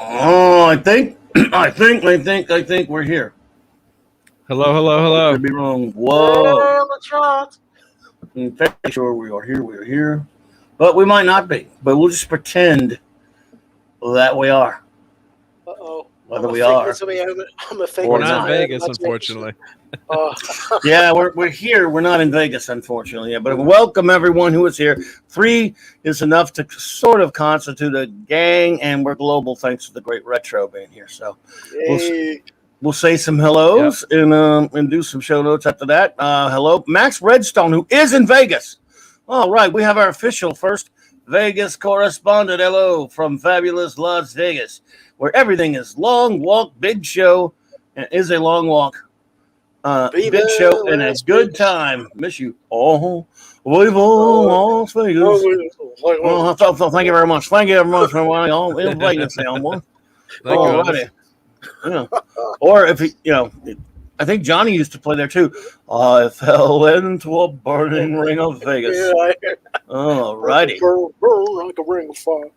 Oh, I think we're here. Hello. Could be wrong. Whoa. Well, let's try. I'm fairly sure we are here. We are here. But we might not be. But we'll just pretend that we are. Uh-oh. Whether we are I'm a fake or We're Miss not in not. America. Vegas, unfortunately. Uh, Yeah, we're here. We're not in Vegas, unfortunately. Yeah, but welcome everyone who is here. 3 is enough to sort of constitute a gang, and we're global thanks to the great retro being here. So we'll hey. we'll say some hellos and do some show notes after that. Hello, Max Redstone, who is in Vegas. All right, we have our official first Vegas correspondent. Hello from fabulous Las Vegas, where everything is long walk, big show, and is a long walk. Big show and a good time. Miss you. Oh, we've all Las Vegas. Thank you very much. Thank you very much for all in Vegas, Elmore. Thank you. Alrighty. Yeah. Or if I think Johnny used to play there too. I fell into a burning ring of Vegas. Alrighty. Burn like a ring of fire.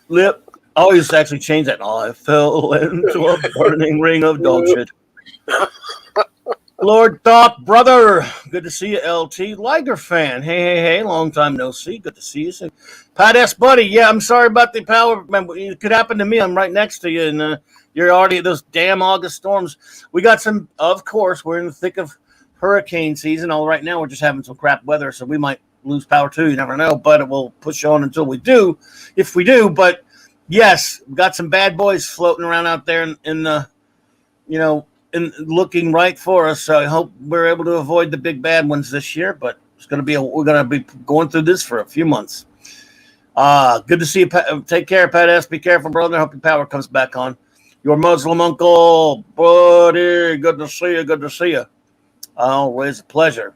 Lip. I always actually change that. I fell into a burning ring of dog shit. Lord Thought, brother. Good to see you, LT. Liger fan. Hey. Long time no see. Good to see you. Pat S. Buddy. Yeah, I'm sorry about the power. It could happen to me. I'm right next to you, and you're already those damn August storms. We got some, of course, we're in the thick of hurricane season. All right now, we're just having some crap weather, so we might lose power too. You never know, but it will push on until we do, if we do. But yes, we got some bad boys floating around out there in the, and looking right for us. So I hope we're able to avoid the big bad ones this year. But we're gonna be going through this for a few months. Good to see you. Take care, Pat S. Be careful, brother. Hope your power comes back on. Your Muslim uncle, buddy. Good to see you. Good to see you. Always a pleasure.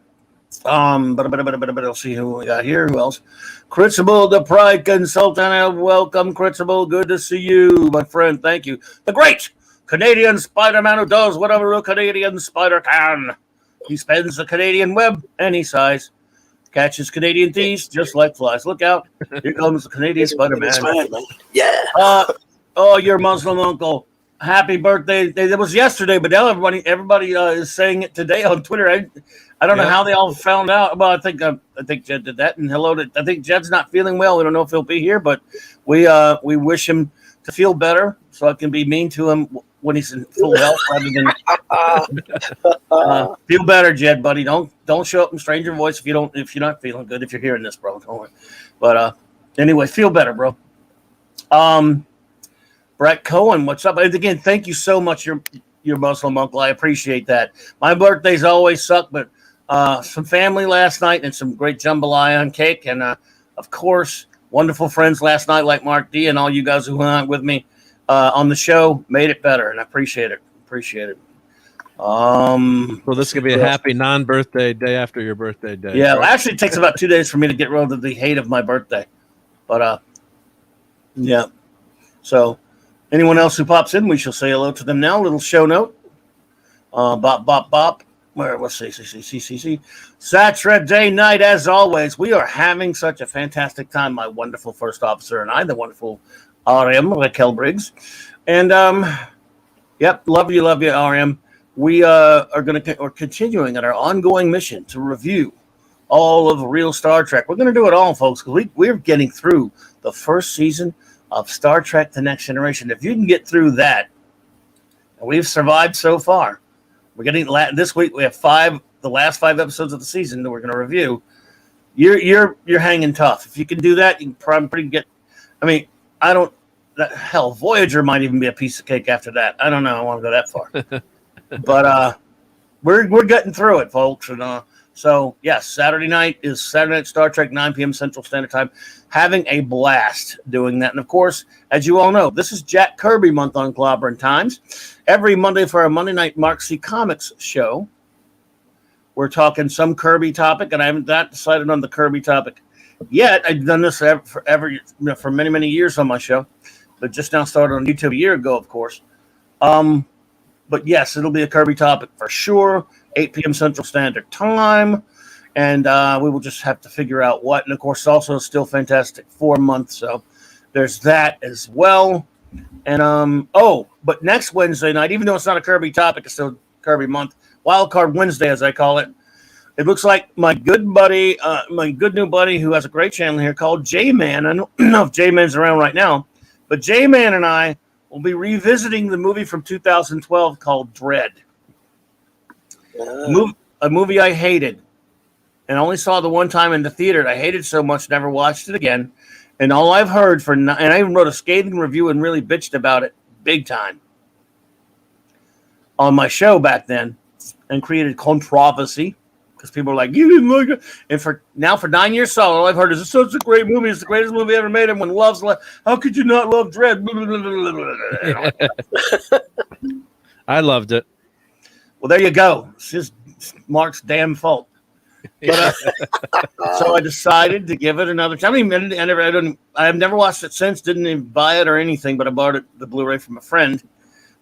But I'll see who we got here. Who else? Critchable, the Pride Consultant. Welcome, Critchable. Good to see you, my friend. Thank you. The great Canadian Spider-Man who does whatever a Canadian spider can. He spends the Canadian web any size. Catches Canadian thieves just like flies. Look out. Here comes the Canadian Spider-Man. Yeah. Your Muslim uncle. Happy birthday. It was yesterday, but now everybody is saying it today on Twitter. I don't know how they all found out. Well, I think Jed did that. And hello to, I think Jed's not feeling well. We don't know if he'll be here, but we wish him to feel better so I can be mean to him when he's in full health rather than feel better, Jed, buddy. Don't show up in stranger voice if you're not feeling good, if you're hearing this, bro. Don't worry. But anyway, feel better, bro. Brett Cohen, what's up? And again, thank you so much, your Muslim uncle. I appreciate that. My birthdays always suck, but some family last night and some great jambalaya and cake, and of course, wonderful friends last night like Mark D and all you guys who hung out with me on the show made it better, and I appreciate it. So this could be a happy non-birthday day after your birthday day. Yeah, right? actually, it takes about 2 days for me to get rid of the hate of my birthday, but yeah. So. Anyone else who pops in, we shall say hello to them now. Little show note. Bop. Where was see. Saturday night, as always. We are having such a fantastic time, my wonderful first officer and I, the wonderful RM, Raquel Briggs. And, love you, RM. We are continuing on our ongoing mission to review all of real Star Trek. We're going to do it all, folks, because we're getting through the first season of Star Trek The Next Generation. If you can get through that, and we've survived so far. We're getting this week. We have the last 5 episodes of the season that we're going to review. You're hanging tough. If you can do that, you can probably get. I mean, hell, Voyager might even be a piece of cake after that. I don't know. I want to go that far, but we're getting through it, folks. And so yes, Saturday night Star Trek, 9 p.m. Central Standard Time. Having a blast doing that. And of course, as you all know, this is Jack Kirby month on Clobberin Times. Every Monday for our Monday night Mark C. Comics show, we're talking some Kirby topic, and I haven't decided on the Kirby topic yet. I've done this for many, many years on my show, but just now started on YouTube a year ago, of course. But yes, it'll be a Kirby topic for sure. 8 p.m. Central Standard Time. And we will just have to figure out what. And, of course, also still Fantastic Four month. So there's that as well. And but next Wednesday night, even though it's not a Kirby topic, it's still Kirby month. Wild Card Wednesday, as I call it. It looks like my good new buddy, who has a great channel here called J-Man. I don't know if J-Man's around right now, but J-Man and I will be revisiting the movie from 2012 called Dread. A movie I hated and only saw the one time in the theater. I hated so much, never watched it again. And all I've heard and I even wrote a scathing review and really bitched about it big time on my show back then and created controversy because people were like, you didn't like it. And for 9 years solid, all I've heard is it's such a great movie. It's the greatest movie ever made. Everyone loves it. How could you not love Dread? I loved it. Well, there you go. It's just Mark's damn fault. But, so I decided to give it another time. I've never watched it since. Didn't even buy it or anything, but I bought the Blu-ray from a friend.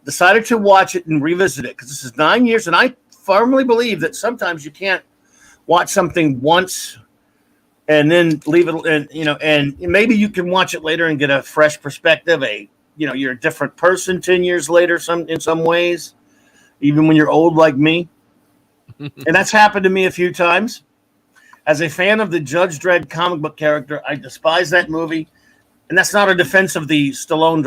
Decided to watch it and revisit it because this is 9 years, and I firmly believe that sometimes you can't watch something once and then leave it, and maybe you can watch it later and get a fresh perspective. You're a different person 10 years later, in some ways, even when you're old like me. And that's happened to me a few times. As a fan of the Judge Dredd comic book character, I despise that movie. And that's not a defense of the Stallone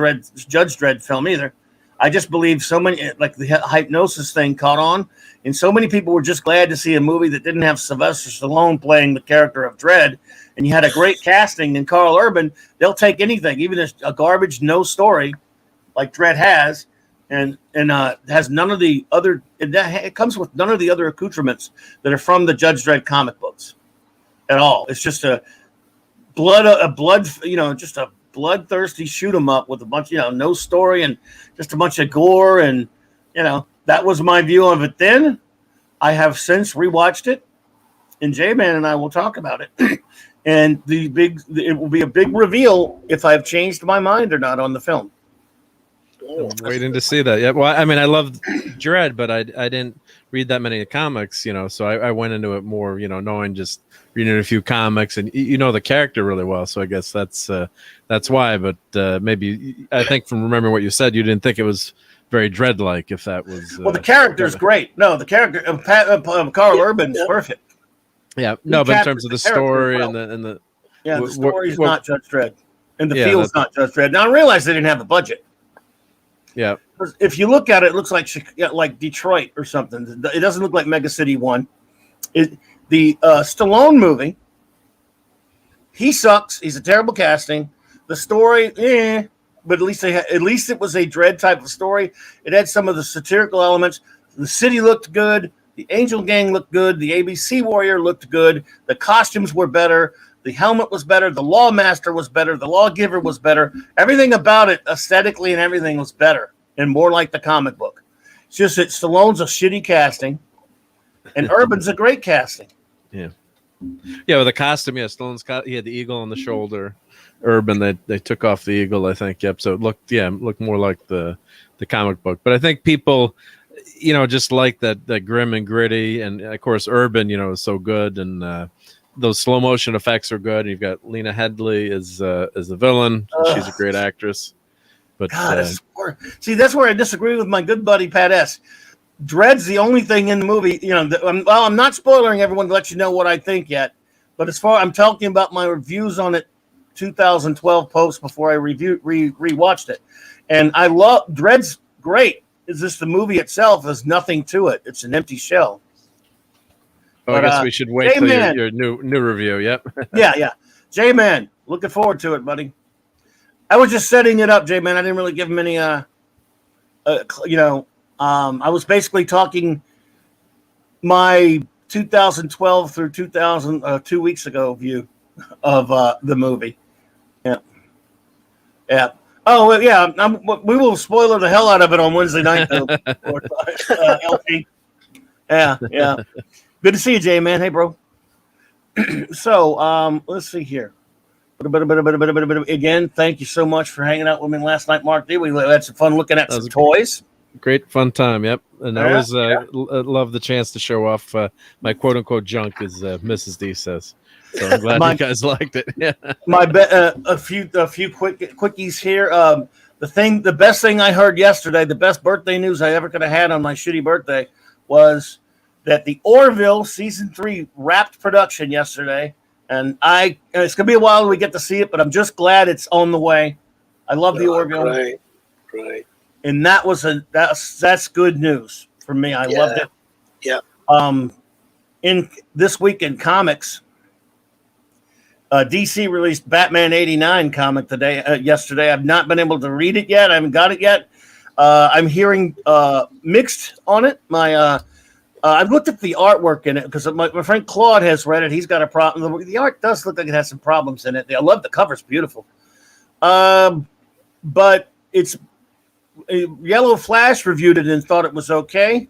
Judge Dredd film either. I just believe so many, like the hypnosis thing caught on, and so many people were just glad to see a movie that didn't have Sylvester Stallone playing the character of Dredd, and you had a great casting in Carl Urban. They'll take anything, even a garbage no story like Dredd has, and has none of the other. It comes with none of the other accoutrements that are from the Judge Dredd comic books at all. It's just a bloodthirsty shoot 'em up with a bunch, no story and just a bunch of gore, and that was my view of it then. I have since rewatched it, and J-Man and I will talk about it. And it will be a big reveal if I've changed my mind or not on the film. I'm waiting to see that. Yeah, well, I mean, I loved Dread, but I didn't read that many comics, so I went into it more, knowing just reading a few comics, and the character really well. So I guess that's why. But maybe I think from remembering what you said, you didn't think it was very Dread-like. If that was well, the character's great. No, the character of Carl Urban's perfect. Yeah, no, but in terms of the story and the the story's not Judge Dredd, and the feel's not Judge Dredd. Now I realize they didn't have the budget. Yeah, if you look at it, it looks like Detroit or something. It doesn't look like Mega City 1. The Stallone movie, he sucks. He's a terrible casting. The story, but at least it was a Dredd type of story. It had some of the satirical elements. The city looked good. The Angel Gang looked good. The ABC Warrior looked good. The costumes were better. The helmet was better. The Lawmaster was better. The Lawgiver was better. Everything about it, aesthetically and everything, was better and more like the comic book. It's just that Stallone's a shitty casting, and Urban's a great casting. Yeah, with the costume, Stallone's he had the eagle on the shoulder. Urban, they took off the eagle, I think. Yep. So it looked more like the comic book. But I think people, just like that grim and gritty, and of course Urban, is so good, and those slow motion effects are good. You've got Lena Headey as the villain. She's a great actress. But see, that's where I disagree with my good buddy Pat S. Dredd's the only thing in the movie. I'm not spoiling everyone to let you know what I think yet. But I'm talking about my reviews on it, 2012 post before I rewatched it, and I love Dredd's great. It's just the movie itself has nothing to it. It's an empty shell. I guess we should wait till your new review. Yep. Yeah. J-Man, looking forward to it, buddy. I was just setting it up, J-Man. I didn't really give him any. I was basically talking my 2012 through 2 weeks ago view of the movie. Yeah. Oh yeah. We will spoiler the hell out of it on Wednesday night, though. LP. Yeah. Good to see you, Jay, man. Hey, bro. So, let's see here. Again, thank you so much for hanging out with me last night, Mark D. We had some fun looking at some toys. Great fun time, yep. And I always love the chance to show off my quote-unquote junk, as Mrs. D says. So I'm glad you guys liked it. Yeah. A few quickies here. The best thing I heard yesterday, the best birthday news I ever could have had on my shitty birthday was that the Orville season 3 wrapped production yesterday. And it's going to be a while till we get to see it, but I'm just glad it's on the way. I love the Orville. Great. And that's good news for me. I loved it. Yeah. In this week in comics, DC released Batman '89 comic yesterday. I've not been able to read it yet. I haven't got it yet. I'm hearing mixed on it. I've looked at the artwork in it because my friend Claude has read it. He's got a problem. The art does look like it has some problems in it. I love the cover; it's beautiful. But it's Yellow Flash reviewed it and thought it was okay.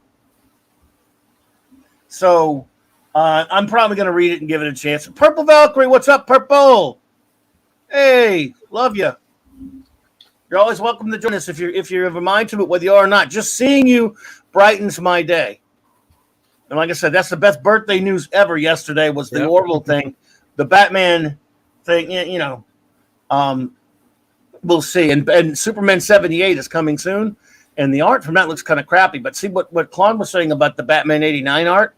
So I'm probably going to read it and give it a chance. Purple Valkyrie, what's up, Purple? Hey, love you. You're always welcome to join us if you're of a mind to it, whether you are or not. Just seeing you brightens my day. And like I said, that's the best birthday news ever yesterday was the Orville thing. The Batman thing, we'll see. And Superman 78 is coming soon. And the art from that looks kind of crappy. But see what Claude was saying about the Batman 89 art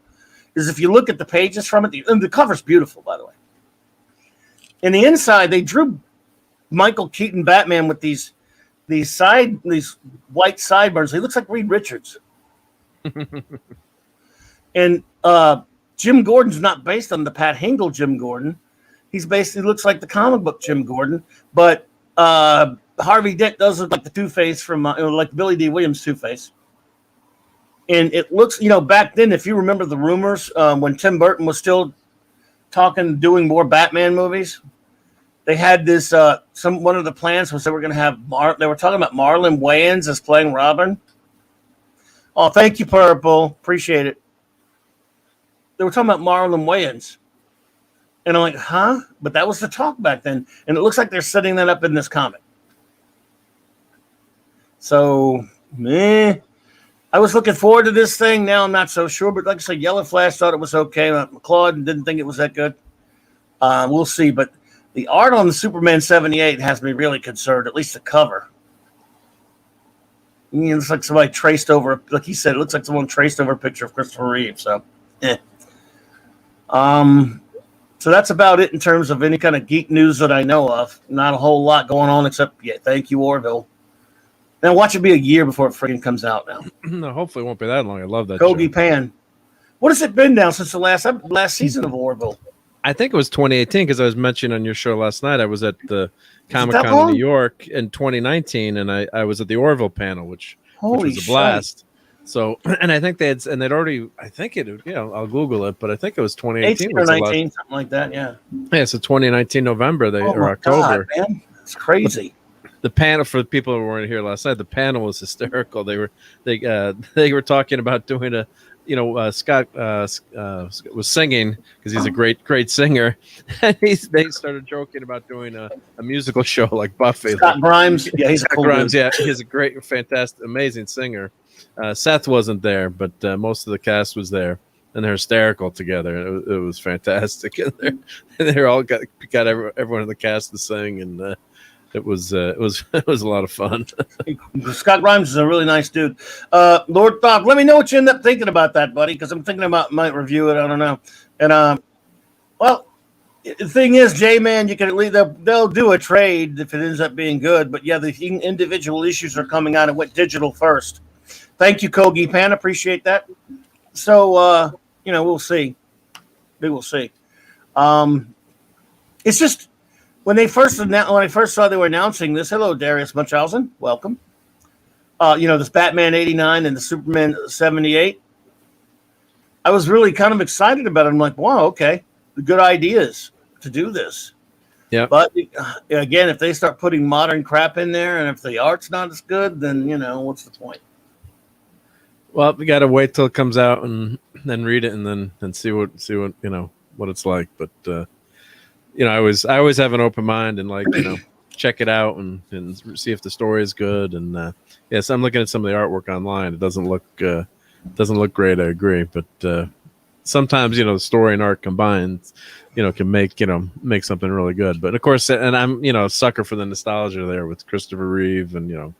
is if you look at the pages from it, and the cover's beautiful, by the way. In the inside, they drew Michael Keaton Batman with these white sideburns. He looks like Reed Richards. And Jim Gordon's not based on the Pat Hingle Jim Gordon. He looks like the comic book Jim Gordon. But Harvey Dent does look like the Two-Face from like Billy D. Williams Two-Face. And it looks, back then, if you remember the rumors, when Tim Burton was still doing more Batman movies, they had this, one of the plans was they were going to have, they were talking about Marlon Wayans as playing Robin. Oh, thank you, Purple. Appreciate it. They were talking about Marlon Wayans. And I'm like, huh? But that was the talk back then. And it looks like they're setting that up in this comic. So, I was looking forward to this thing. Now I'm not so sure. But like I said, Yellow Flash thought it was okay. Claude didn't think it was that good. We'll see. But the art on the Superman 78 has me really concerned, at least the cover. It looks like somebody traced over, like he said, it looks like someone traced over a picture of Christopher Reeve. So, So that's about it in terms of any kind of geek news that I know of. Not a whole lot going on except, thank you, Orville. Now watch it be a year before it freaking comes out now. No, hopefully it won't be that long. I love that Kogi show. Pan. What has it been now since the last season of Orville? I think it was 2018 because I was mentioning on your show last night. I was at the Comic-Con in New York in 2019, and I was at the Orville panel, which was a blast. Shit. So, and I think they'd already, I think I'll Google it, but I think it was 2018 18 or 19, something like that, yeah. Yeah, so 2019 November or October. God, man. It's crazy. The panel, for the people who weren't here last night, the panel was hysterical. They were talking about doing Scott was singing because he's a great singer, and they started joking about doing a musical show like Buffy. Scott Grimes, he's a cool Grimes, dude. he's a great, fantastic, amazing singer. Seth wasn't there, but most of the cast was there, and they're hysterical together. It was fantastic, and they're all got everyone in the cast to sing, and it was a lot of fun. Scott Grimes is a really nice dude. Lord Thog, let me know what you end up thinking about that, buddy, because I'm thinking about might review it. I don't know. And well, the thing is, J-Man, you can at least they'll do a trade if it ends up being good. But yeah, the individual issues are coming out and went digital first. Thank you, Kogi Pan. Appreciate that. So we'll see. We will see. It's just. When I first saw they were announcing this, hello, Darius Munchausen, welcome. This Batman 89 and the Superman 78. I was really kind of excited about it. I'm like, wow, okay, the good ideas to do this. Yeah. But again, if they start putting modern crap in there, and if the art's not as good, then what's the point? Well, we got to wait till it comes out and then read it and then see what what it's like. But I always have an open mind and check it out and see if the story is good. And so I'm looking at some of the artwork online. It doesn't look great. I agree, but sometimes the story and art combined, can make something really good. But of course, and I'm a sucker for the nostalgia there with Christopher Reeve and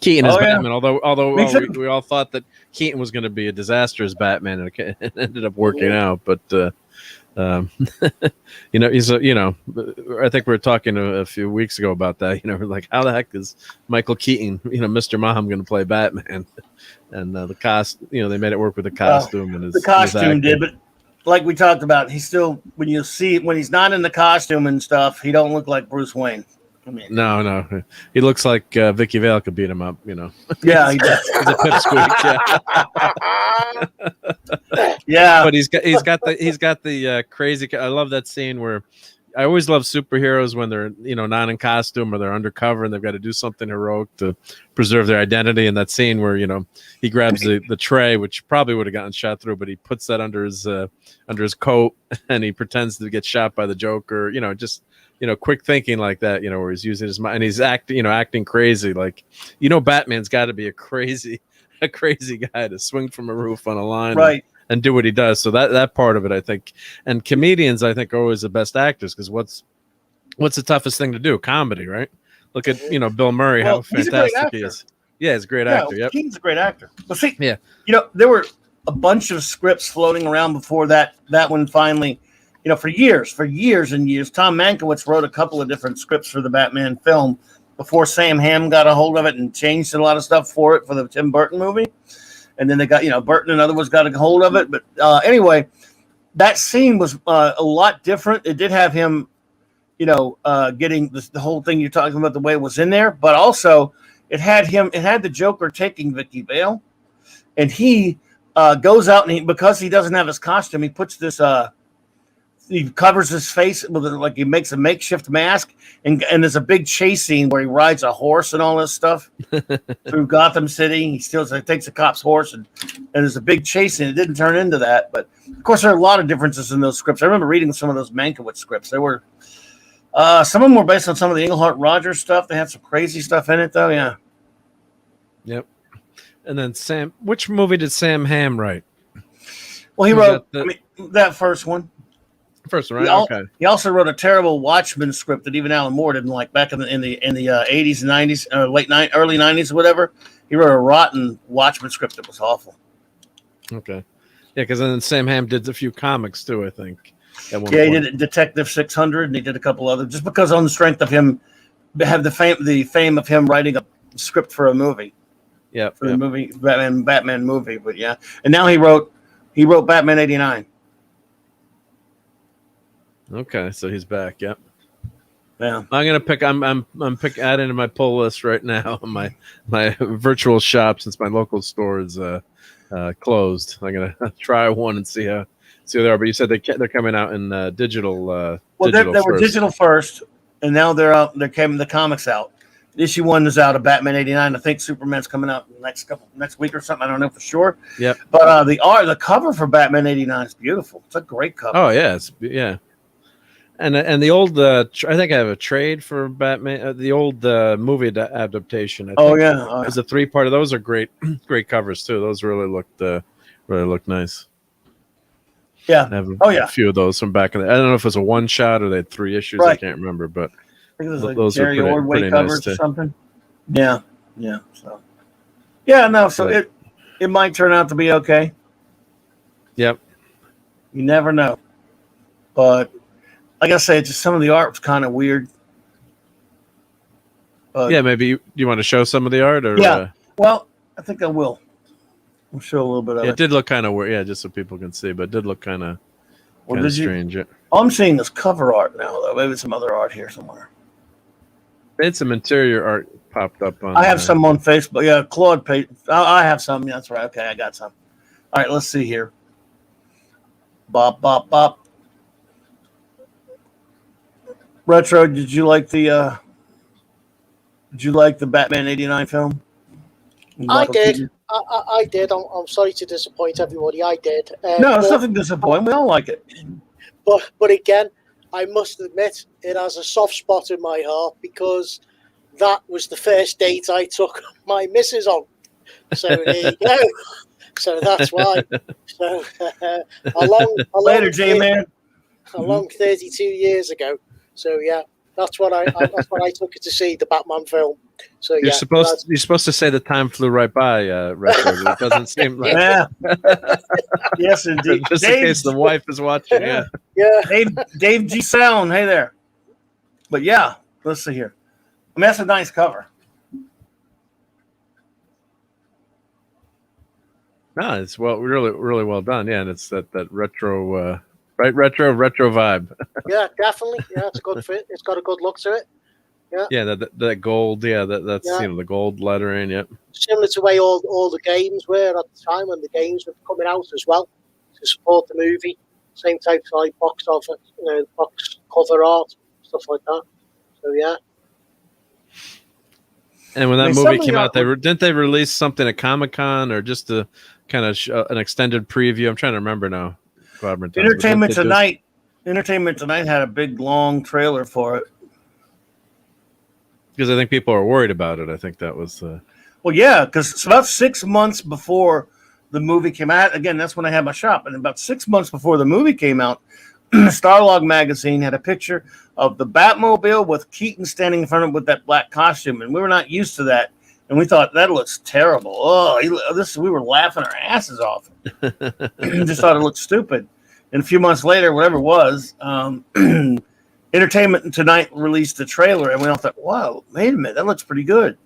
Keaton as Batman. Although we all thought that Keaton was going to be a disaster as Batman, and it ended up working out. But he's I think we were talking a few weeks ago about that. Like how the heck is Michael Keaton, Mr. Mom, going to play Batman? And the they made it work with the costume and the costume did, but like we talked about, he's still when he's not in the costume and stuff, he don't look like Bruce Wayne. I mean, no, he looks like Vicky Vale could beat him up. Yeah, he does. He's a pipsqueak. Yeah. Yeah, But he's got the crazy. I love that scene where I always love superheroes when they're not in costume or they're undercover and they've got to do something heroic to preserve their identity. And that scene where he grabs the tray, which probably would have gotten shot through, but he puts that under his coat and he pretends to get shot by the Joker. Just quick thinking like that. Where he's using his mind and he's acting crazy. Like Batman's got to be a crazy guy to swing from a roof on a line, right. And do what he does. So that part of it, I think, and comedians, I think, are always the best actors because what's the toughest thing to do? Comedy, right? Look at Bill Murray, how fantastic he is. Yeah, he's a great actor. Yep, he's a great actor. But see, yeah, there were a bunch of scripts floating around before that one finally. For years and years, Tom Mankiewicz wrote a couple of different scripts for the Batman film before Sam Hamm got a hold of it and changed a lot of stuff for the Tim Burton movie. And then they got, Burton and other ones got a hold of it. But anyway, that scene was a lot different. It did have him, getting the whole thing you're talking about, the way it was in there. But also, it had the Joker taking Vicky Vale. And he goes out and because he doesn't have his costume, he puts this, he covers his face with like he makes a makeshift mask. And there's a big chase scene where he rides a horse and all this stuff through Gotham City. He takes a cop's horse and there's a big chase scene. It didn't turn into that, but of course there are a lot of differences in those scripts. I remember reading some of those Mankiewicz scripts. There were some of them were based on some of the Englehart Rogers stuff. They had some crazy stuff in it, though. Yeah. Yep. And then which movie did Sam Hamm write? Well, he wrote that first one. First one, right? Okay. He also wrote a terrible Watchmen script that even Alan Moore didn't like back in the 80s and 90s, early 90s or whatever. He wrote a rotten Watchmen script that was awful. Okay. Yeah, because then Sam Hamm did a few comics too, I think. He did Detective 600 and he did a couple others just because on the strength of him have the fame of him writing a script for a movie. Yeah. For the movie Batman movie, but yeah. And now he wrote Batman 89. Okay, so he's back. Yep. Yeah. I'm gonna pick. I'm adding to my pull list right now. My virtual shop, since my local store is closed. I'm gonna try one and see how they are. But you said they're coming out in digital. Well, they were digital first, and now they're out. They're coming the comics out. Issue 1 is out of Batman 89. I think Superman's coming out next week or something. I don't know for sure. Yep. But the cover for Batman 89 is beautiful. It's a great cover. Oh yeah, And the old, I think I have a trade for Batman. The old movie adaptation. I think there's a 3-part. Those are great covers too. Those really looked nice. Yeah. I have a few of those from back in the. I don't know if it was a 1-shot or they had 3 issues. Right. I can't remember, but I think it was like those Jerry Ordway covers nice or something. Yeah. So, it might turn out to be okay. Yep. You never know, but. Like I say, just some of the art was kind of weird. Yeah, maybe you want to show some of the art, or well, I think I will. We'll show a little bit of it. It did look kind of weird, just so people can see, but it did look kind of strange. All I'm seeing is cover art now, though. Maybe some other art here somewhere. They had some interior art popped up on. I have some on Facebook. Yeah, Claude page. I have some. Yeah, that's right. Okay, I got some. All right, let's see here. Bop, bop, bop. Retro, did you like the Batman 89 film? I did. I did. I'm sorry to disappoint everybody. I did. No, it's nothing disappointing. We all like it. But again, I must admit it has a soft spot in my heart because that was the first date I took my missus on. So there you go. So that's why. So along Later, J-Man. along 32 years ago. So yeah, that's what I took it to see, the Batman film. So You're supposed to say the time flew right by, Retro. It doesn't seem like. Yeah. Yes, indeed. Just in case the wife is watching. Yeah. Dave G. Sound. Hey there. But yeah, let's see here. I mean, that's a nice cover. No, it's really well done. Yeah, and it's that retro, retro vibe. Yeah, definitely. Yeah, it's a good fit. It's got a good look to it. Yeah. Yeah, that gold. Yeah, that's the gold lettering. Yep. Similar to the way all the games were at the time when the games were coming out as well to support the movie. Same type of like box cover art, stuff like that. So yeah. And when that movie came out, didn't they release something at Comic-Con or just a kind of an extended preview? I'm trying to remember now. Entertainment Tonight had a big long trailer for it. Because I think people are worried about it. I think that was. Well, yeah, because it's about 6 months before the movie came out. Again, that's when I had my shop. And about 6 months before the movie came out, Starlog magazine had a picture of the Batmobile with Keaton standing in front of it with that black costume. And we were not used to that. And we thought, that looks terrible. Oh, we were laughing our asses off. Just thought it looked stupid. And a few months later, whatever it was, Entertainment Tonight released the trailer, and we all thought, wow, wait a minute, that looks pretty good.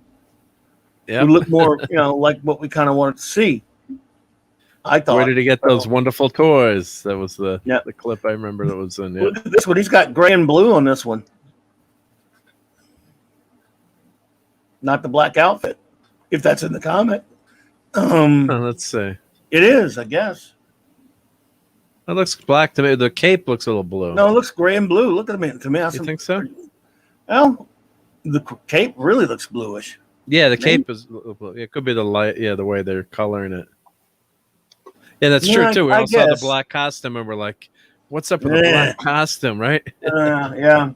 Yeah, it looked more, like what we kind of wanted to see. I thought. Where did he get those wonderful toys? That was the clip I remember that was in. Yeah. This one, he's got gray and blue on this one. Not the black outfit, if that's in the comic. Let's see. It is, I guess. It looks black to me. The cape looks a little blue. No, it looks gray and blue. Look at me. To me, you think so? Well, the cape really looks bluish. Yeah, the cape is. It could be the light. Yeah, the way they're coloring it. Yeah, that's true too. We all saw the black costume and we're like, "What's up with the black costume?" Right? Yeah.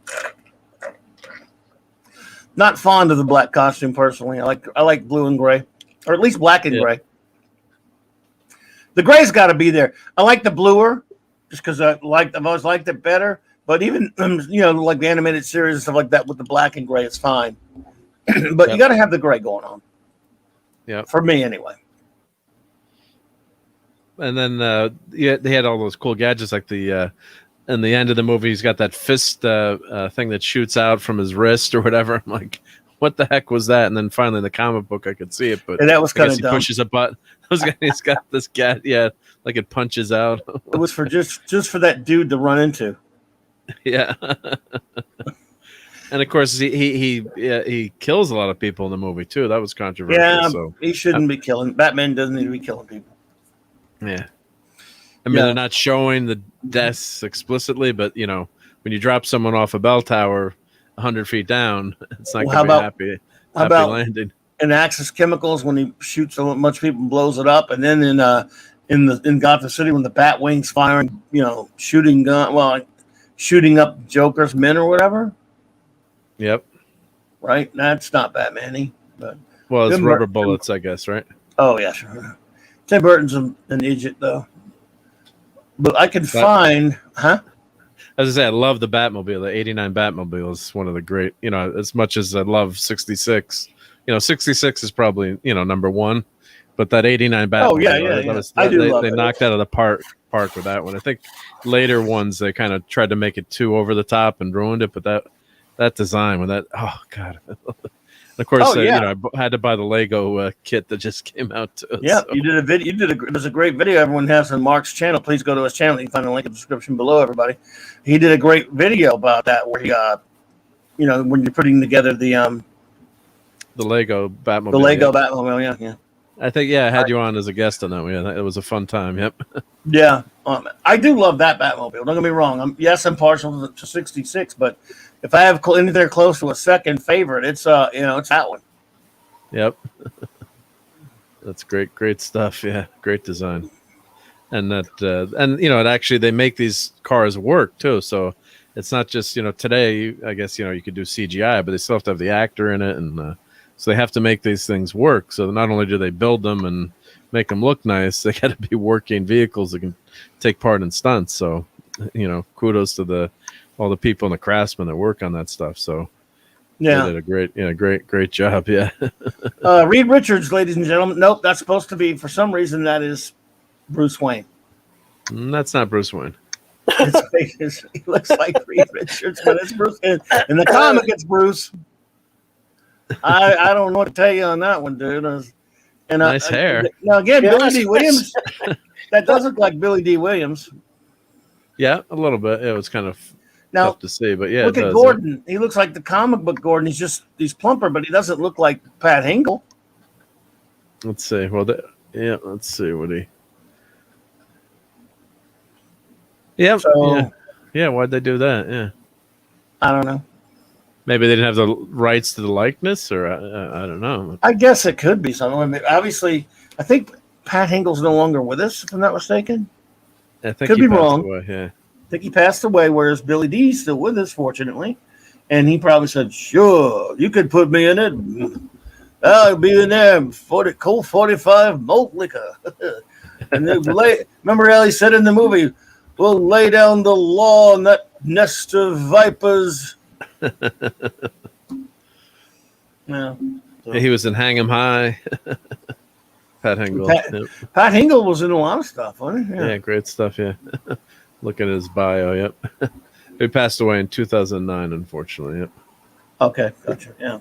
Not fond of the black costume personally. I like blue and gray, or at least black and gray. The gray's got to be there. I like the bluer, just because I've always liked it better. But even like the animated series and stuff like that with the black and gray, it's fine. But you got to have the gray going on. Yeah, for me anyway. And then they had all those cool gadgets, like the in the end of the movie, he's got that fist thing that shoots out from his wrist or whatever. I'm like, what the heck was that? And then finally in the comic book, I could see it, but that was kind of dumb. He pushes a button. He's got this gat, like it punches out. It was for just for that dude to run into. Yeah. And of course, he kills a lot of people in the movie too. That was controversial. Yeah, so he shouldn't be killing. Batman doesn't need to be killing people. Yeah. I mean, they're not showing the deaths explicitly, but when you drop someone off a bell tower 100 feet down, it's not going to be happy landing. In Axis Chemicals, when he shoots so much people and blows it up, and then in Gotham City when the Batwing's firing, shooting up Joker's men or whatever. Yep. Right. That's not Batman-y, but it's rubber bullets, I guess. Right. Oh yeah, sure. Tim Burton's an idiot though. But I could find, As I say, I love the Batmobile. The '89 Batmobile is one of the great. As much as I love '66. 66 is probably number one, but that '89 Batmobile. Oh yeah. They knocked out of the park with that one. I think later ones they kind of tried to make it too over the top and ruined it, but that design with that, oh god. And of course, I had to buy the Lego kit that just came out too. Yeah, so. You did a video. There's a great video everyone has on Mark's channel. Please go to his channel. You can find the link in the description below, everybody. He did a great video about that where he, when you're putting together the Lego Batmobile. The Lego Batmobile, yeah. I think, I had you on as a guest on that one. Yeah, it was a fun time, yep. Yeah, I do love that Batmobile. Don't get me wrong. I'm partial to 66, but if I have anything close to a second favorite, it's it's that one. Yep. That's great stuff. Yeah, great design. And that, it actually, they make these cars work too. So it's not just, today, I guess, you could do CGI, but they still have to have the actor in it. And So they have to make these things work. So not only do they build them and make them look nice, they got to be working vehicles that can take part in stunts. So, kudos to all the people and the craftsmen that work on that stuff. So Yeah, they did a great job. Yeah. Reed Richards, ladies and gentlemen. Nope, that's supposed to be, for some reason, that is Bruce Wayne. That's not Bruce Wayne. He looks like Reed Richards, but it's Bruce. In the comic, it's Bruce. I don't know what to tell you on that one, dude. And nice hair. Now again, Billy D. Williams. That does look like Billy D. Williams. Yeah, a little bit. It was kind of tough to see, but yeah. Look at Gordon. He looks like the comic book Gordon. He's plumper, but he doesn't look like Pat Hingle. Let's see. Well, let's see what he. Yeah. So, yeah. Why'd they do that? Yeah. I don't know. Maybe they didn't have the rights to the likeness, or I don't know. I guess it could be something. I mean, obviously, I think Pat Hingle's no longer with us, if I'm not mistaken. I think could he be passed wrong. away, yeah. I think he passed away, whereas Billy D's still with us, fortunately. And he probably said, "Sure, you could put me in it. I'll be in there, Colt 45 malt liquor." And then remember how he said in the movie, "We'll lay down the law on that nest of vipers." Yeah. So. He was in Hang 'em High. Pat Hingle. Pat Hingle was in a lot of stuff, wasn't he? Yeah, great stuff, yeah. Look at his bio, yep. He passed away in 2009, unfortunately, yep. Okay, gotcha, yeah.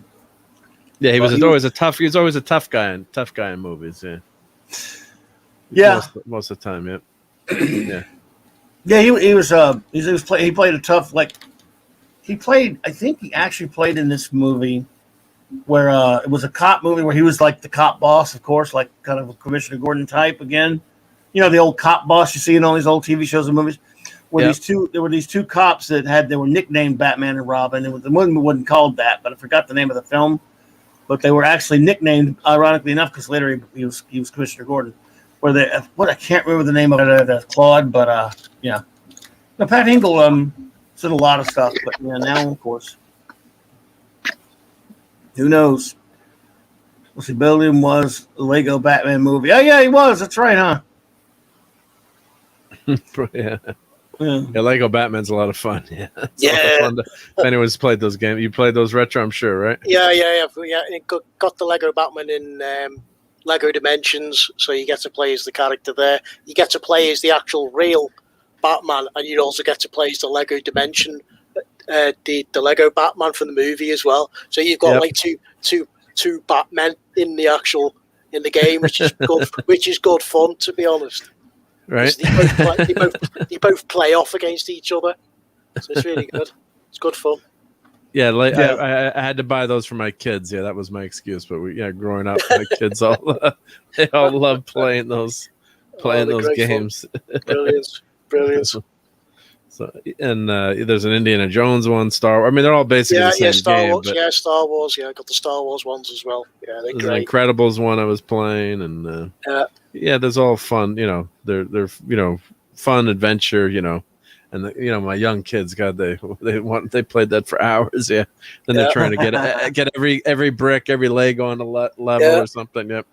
Yeah, he was always a tough guy in movies, yeah. Yeah. Most of the time, yep. Yeah. Yeah, he played a tough, I think he actually played in this movie where it was a cop movie where he was like the cop boss, of course, like kind of a Commissioner Gordon type again. You know, the old cop boss you see in all these old TV shows and movies. Where there were these two cops that they were nicknamed Batman and Robin. The one wasn't called that, but I forgot the name of the film. But they were actually nicknamed, ironically enough, because later he was Commissioner Gordon. I can't remember the name of it, Claude, but yeah. Now, Pat Hingle did a lot of stuff, but yeah, now of course, who knows? Let's see, Billiam was the Lego Batman movie. Oh yeah, he was. That's right, huh? Yeah. Yeah, Lego Batman's a lot of fun. Yeah. If anyone's played those games, you played those retro, I'm sure, right? Yeah. Got the Lego Batman in Lego Dimensions, so you get to play as the character there. You get to play as the actual real Batman, and you also get to play as the Lego Dimension, the Lego Batman from the movie as well. So you've got like two Batmen in the game, which is good, which is good fun, to be honest. Right. They both play off against each other, so it's really good. It's good fun. Yeah, I had to buy those for my kids. Yeah, that was my excuse. But growing up, my kids they all love playing those games. Brilliant. So and there's an Indiana Jones one, Star Wars. I mean, they're all basically the same Star game. Wars. Yeah, Star Wars. Yeah, I got the Star Wars ones as well. Yeah, they're great. An Incredibles one I was playing, and there's all fun. They're fun adventure. And my young kids, God, they played that for hours. Yeah, then they're trying to get every brick, every Lego on the level or something. Yep.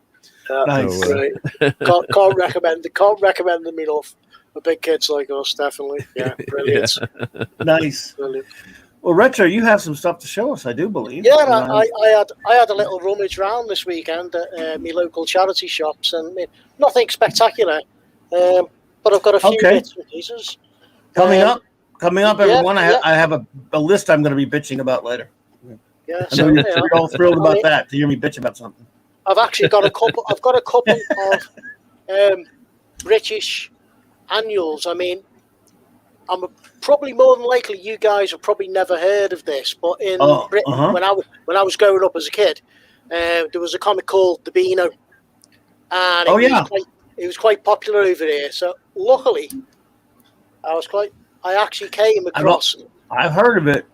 Nice. So, right. Can't recommend them enough. For big kids like us, definitely. Yeah, brilliant. Yeah. Nice. Brilliant. Well, Retro, you have some stuff to show us, I do believe. Yeah, I had a little rummage round this weekend at my local charity shops, and nothing spectacular, but I've got a few bits and pieces. Coming up, everyone. I have a list I'm going to be bitching about later. Yeah, so you're all thrilled about that to hear me bitch about something. I've actually got a couple. I've got a couple of British annuals. I mean, I'm probably more than likely you guys have probably never heard of this, but in Britain, when I was growing up as a kid, there was a comic called The Beano, and it was quite popular over there. So luckily, I actually came across. I've heard of it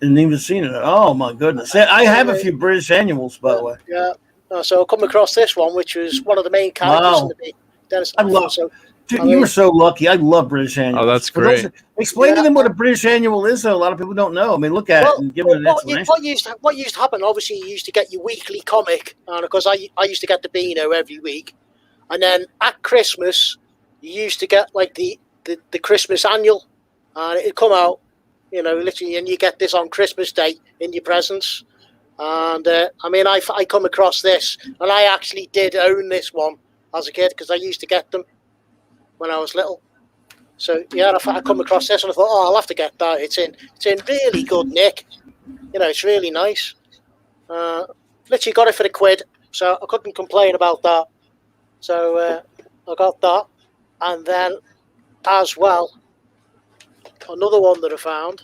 and even seen it. Oh my goodness! I have a few British annuals, by the way. Yeah. So I come across this one, which was one of the main characters in the Dennis. Dude, you were so lucky. I love British annuals. Oh, that's great. Explain to them what a British annual is, though. A lot of people don't know. I mean, look at it and give them an explanation. What used to happen, obviously, you used to get your weekly comic, and of course, I used to get the Beano every week. And then at Christmas, you used to get like the Christmas annual, and it'd come out, literally, and you get this on Christmas Day in your presents. And I come across this, and I actually did own this one as a kid because I used to get them when I was little. So yeah, I come across this and I thought, I'll have to get that. It's in really good nick. It's really nice. Literally got it for £1, so I couldn't complain about that. So I got that, and then as well, another one that I found.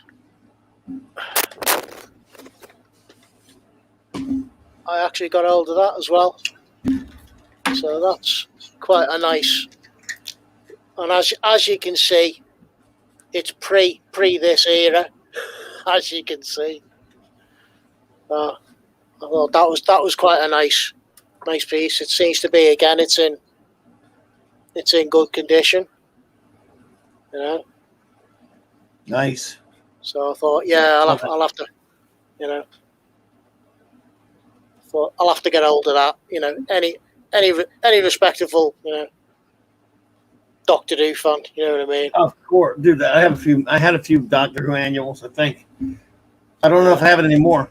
I actually got hold of that as well. So that's quite a nice. And as you can see, it's pre this era, as you can see. I thought that was quite a nice piece. It seems to be again. It's in good condition. Nice. So I thought, yeah, I'll have to, thought I'll have to get hold of that. Any respectable, Doctor Who fan, you know what I mean? Of course, dude. I had a few Doctor Who annuals. I think. I don't know if I have it anymore.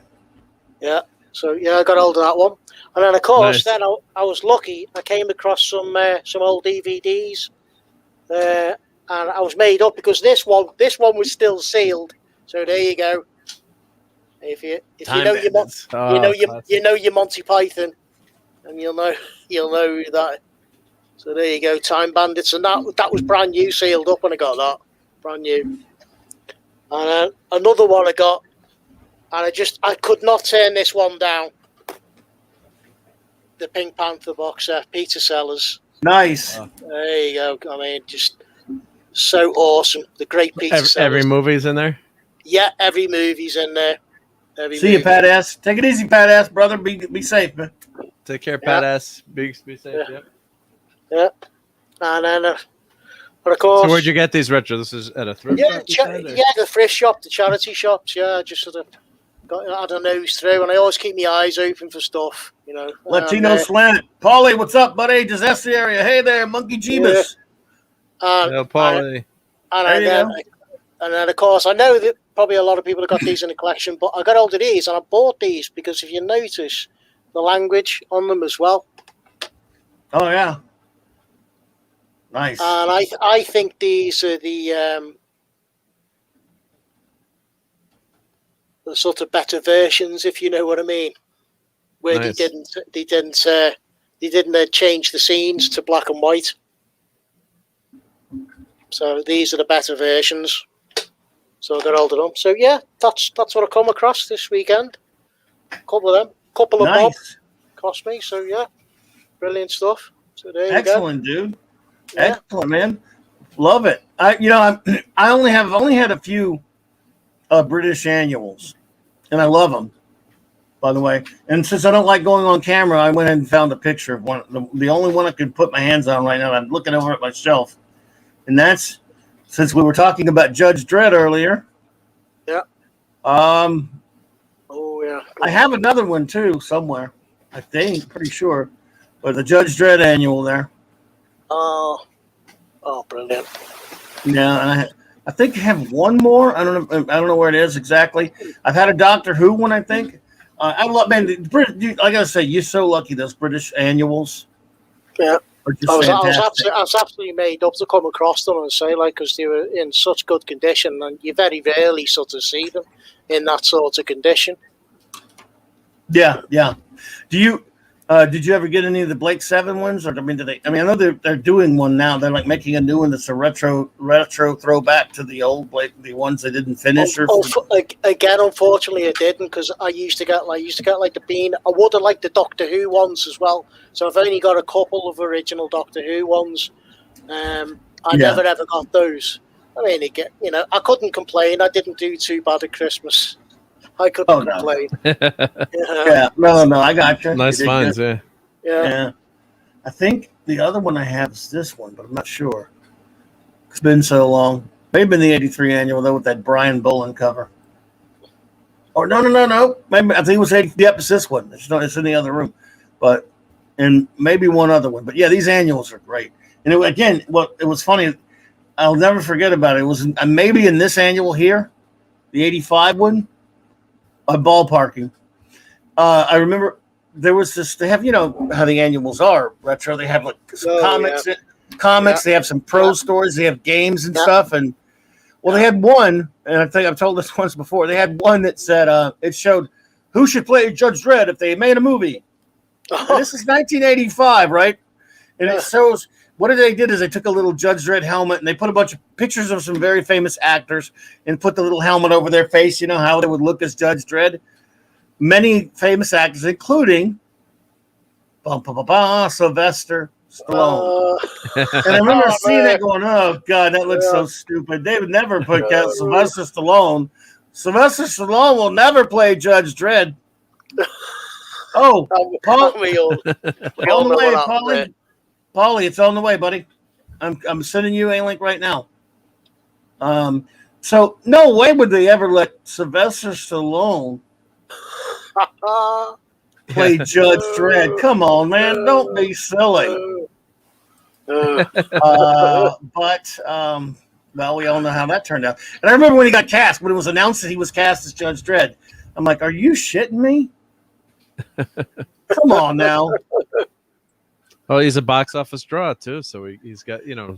Yeah. So yeah, I got hold of that one, and then of course, then I was lucky. I came across some old DVDs, and I was made up because this one was still sealed. So there you go. If you know your Monty Python, and you'll know that. So there you go, Time Bandits, and that was brand new, sealed up when I got that, brand new. And another one I got, and I could not turn this one down. The Pink Panther box set, Peter Sellers. Nice. There you go. I mean, just so awesome. The great Peter Sellers. Every movie's in there? Yeah, every movie's in there. See you, Pat S. Take it easy, Pat S. Brother. Be safe, man. Take care, Pat S. Be safe. Yeah. Yeah. And then, but of course. So where'd you get these retro? This is at a thrift shop? The thrift shop, the charity shops. Yeah, just sort of had a nose through, and I always keep my eyes open for stuff, Latino Slant. Paulie, what's up, buddy? Just that's the area. Hey there, Monkey Jeebus. Yeah. Paulie. And then, of course, I know that probably a lot of people have got these in the collection, but I got hold of these, and I bought these because if you notice the language on them as well. Oh, yeah. Nice. And I think these are the sort of better versions, if you know what I mean, where they didn't change the scenes to black and white. So these are the better versions. So I got hold of them. So yeah, that's what I come across this weekend. Couple of bob cost me. So yeah, brilliant stuff. So there you go. Excellent, dude. Yeah. Excellent, man. Love it. I only had a few British annuals, and I love them. By the way, and since I don't like going on camera, I went and found a picture of one. The only one I could put my hands on right now. I'm looking over at my shelf, and that's since we were talking about Judge Dredd earlier. Yeah. Oh yeah. I have another one too somewhere. I think, pretty sure, but the Judge Dredd annual there. Oh, brilliant! Yeah, and I think I have one more. I don't know where it is exactly. I've had a Doctor Who one. I think. I love, man. I gotta say, you're so lucky. Those British annuals. Yeah, I was absolutely made up to come across them and say, because they were in such good condition, and you very rarely sort of see them in that sort of condition. Yeah. Do you? Did you ever get any of the Blake 7 ones? Or I know they're doing one now. They're like making a new one that's a retro throwback to the old Blake, the ones they didn't finish. Again, unfortunately, I didn't because I used to get like the Bean. I would have liked the Doctor Who ones as well. So I've only got a couple of original Doctor Who ones. I never ever got those. I mean, I couldn't complain. I didn't do too bad at Christmas. I couldn't complain. Yeah, no, I got you. Nice finds, yeah. Yeah. I think the other one I have is this one, but I'm not sure. It's been so long. Maybe been the 83 annual, though, with that Brian Bolin cover. Or no. Maybe I think it was 80. Yep, it's this one. It's in the other room. But, and maybe one other one. But yeah, these annuals are great. And it was funny. I'll never forget about it. It was maybe in this annual here, the 85 one, ballparking. I remember there was this, they have, how the annuals are retro. They have like some comics. Yeah. They have some pro stories. They have games and stuff. And they had one, and I think I've told this once before. They had one that said it showed who should play Judge Dredd if they made a movie. And this is 1985, right? And it shows what they did is they took a little Judge Dredd helmet and they put a bunch of pictures of some very famous actors and put the little helmet over their face. You know how they would look as Judge Dredd. Many famous actors, including Sylvester Stallone. And I remember seeing that going, oh, God, that looks so stupid. They would never put Sylvester Stallone. Sylvester Stallone will never play Judge Dredd. Oh, Paul, we all on the way, Paulie, it's on the way, buddy. I'm sending you a link right now. So no way would they ever let Sylvester Stallone play Judge Dredd. Come on, man. Don't be silly. But we all know how that turned out. And I remember when he got cast, when it was announced that he was cast as Judge Dredd, I'm like, are you shitting me? Come on now. Well, he's a box office draw too, so he's got, he's a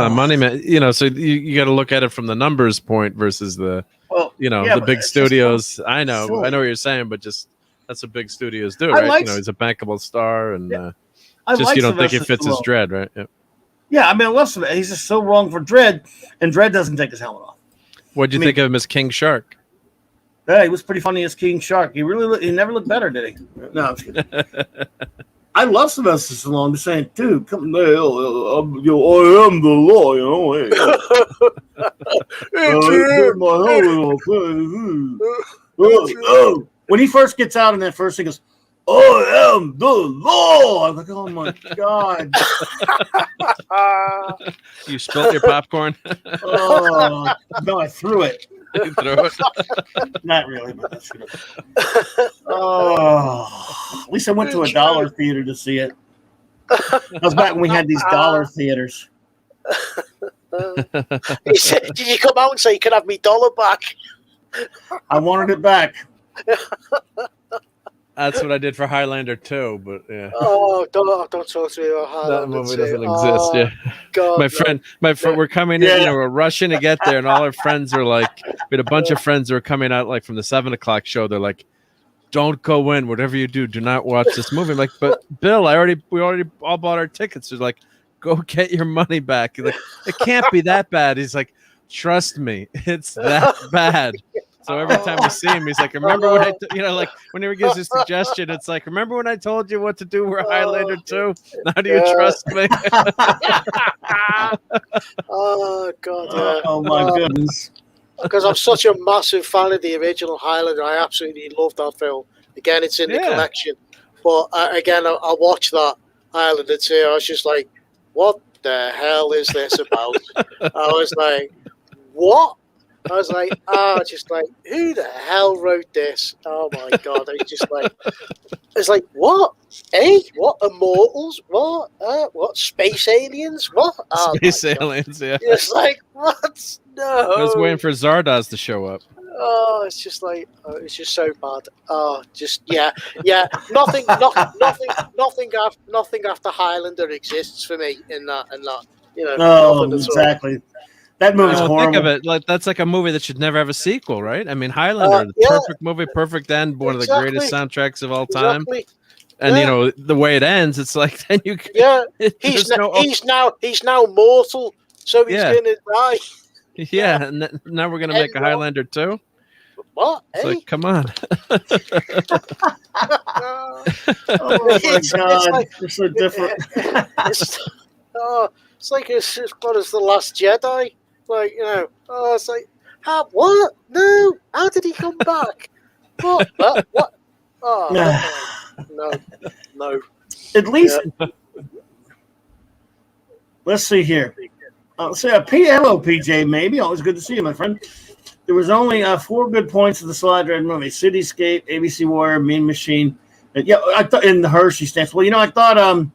money man, so you got to look at it from the numbers point versus the, the big studios. I know what you're saying, but just that's what big studios do, right? He's a bankable star, and you don't think it fits his Dredd, right? Yeah, I mean, I love Sylvester. He's just so wrong for Dredd, and Dredd doesn't take his helmet off. What do you think of him as King Shark? Yeah, he was pretty funny as King Shark. He never looked better, did he? No, I'm just kidding. I love Sylvester Stallone. I'm just saying, dude, come there. I am the law, When he first gets out in that first thing, he goes, I am the law. I'm like, oh my God. You spilled your popcorn? Oh, no, I threw it. You threw it? Not really, but that's good. Oh, at least I went to a dollar theater to see it. That was back when we had these dollar theaters. He said, did you come out and say you can have me $1 back? I wanted it back. That's what I did for Highlander too, but yeah. Oh, don't talk to me about Highlander. That movie doesn't exist. Yeah, God, my friend, we're coming in. We're rushing to get there, and all our friends are like, we had a bunch of friends who were coming out like from the 7:00 show. They're like, "Don't go in. Whatever you do not watch this movie." I'm like, but Bill, we already all bought our tickets. They're like, go get your money back. He's like, it can't be that bad. He's like, trust me, it's that bad. So every time we see him, he's like, remember when like whenever he gives a suggestion, it's like, remember when I told you what to do for Highlander 2? Now do you trust me? Oh, God. Oh, my goodness. Because I'm such a massive fan of the original Highlander. I absolutely love that film. Again, it's in the collection. But again, I watched that Highlander 2. I was just like, what the hell is this about? I was like, what? I was like, who the hell wrote this? Oh my God. It's like, what? What? Immortals? What? What? Space aliens? What? Oh, Space aliens, yeah. It's like, what? No. I was waiting for Zardoz to show up. Oh, it's just like, it's just so bad. Oh, just, yeah. Nothing after Highlander exists for me in that. No, exactly. That movie's horrible. Think of it, like that's like a movie that should never have a sequel, right? I mean, Highlander, perfect movie, perfect end, one of the greatest soundtracks of all time. Exactly. And the way it ends, it's like then you. Yeah, he's now mortal, so he's gonna die. Yeah, and now we're gonna make a Highlander 2. What? It's like, come on. Oh my God, they're so different. It's like as good as The Last Jedi. Like, it's like, what? No, how did he come back? What? What? Oh, no. At least, let's see here. Hello, PJ. Maybe always good to see you, my friend. There was only 4 good points of the Slide Red movie: Cityscape, ABC Warrior, Mean Machine. And, yeah, I thought in the Hershey stance. Well, I thought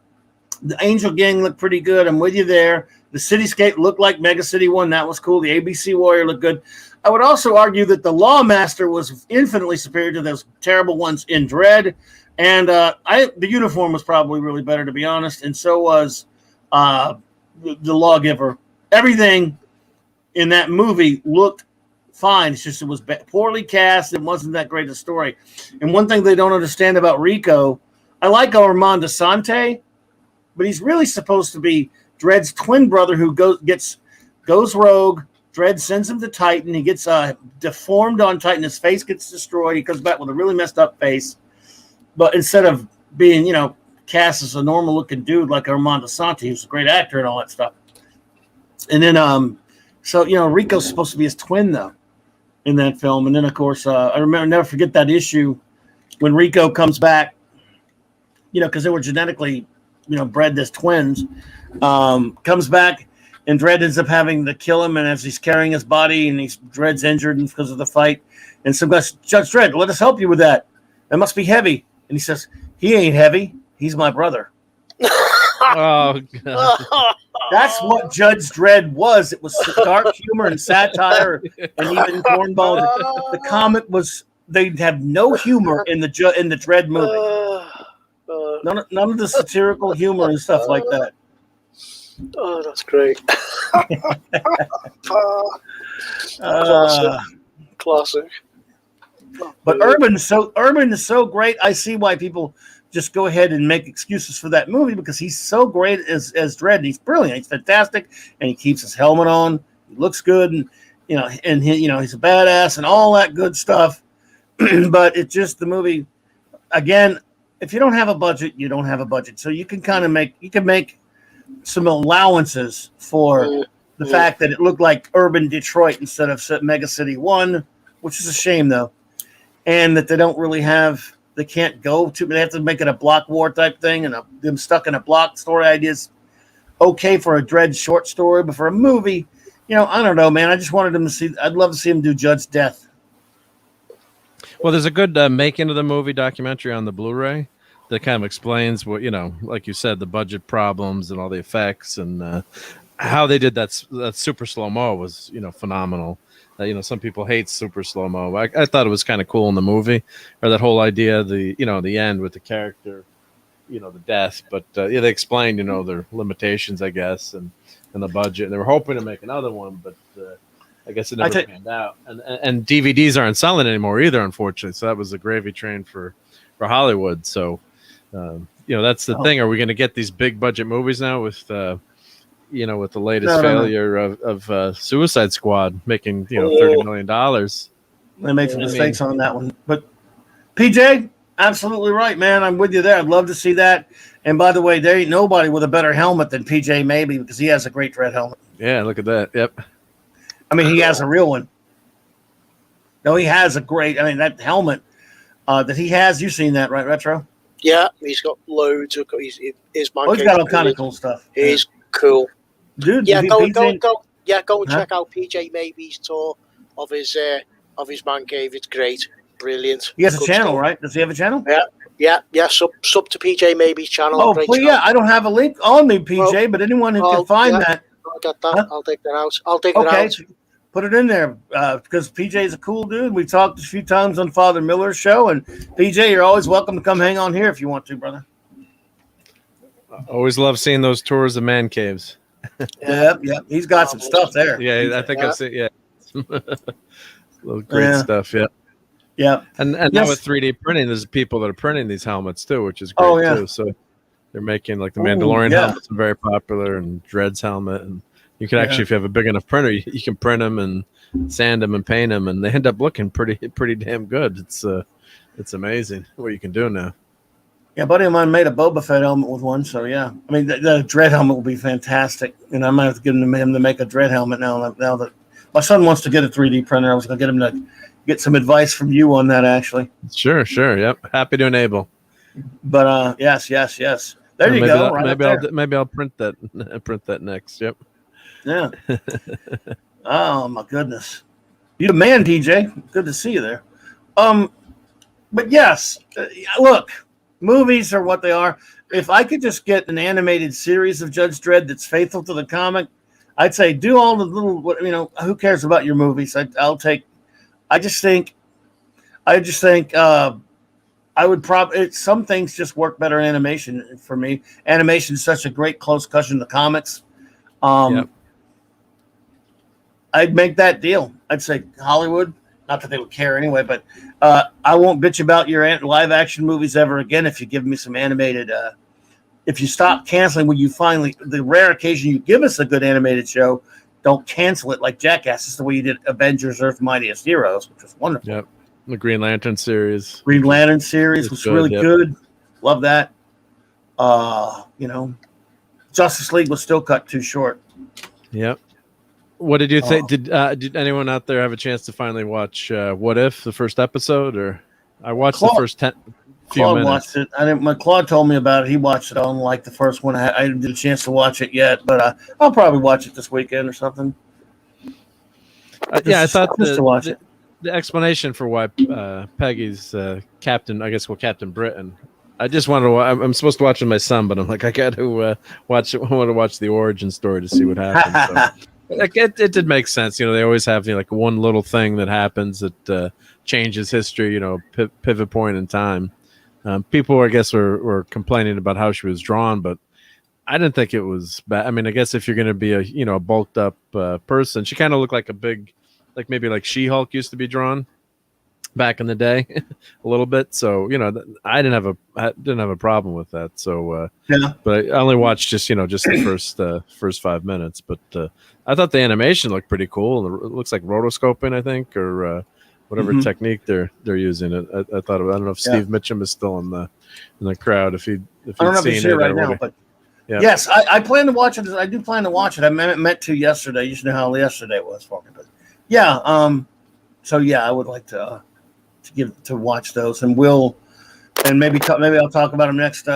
the Angel Gang looked pretty good. I'm with you there. The Cityscape looked like Mega City 1. That was cool. The ABC Warrior looked good. I would also argue that the Lawmaster was infinitely superior to those terrible ones in Dread. And the uniform was probably really better, to be honest. And so was the Lawgiver. Everything in that movie looked fine. It's just it was poorly cast. It wasn't that great a story. And one thing they don't understand about Rico, I like Armando Sante, but he's really supposed to be Dredd's twin brother who goes rogue. Dredd sends him to Titan. He gets deformed on Titan. His face gets destroyed. He comes back with a really messed up face. But instead of being, cast as a normal-looking dude like Armando Sante, who's a great actor and all that stuff. And then, Rico's supposed to be his twin, though, in that film. And then, of course, I never forget that issue when Rico comes back, because they were genetically, bred as twins, comes back, and Dredd ends up having to kill him. And as he's carrying his body, and Dredd's injured because of the fight, and some guy, Judge Dredd, let us help you with that. That must be heavy. And he says, he ain't heavy. He's my brother. Oh, God. That's what Judge Dredd was. It was dark humor and satire and even cornball. The comic was, they'd have no humor in the Dredd movie. None of the satirical humor and stuff like that. Oh, that's great. Classic. But Urban is so great. I see why people just go ahead and make excuses for that movie because he's so great as Dredd. He's brilliant. He's fantastic, and he keeps his helmet on. He looks good, and he's a badass and all that good stuff. But it's just the movie. Again, if you don't have a budget, you don't have a budget. So you can make some allowances for the fact that it looked like urban Detroit instead of Mega City 1, which is a shame though. And that they don't really they can't go to, they have to make it a block war type thing, and them stuck in a block story ideas. Okay for a Dredd short story, but for a movie, I don't know, man. I just wanted them to I'd love to see him do Judge Death. Well, there's a good making of the movie documentary on the Blu-ray that kind of explains what, like you said, the budget problems and all the effects and how they did that super slow-mo was, phenomenal. Some people hate super slow-mo. I thought it was kind of cool in the movie, or that whole idea, the end with the character, the death. But they explained, their limitations, I guess, and the budget. And they were hoping to make another one, but I guess it never panned out. And DVDs aren't selling anymore either, unfortunately. So that was a gravy train for Hollywood. So, that's the thing. Are we going to get these big budget movies now with with the latest failure of Suicide Squad making, $30 million. They made some mistakes on that one. But PJ, absolutely right, man. I'm with you there. I'd love to see that. And by the way, there ain't nobody with a better helmet than PJ maybe, because he has a great Dredd helmet. Yeah, look at that. Yep. I mean, he has a real one. No, he has a great, that helmet that he has, you've seen that, right, Retro? Yeah, he's got loads of, his man. He's got all kind of cool stuff. He's cool. Dude, go and check out PJ Maybe's tour of his man cave. It's great, brilliant. He has a channel, stuff. Right? Does he have a channel? Yeah. Sub to PJ Maybe's channel. Oh, well, yeah. I don't have a link on me, PJ, but anyone who can find that, I'll get that. Huh? I'll take that out. Okay, put it in there because PJ is a cool dude. We talked a few times on Father Miller's show, and PJ, you're always welcome to come hang on here if you want to, brother. Always love seeing those tours of man caves. Yep. He's got some stuff there. Yeah, I think I've seen. Yeah, great stuff. Yeah. Yeah. And now with 3D printing, there's people that are printing these helmets too, which is great too. So they're making like the Mandalorian helmets are very popular, and Dredd's helmet, and you can actually, if you have a big enough printer, you can print them and sand them and paint them, and they end up looking pretty damn good. It's amazing what you can do now. Yeah, a buddy of mine made a Boba Fett helmet with one, so yeah. I mean, the Dredd helmet will be fantastic, and I might have to get him to make a Dredd helmet now that my son wants to get a 3D printer. I was going to get him to get some advice from you on that, actually. Sure. Yep, happy to enable. But yes. There you go. Maybe I'll print that next. Yep. Yeah. Oh my goodness. You the man, DJ. Good to see you there. But yes, look, movies are what they are. If I could just get an animated series of Judge Dredd that's faithful to the comic, I'd say do all the little. Who cares about your movies? I'll take. I just think. I would probably some things just work better in animation for me. Animation is such a great close cousin to comics. Yep. I'd make that deal. I'd say Hollywood. Not that they would care anyway, but I won't bitch about your live action movies ever again if you give me some animated. If you stop canceling when you finally, the rare occasion you give us a good animated show, don't cancel it like Jackass. It's the way you did Avengers: Earth's Mightiest Heroes, which was wonderful. Yep. The Green Lantern series. Green Lantern series was really good. Love that. Justice League was still cut too short. Yep. What did you think? Did anyone out there have a chance to finally watch What If, the first episode? Or I watched the first few Claude minutes. watched it. My Claude told me about it. He watched it on like the first one. I didn't get a chance to watch it yet, but I'll probably watch it this weekend or something. I thought to watch it. The explanation for why Peggy's Captain Britain. I just wanted to. I'm supposed to watch with my son, but I'm like, I got to watch. I want to watch the origin story to see what happens. So. It did make sense. They always have like one little thing that happens that changes history. Pivot point in time. People, I guess, were complaining about how she was drawn, but I didn't think it was bad. I mean, I guess if you're going to be a bulked up person, she kind of looked like a big, like maybe like She-Hulk used to be drawn back in the day, a little bit. So I didn't have a problem with that. So yeah, but I only watched just the first 5 minutes. But I thought the animation looked pretty cool. It looks like rotoscoping, I think, or whatever technique they're using. I thought I don't know if Steve Mitchum is still in the crowd. If he'd I don't know if he's here right now, but yes, I plan to watch it. I do plan to watch it. I meant to yesterday. You should know how yesterday was for me, but yeah. So yeah, I would like to watch those, and maybe I'll talk about them next.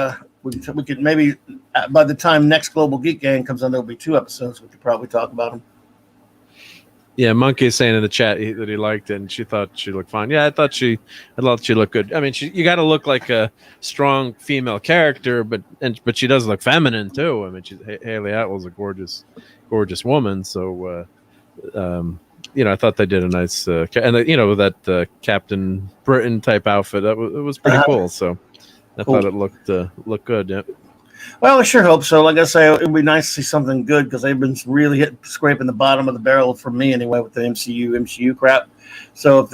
We could maybe by the time next Global Geek Gang comes on, there'll be 2 episodes. We could probably talk about them. Yeah, Monkey is saying in the chat that he liked it, and she thought she looked fine. Yeah, I thought she looked good. I mean, you got to look like a strong female character, but she does look feminine too. I mean, Haley Atwell's a gorgeous woman. So, I thought they did a nice, with that Captain Britain type outfit. It was pretty cool. So, I thought it looked good. Yeah. Well, I sure hope so. Like I say, it would be nice to see something good because they've been really scraping the bottom of the barrel for me anyway with the MCU crap. So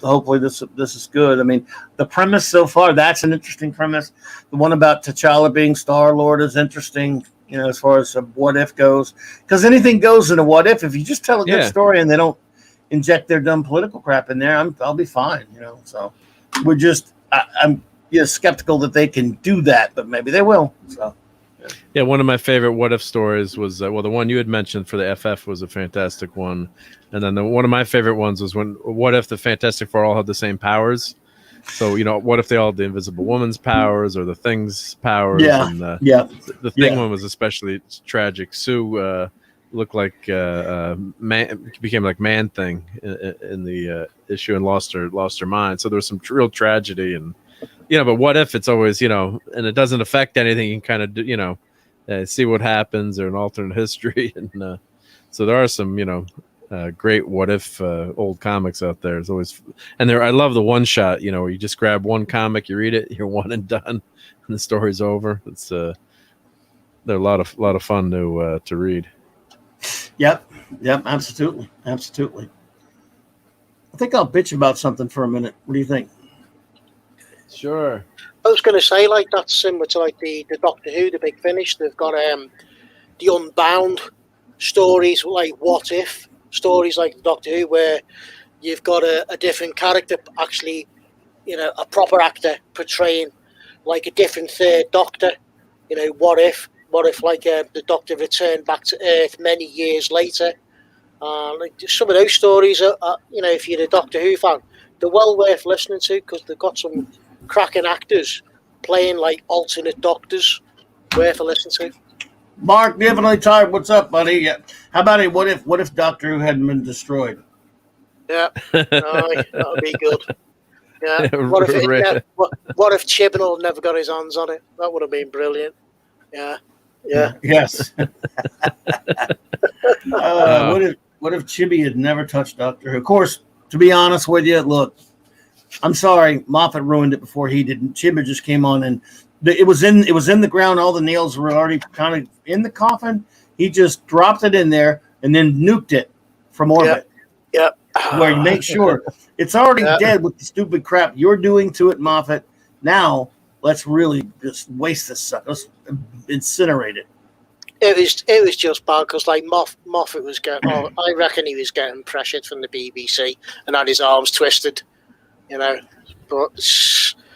hopefully this is good. I mean, the premise so far, that's an interesting premise. The one about T'Challa being Star-Lord is interesting, as far as What If goes. Because anything goes in a What If. If you just tell a good story and they don't inject their dumb political crap in there, I'll be fine, So we're just I'm skeptical that they can do that, but maybe they will. So yeah, one of my favorite What If stories was the one you had mentioned for the FF was a fantastic one, and then one of my favorite ones was when What If the Fantastic Four all had the same powers. So what if they all had the Invisible Woman's powers or the Thing's powers? Yeah, and, the Thing one was especially tragic. Sue looked like became like Man Thing in the issue and lost her mind. So there was some real tragedy and. But what if it's always, and it doesn't affect anything. You can kind of, see what happens or an alternate history. And so there are some, great what if old comics out there. It's always, and I love the one shot, where you just grab one comic, you read it, you're one and done, and the story's over. It's they're a lot of fun to read. Yep, absolutely. I think I'll bitch about something for a minute. What do you think? Sure. I was going to say, like, that's similar to like the Doctor Who, the Big Finish. They've got the Unbound stories, like What If stories, like Doctor Who, where you've got a different character, actually, a proper actor portraying like a different third Doctor. What if like the Doctor returned back to Earth many years later? Like some of those stories are, if you're a Doctor Who fan, they're well worth listening to because they've got some cracking actors playing like alternate doctors. Worth a listen to. Mark, definitely tired. What's up, buddy? Yeah. How about it? What if Doctor Who hadn't been destroyed? Yeah, aye, that would be good. Yeah. Right. What if Chibnall never got his hands on it? That would have been brilliant. Yeah. Yeah. Yes. What if Chibi had never touched Doctor Who? Of course, to be honest with you, look, I'm sorry, Moffat ruined it before he did. Chibi just came on and it was in the ground. All the nails were already kind of in the coffin. He just dropped it in there and then nuked it from orbit. Yep. Where you make sure it's already dead with the stupid crap you're doing to it, Moffat. Now let's really just waste this sucker. Let's incinerate it. It was just bad because like Moffat was getting. Oh, I reckon he was getting pressured from the BBC and had his arms twisted. But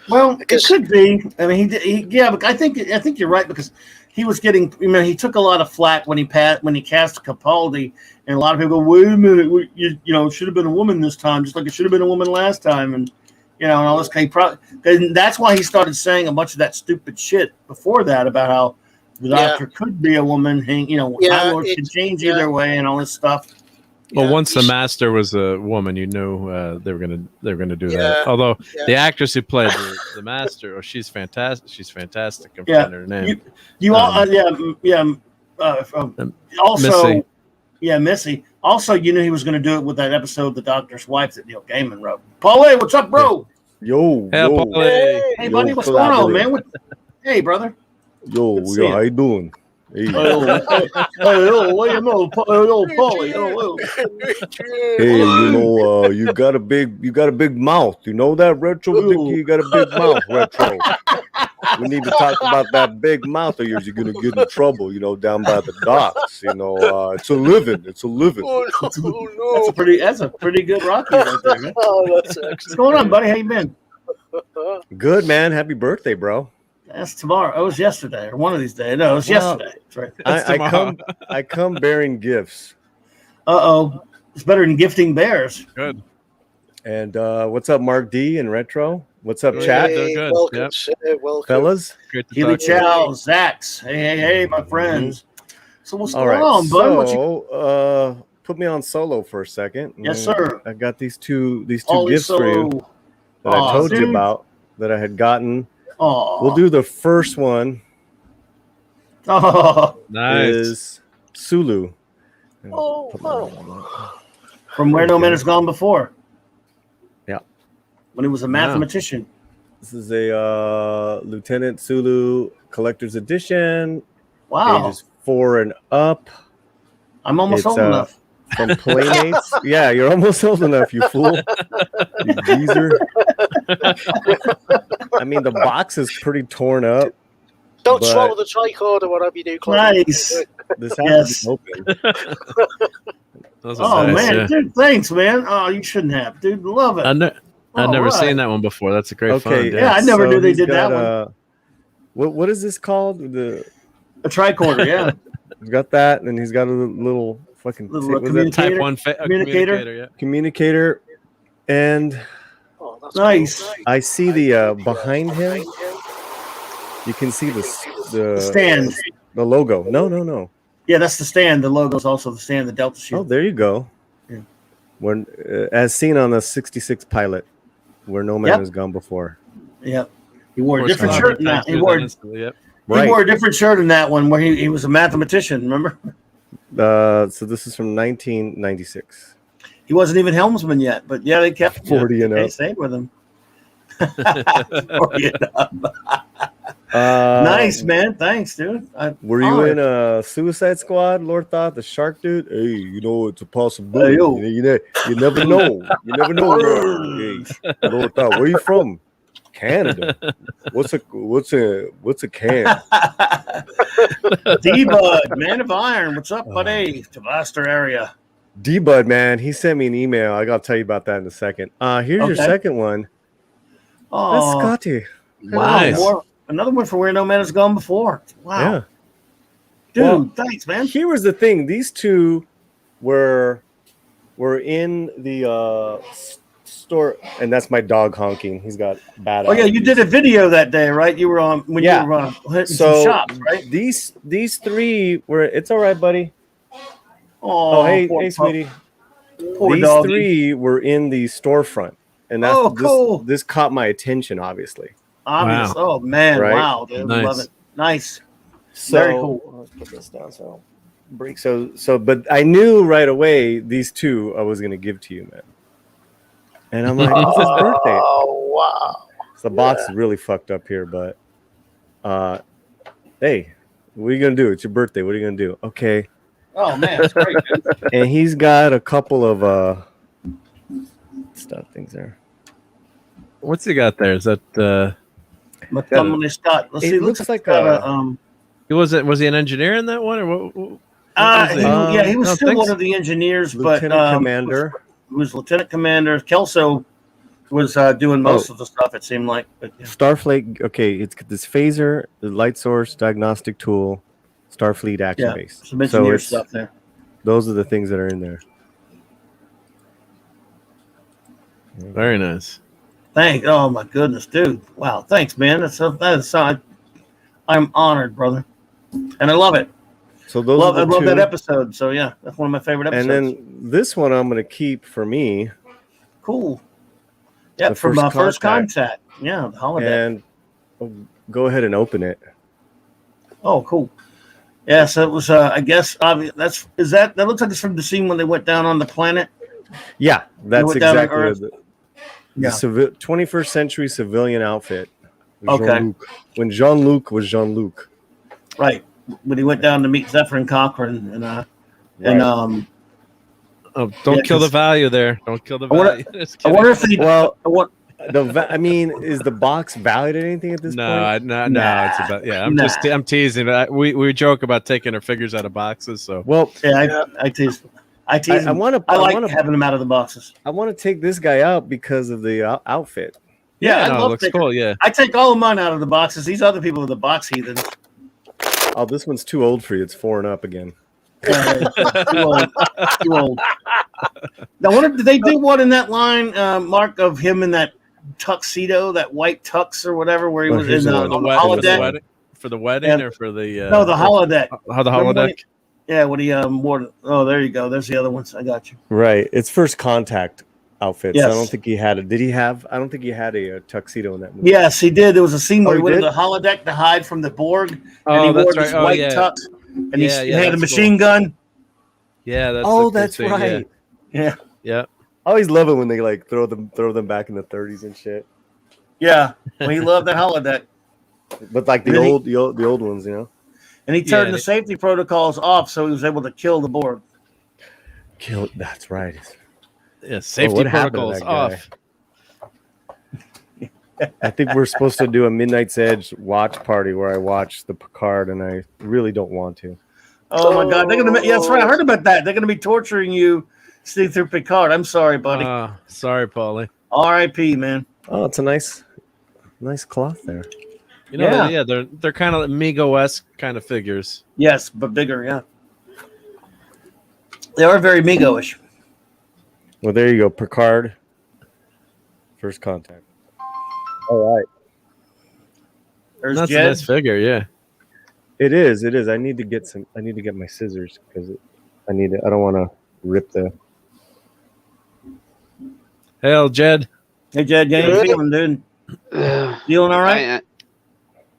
well, it could be. I mean, but I think you're right because he was getting. He took a lot of flack when he cast Capaldi, and a lot of people go, "Wait a minute, it should have been a woman this time, just like it should have been a woman last time," and and all this. And that's why he started saying a bunch of that stupid shit before that about how the Doctor could be a woman. Time Lord could change either way, and all this stuff. Well, once the Master was a woman, you knew they were gonna do that. Although the actress who played the Master, she's fantastic. She's fantastic. I'm forgetting her name. Also, Missy. Missy. Also, you knew he was going to do it with that episode, The Doctor's Wife, that Neil Gaiman wrote. Paulie, what's up, bro? Yo, Hey, buddy, what's going on, man? Hey, brother. Yo, how you doing? Hey, Paulie. Hey, you got a big mouth. You know that, Retro? You got a big mouth, Retro. We need to talk about that big mouth of yours. You're gonna get in trouble, down by the docks. It's a living. Oh no! That's a pretty good Rocky right there, man. That's excellent. What's going on, buddy? How you been? Good, man. Happy birthday, bro. That's tomorrow. It was yesterday or one of these days. No, it was yesterday. That's right. I come bearing gifts. It's better than gifting bears. Good. And what's up, Mark D and Retro? What's up, chat? Hey, Good. welcome, sir, welcome. Fellas. Gilly Chow, Zax. Hey, my friends. So what's All going right, on, bud? So put me on solo for a second. Yes, sir. I got these two gifts Solo. for you that I told you about that I had gotten. Oh, We'll do the first one. Oh, Nice. Is Sulu. from Where No Man Has Gone Before. Yeah. When he was a mathematician. This is a Lieutenant Sulu Collector's Edition. Wow. Ages 4 and up. I'm almost old enough. From Playmates. Yeah, you're almost old enough, you fool. You geezer. I mean, the box is pretty torn up. Don't swallow the tricorder, whatever you do, Clobberin. Nice. This has to be open. Nice, man, dude, thanks, man. Oh, you shouldn't have, dude. Love it. I've never seen that one before. That's a great fun. Yeah, I never knew they did that one. What is this called? A tricorder, yeah. He's got that, and he's got a little fucking communicator. Type 1 communicator. Communicator, and That's nice. Cool. I see the behind him. You can see the stand, the logo. No. Yeah, that's the stand. The logo's also the stand, the Delta shield. Oh, there you go. Yeah. When as seen on the 66 pilot, Where No Man Has Gone Before. Yep. He wore a different shirt in that. He wore a different shirt in that one where he was a mathematician, remember? So this is from 1996. He wasn't even helmsman yet, but yeah, they kept 40 and up. They stayed with him. 40 and up. Nice, man. Thanks, dude. Were you in a Suicide Squad, Lord Thought, the shark dude? Hey, it's a possibility. Hey, you never know. You never know. Hey, Lord Thought, where you from? Canada. What's a can? D-Bud, Man of Iron. What's up, buddy? Tavaster area. D-Bud, man, he sent me an email. I gotta tell you about that in a second. Here's your second one. Oh, that's Scotty. Nice. Another one for Where No Man Has Gone Before. Wow. Yeah. Dude, thanks, man. Here was the thing. These two were in the store, and that's my dog honking. He's got bad. Oh yeah, you did a video that day, right? You were on when Yeah. you were on hitting So some shops, right? these three were. It's all right, buddy. Oh, hey, poor sweetie. Poor These doggy. three were in the storefront, and that's cool. This caught my attention, obviously. Obvious. Wow. Oh man, Right? wow, dude, Nice. love it. Nice. So, Very cool. Let's put this down. So, break. But I knew right away these two I was gonna give to you, man. And I'm like, it's his birthday. Oh wow! So the box is really fucked up here, but hey, what are you gonna do? It's your birthday. What are you gonna do? Okay. Oh man, that's great. Dude. And he's got a couple of stuff things there. What's he got there? Is that Montgomery Scott. Let's see. It looks like was he an engineer in that one or what was he? Yeah, he I was don't still think one so. of the engineers, Lieutenant but Commander. He was Lieutenant Commander. Kelso was doing most of the stuff. It seemed like. But, yeah. Starfleet. Okay, it's this phaser, the light source, diagnostic tool, Starfleet action Yeah, base. some engineer it's- stuff there. Those are the things that are in there. Very nice. Oh my goodness, dude! Wow, thanks, man. I'm honored, brother, and I love it. So those I are the love two. that episode. So yeah, that's one of my favorite episodes. And then this one I'm gonna keep for me. Cool. Yeah, The from First First Contact. Contact. Yeah, the holiday. And go ahead and open it. Oh, cool. Yeah, so it was. I guess that looks like it's from the scene when they went down on the planet. Yeah, that's went down on exactly Earth. the Yeah. 21st century civilian outfit. Okay. Jean-Luc. When Jean-Luc was Jean-Luc. Right. When he went down to meet Zephyr and Cochrane, and Oh, don't Yeah, kill the 'cause- value there. Don't kill the I wonder- value. Just I kidding. wonder if he. Well, I want, I mean, is the box valued at anything at this point? No. Nah. It's about I'm Nah. I'm teasing. We joke about taking our figures out of boxes. So Well, yeah, I tease. I tease. I him. want to. I like want to. having them out of the boxes. I want to take this guy out because of the outfit. Yeah, I no, it love looks taking- cool. Yeah, I take all of mine out of the boxes. These other people are the box heathens. Oh, this one's too old for you. It's 4 and up again. Too old. Too old. Now, did they do one in that line, Mark, of him in that tuxedo, that white tux or whatever, where he Oh, was here's in the on one. the for the holodeck? wedding, for the wedding Yeah. or for the No, the holodeck. how the Remember when holodeck. Yeah, when he wore. Oh, there you go. There's the other ones. I got you. Right. It's First Contact outfit. So I Yes. don't think he had it. Did he have? I don't think he had a tuxedo in that movie. Yes, he did. There was a scene where Oh, he he went to did? the holodeck to hide from the Borg, and Oh, he that's wore right. this Oh, white yeah. tux, and he Yeah, had a that's machine cool. gun. Yeah, that's Oh, the that's thing, right. Yeah, Yeah. I always love it when they like throw them back in the 30s and shit. yeah. Well, he loved that holodeck, But like the Really? old ones, you know. and he turned Yeah, the safety protocols off, so he was able to kill the Borg. Kill. That's right. Yeah, safety what happened to protocols that guy? off. I think we're supposed to do a Midnight's Edge watch party where I watch the Picard, and I really don't want to. Oh my God, they're gonna. Yeah, that's right. I heard about that. They're gonna be torturing you, see through Picard. I'm sorry, buddy. Sorry, Paulie. R.I.P. Man. Oh, it's a nice cloth there. You know, Yeah. they're kind of Mego-esque kind of figures. Yes, but bigger. Yeah, they are very Mego-ish. Well, there you go, Picard. First Contact. All right. There's That's a Jed. nice figure. Yeah. It is. I need to get my scissors because I don't want to rip the. Hell, Jed. Hey, Jed, how you feeling, dude? Feeling all right?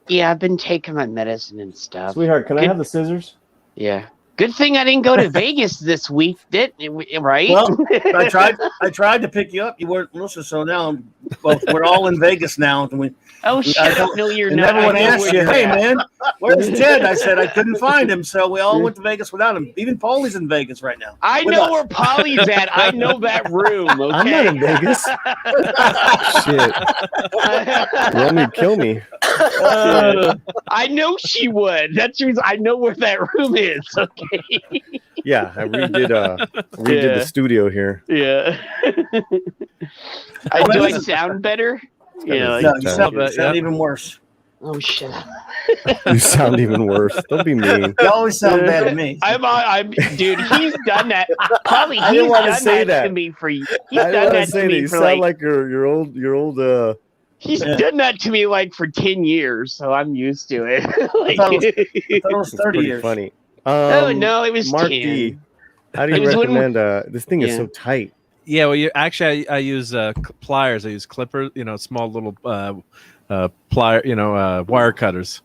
Yeah, I've been taking my medicine and stuff. Sweetheart, can I Good- have the scissors? Yeah. Good thing I didn't go to Vegas this week, right? Well, I tried to pick you up. You weren't listening, so now we're all in Vegas now. And oh, I shut don't- up. No, you're and not. everyone I know asked where you, you're "Hey, at. man, where's Jed?" I said I couldn't find him, so we all went to Vegas without him. Even Paulie's in Vegas right now. I with know us. where Polly's at. I know that room. Okay? I'm not in Vegas. Shit. You want me to kill me? I know she would. That's the reason I know where that room is. Okay. Yeah, I redid Yeah. the studio here. Yeah. Do I sound better? Yeah. No, Like, you Yeah. sound, Yeah. you sound even worse. Oh shit! You sound even worse. Don't be mean. You always sound bad to me. I'm, dude. He's done that. Probably I didn't he's wanna done say that to that. me for. He's I done didn't want to that say to that. me You for sound like. like your old He's Yeah. done that to me like for 10 years, so I'm used to it. I thought it was It's 30 pretty years. funny. Oh no, it was Mark 10. D, how do It you was when- recommend? This thing is Yeah. so tight. Yeah, well, you actually I use pliers. I use clippers. Small little wire cutters.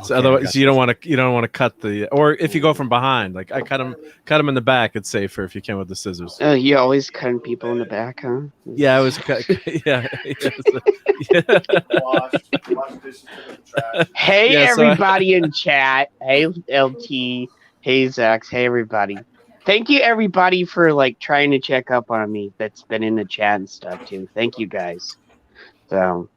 So otherwise, you don't want to cut the. Or if you go from behind, like I cut them in the back. It's safer if you can with the scissors. Oh, you always cutting people in the back, huh? Yeah, I was cut. Yeah. Wash dishes in the trash. Hey, Yeah, so everybody in chat. Hey, LT. Hey, Zax. Hey, everybody. Thank you, everybody, for like trying to check up on me. That's been in the chat and stuff too. Thank you, guys. So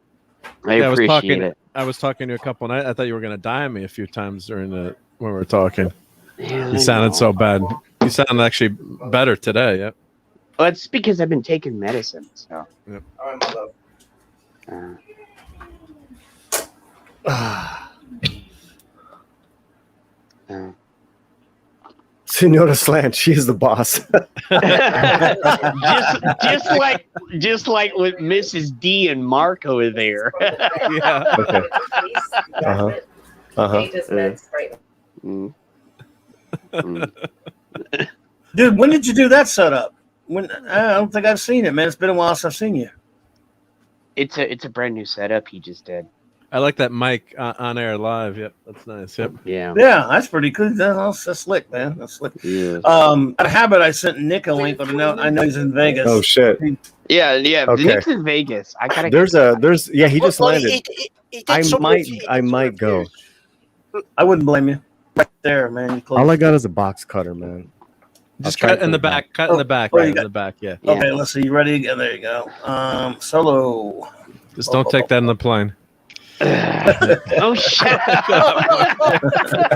I appreciate it. I was talking to a couple, and I thought you were going to die on me a few times when we were talking. Yeah, You I sounded know. so bad. You sound actually better today. Yep. Well, it's because I've been taking medicine. So. All right, my love. Senora Slant, she is the boss. just like with Mrs. D and Mark over there. Yeah. Okay. Uh-huh. Mm. Dude, when did you do that setup? When I don't think I've seen it, man. It's been a while since I've seen you. It's a brand new setup he just did. I like that mic on air live. Yep, that's nice. Yep. Yeah. Yeah, that's pretty good. That's slick, man. That's slick. Yeah. A habit I sent Nick a link, but I know he's in Vegas. Oh shit. Yeah. Okay. Nick's in Vegas. I gotta. He just Well, landed. he did I some might reviews. go. I wouldn't blame you. Right there, man. You close. All I got is a box cutter, man. Just I'll try cut in for the back. Cut in the back. Oh, you Right in got- the back. Yeah. Yeah. Okay, let's see. You ready again? There you go. Solo. Just don't take that in the plane. Oh shit!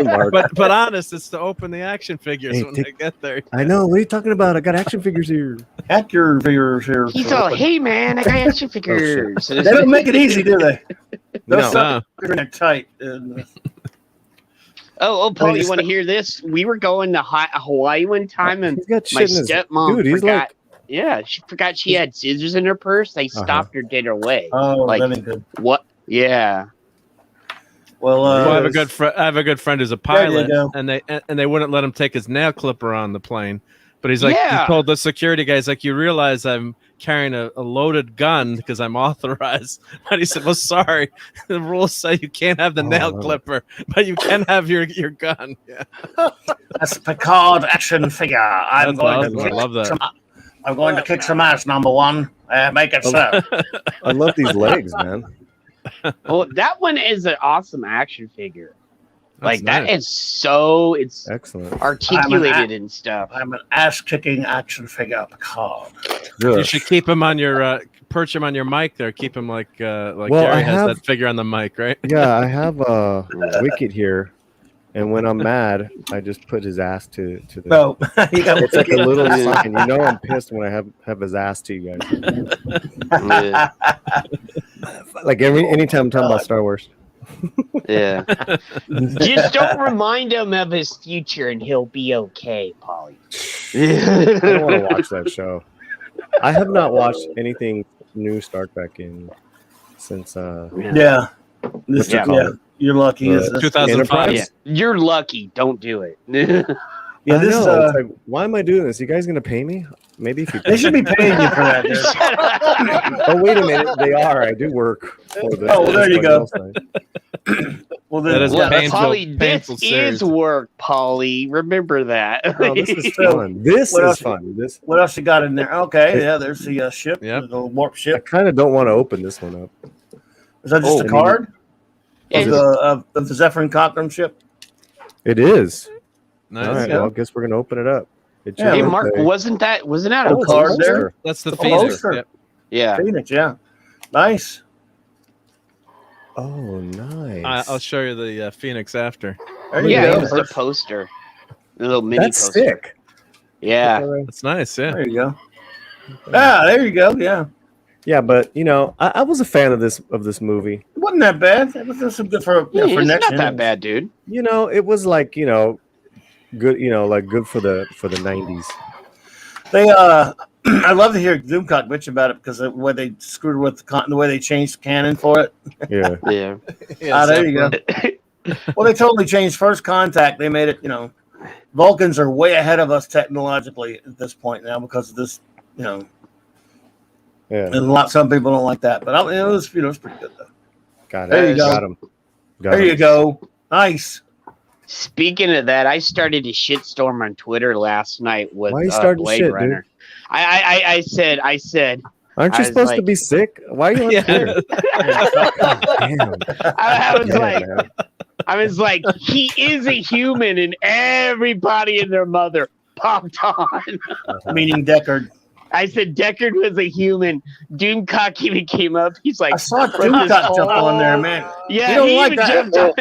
Mark. But honest, it's to open the action figures Hey, when they get there. I know. What are you talking about? I got action figures here. At your fingers here. He's all, hey man, I got action figures. They don't make it easy, do they? Those No. suckers are tight. And, Oh, Paul, Wait, you want to hear this? We were going to Hawaii one time, and He's got my shit in his stepmom dude. He's forgot. like, Yeah, she forgot she had scissors in her purse. They stopped her dead away. oh, Like- that ain't good. What? Yeah. Well, Well, I have a good friend. I have a good friend who's a There you pilot, go. and they wouldn't let him take his nail clipper on the plane. But he's like, Yeah. he told the security guys, like, you realize I'm carrying a loaded gun because I'm authorized. And he said, well, sorry, the rules say you can't have the nail wow. clipper, but you can have your gun. Yeah, That's Picard action figure. I'm That's going awesome. to I kick love that. some. I'm going to kick some ass. Number one, make it so. I love these legs, man. Well, that one is an awesome action figure. Like that nice. is so it's Excellent. articulated and stuff. I'm an ass kicking action figure, Picard. You should keep him on your perch him on your mic there. Keep him like Well, Gary I has have- that figure on the mic, right? Yeah, I have a wicket here, and when I'm mad, I just put his ass to the. No, you got It's like a little sign. You know, I'm pissed when I have his ass to you guys. Yeah. Like anytime I'm talking about Star Wars. Yeah. Just don't remind him of his future and he'll be okay, Polly. I don't want to watch that show. I have not watched anything new Star Trek since Yeah. This, Yeah. yeah. You're lucky. Uh, This- this- 2005. Yeah. You're lucky. Don't do it. yeah, I this know. is. It's like, why am I doing this? You guys gonna pay me? Maybe if you. They should be paying you for that. Dude. Oh wait a minute, they are. I do work for the. Oh, well, there you go. Thing. Well, That then, is Well, painful- Polly, this painful series. is work, Polly. Remember that. Oh, this is So, fun. This what is else- fun. This what else you got in there? Okay, yeah, there's the ship, Yep. the warp I ship. kind of don't want to open this one up. Is that just Oh, a card It's- of the Zephyrin Cochrane ship? It is. Nice. All right. Yeah. Well, I guess we're gonna open it up. It Yeah, Hey, should Mark, say- wasn't that a Oh, card poster? there? That's the The Phoenix. poster. Yep. Yeah. Phoenix, yeah. Nice. Oh, nice. I'll show you the Phoenix after. There you Yeah, go. it was the poster. The little mini That's poster. sick. Yeah. That's nice. Yeah. There you go. Ah, there you go. Yeah. Yeah, but you know, I was a fan of this movie. It wasn't that bad. It was just good for Yeah, for it's next not that gen. bad, dude. You know, it was like good. Like good for the '90s. They I love to hear Doomcock bitch about it because the way they screwed with the way they changed the canon for it. Yeah, Yeah. There you go. Well, they totally changed First Contact. They made it. Vulcans are way ahead of us technologically at this point now because of this. yeah. And some people don't like that, but it was it was pretty good though. Got it. There you go. Got him. There you go. Nice. Speaking of that, I started a shitstorm on Twitter last night with Why you starting Blade shit, Runner. I said, Aren't you I was supposed to like- be sick? Why are you on Twitter? Damn. I was like, he is a human, and everybody and their mother popped on. Meaning Deckard. I said Deckard was a human. Doomcock even came up. He's like, I saw Doomcock jump on there, man. yeah, You don't he like even that. jumped on.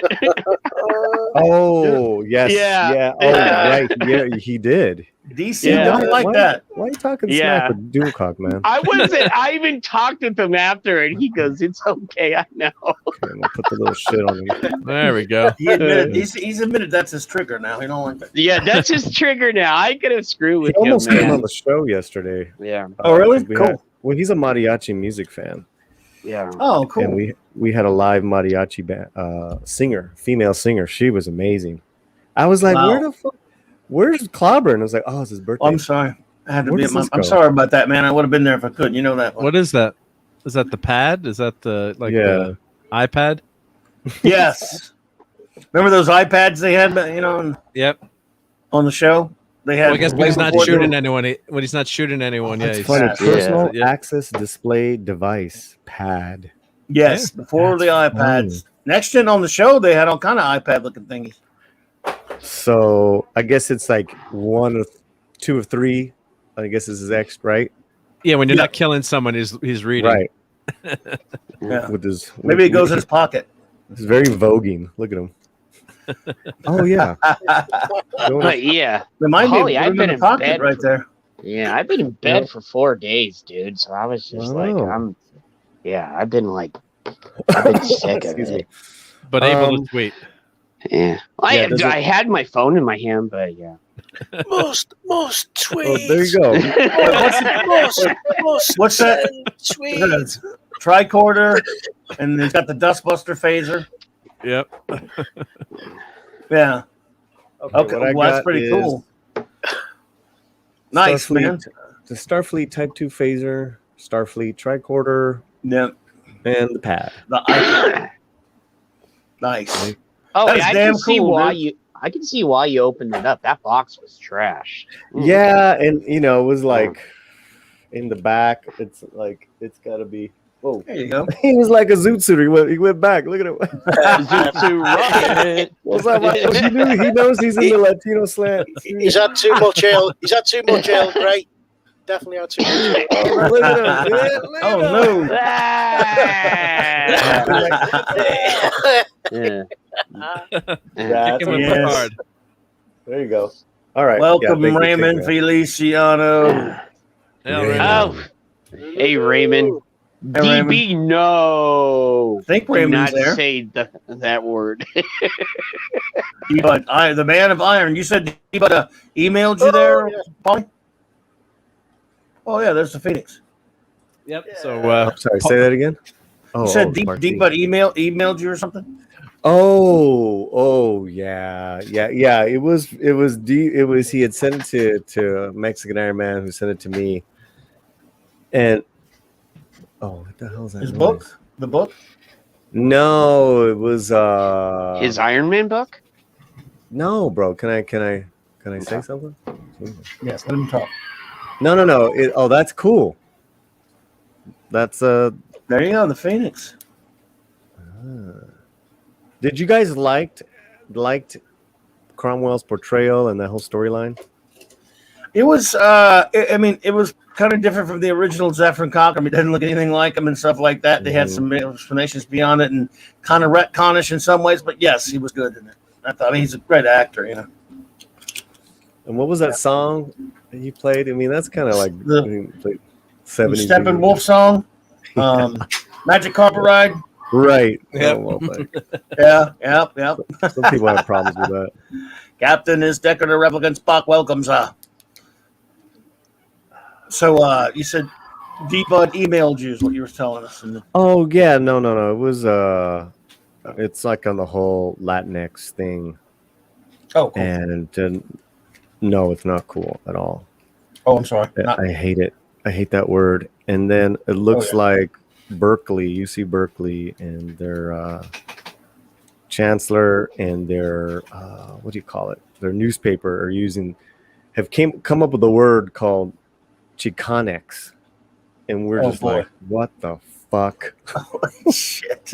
Oh yes, Yeah. Oh right, yeah, he did. DC Yeah. don't like that. Why are you talking Yeah. smack with Doomcock, man? I even talked with him after, and he goes, "It's okay, I know." Okay, I'm gonna put the little shit on him. There we go. He admitted he's admitted that's his trigger now. He don't like that. Yeah, that's his trigger now. I could have screwed He with almost him, came on man. the show yesterday. Yeah, Oh, really? We Cool. well, he's a mariachi music fan, yeah. Oh, cool. and we had a live mariachi band, female singer. She was amazing. I was like, Wow. where's Clobberin? I was like, oh, it's his birthday. Oh, I'm sorry. I had to Where be. does this I'm go? sorry about that, man. I would have been there if I could. You know that. What is that? Is that the pad? Is that the the iPad? Yes. Remember those iPads they had? And Yep. on the show they had. Well, I guess when way he's not before shooting the- anyone, when he's not shooting anyone, yeah, That's he's funny. Yeah. Personal Yeah. access display device pad. Yes, before the That's iPads. Next gen on the show, they had all kind of iPad looking thingies. So I guess it's like one of two of three. I guess this is X, right? Yeah, when you're Yeah. not killing someone, he's reading. Right. Yeah. With his Maybe it goes in his pocket. It's very voguing. Look at him. Oh yeah. But yeah, There might Holly, be I've in been the in pocket bed right for- there. yeah. I've been in bed Yep. for 4 days, dude. So I was just like, Oh. I've been like, I've been sick of Excuse me. it. But able to tweet. Yeah, Yeah, does it- I had my phone in my hand, but yeah. Most Oh, tweets. there you go. What's that? Tweets. Tricorder, and he's got the Dustbuster phaser. Yep. Yeah. Okay, what I well, that's got pretty is cool. Nice, Starfleet, man. The Starfleet Type 2 phaser, Starfleet tricorder, Yeah. and the pad. The iPad. Nice. Oh, That's yeah, damn cool, I can see why you opened it up. That box was trash. Yeah, and it was like in the back. It's like it's got to be. Whoa! There you go. He was like a zoot suiter. He went back. Look at him. Zutsu rocket. What's up? He knows he's in the Latino slant. He's had too much ale. He's had too much ale. Great. Definitely had too much ale. Oh, look at him. Yeah, look at Oh him. no. Yeah. That's Kick him with yes. the card. There you go. All right. Welcome, thank you, Raymond King, man. Feliciano. Hell, Yeah. Raymond. Oh, hey Raymond. Hey, Raymond. DB, no. I think Do Raymond's not there. say that word. But the man of iron. You said he emailed you there, yeah. Paulie? Oh yeah, there's the Phoenix. Yep. So Sorry, say that again. You said Mark D, D. but emailed you or something. Yeah. It was D. It was he had sent it to Mexican Iron Man, who sent it to me. And what the hell is that? His noise? book, the book. No, it was His Iron Man book? No, bro. Can I say something? Yes, let him talk. No. That's cool. That's There you go, the Phoenix. Did you guys liked Cromwell's portrayal and that whole storyline? It was, it was kind of different from the original Zephyr Cock. I mean, it didn't look anything like him and stuff like that. They had some explanations beyond it and kind of retconish in some ways, but yes, he was good in it. I mean, he's a great actor, And what was that song that he played? I mean, that's kind of like The 70s. Steppenwolf song. Magic Carpet Ride. Right. Yep. Oh, well, but Yeah, yep. some people have problems with that. Captain is decorative replicant Spock welcomes. So you said D-Bud emailed you is what you were telling us. Oh yeah, no. It was it's like on the whole Latinx thing, Oh, cool. and no, it's not cool at all. Oh, I'm sorry. I hate it. I hate that word. And then it looks like Berkeley, UC Berkeley, and their chancellor and their what do you call it? Their newspaper have come up with a word called Chicanx, and we're just like, what the fuck? Holy shit.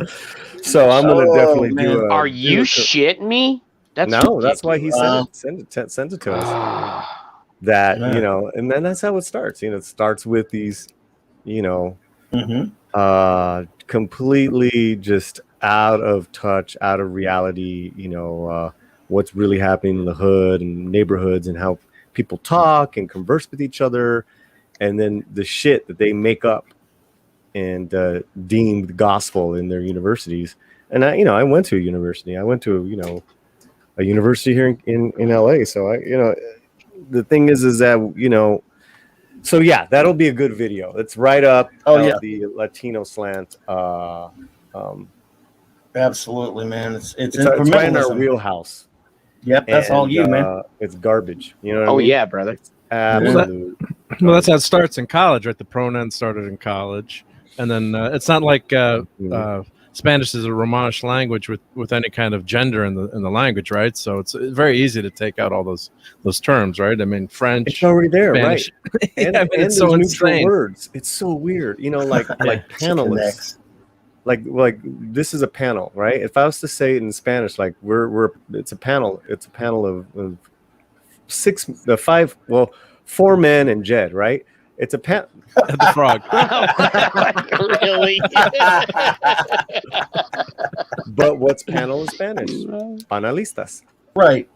So I'm gonna definitely do. Are you shitting me? That's that's why he sent it to us. That and then that's how it starts. It starts with these, completely just out of touch, out of reality. What's really happening in the hood and neighborhoods and how people talk and converse with each other, and then the shit that they make up and deemed gospel in their universities. And I went to a university. I went to a university here in LA. So the thing is that so yeah, that'll be a good video. It's right up the Latino slant. Absolutely, man. It's right in our wheelhouse. Yep, that's all you, man. It's garbage. You know what I mean? Yeah, brother. It's absolute. Well, that's how it starts in college, right? The pronoun started in college, and then it's not like Spanish is a Romansh language with any kind of gender in the language, right? So it's very easy to take out all those terms, right? I mean, French. It's already there, Spanish. right? And, and it's so insane. Words. It's so weird, like panelists. Like this is a panel, right? If I was to say it in Spanish, like it's a panel. It's a panel of four men and Jed, right? It's a panel. The frog. Really? But what's panel in Spanish? Panelistas. Right.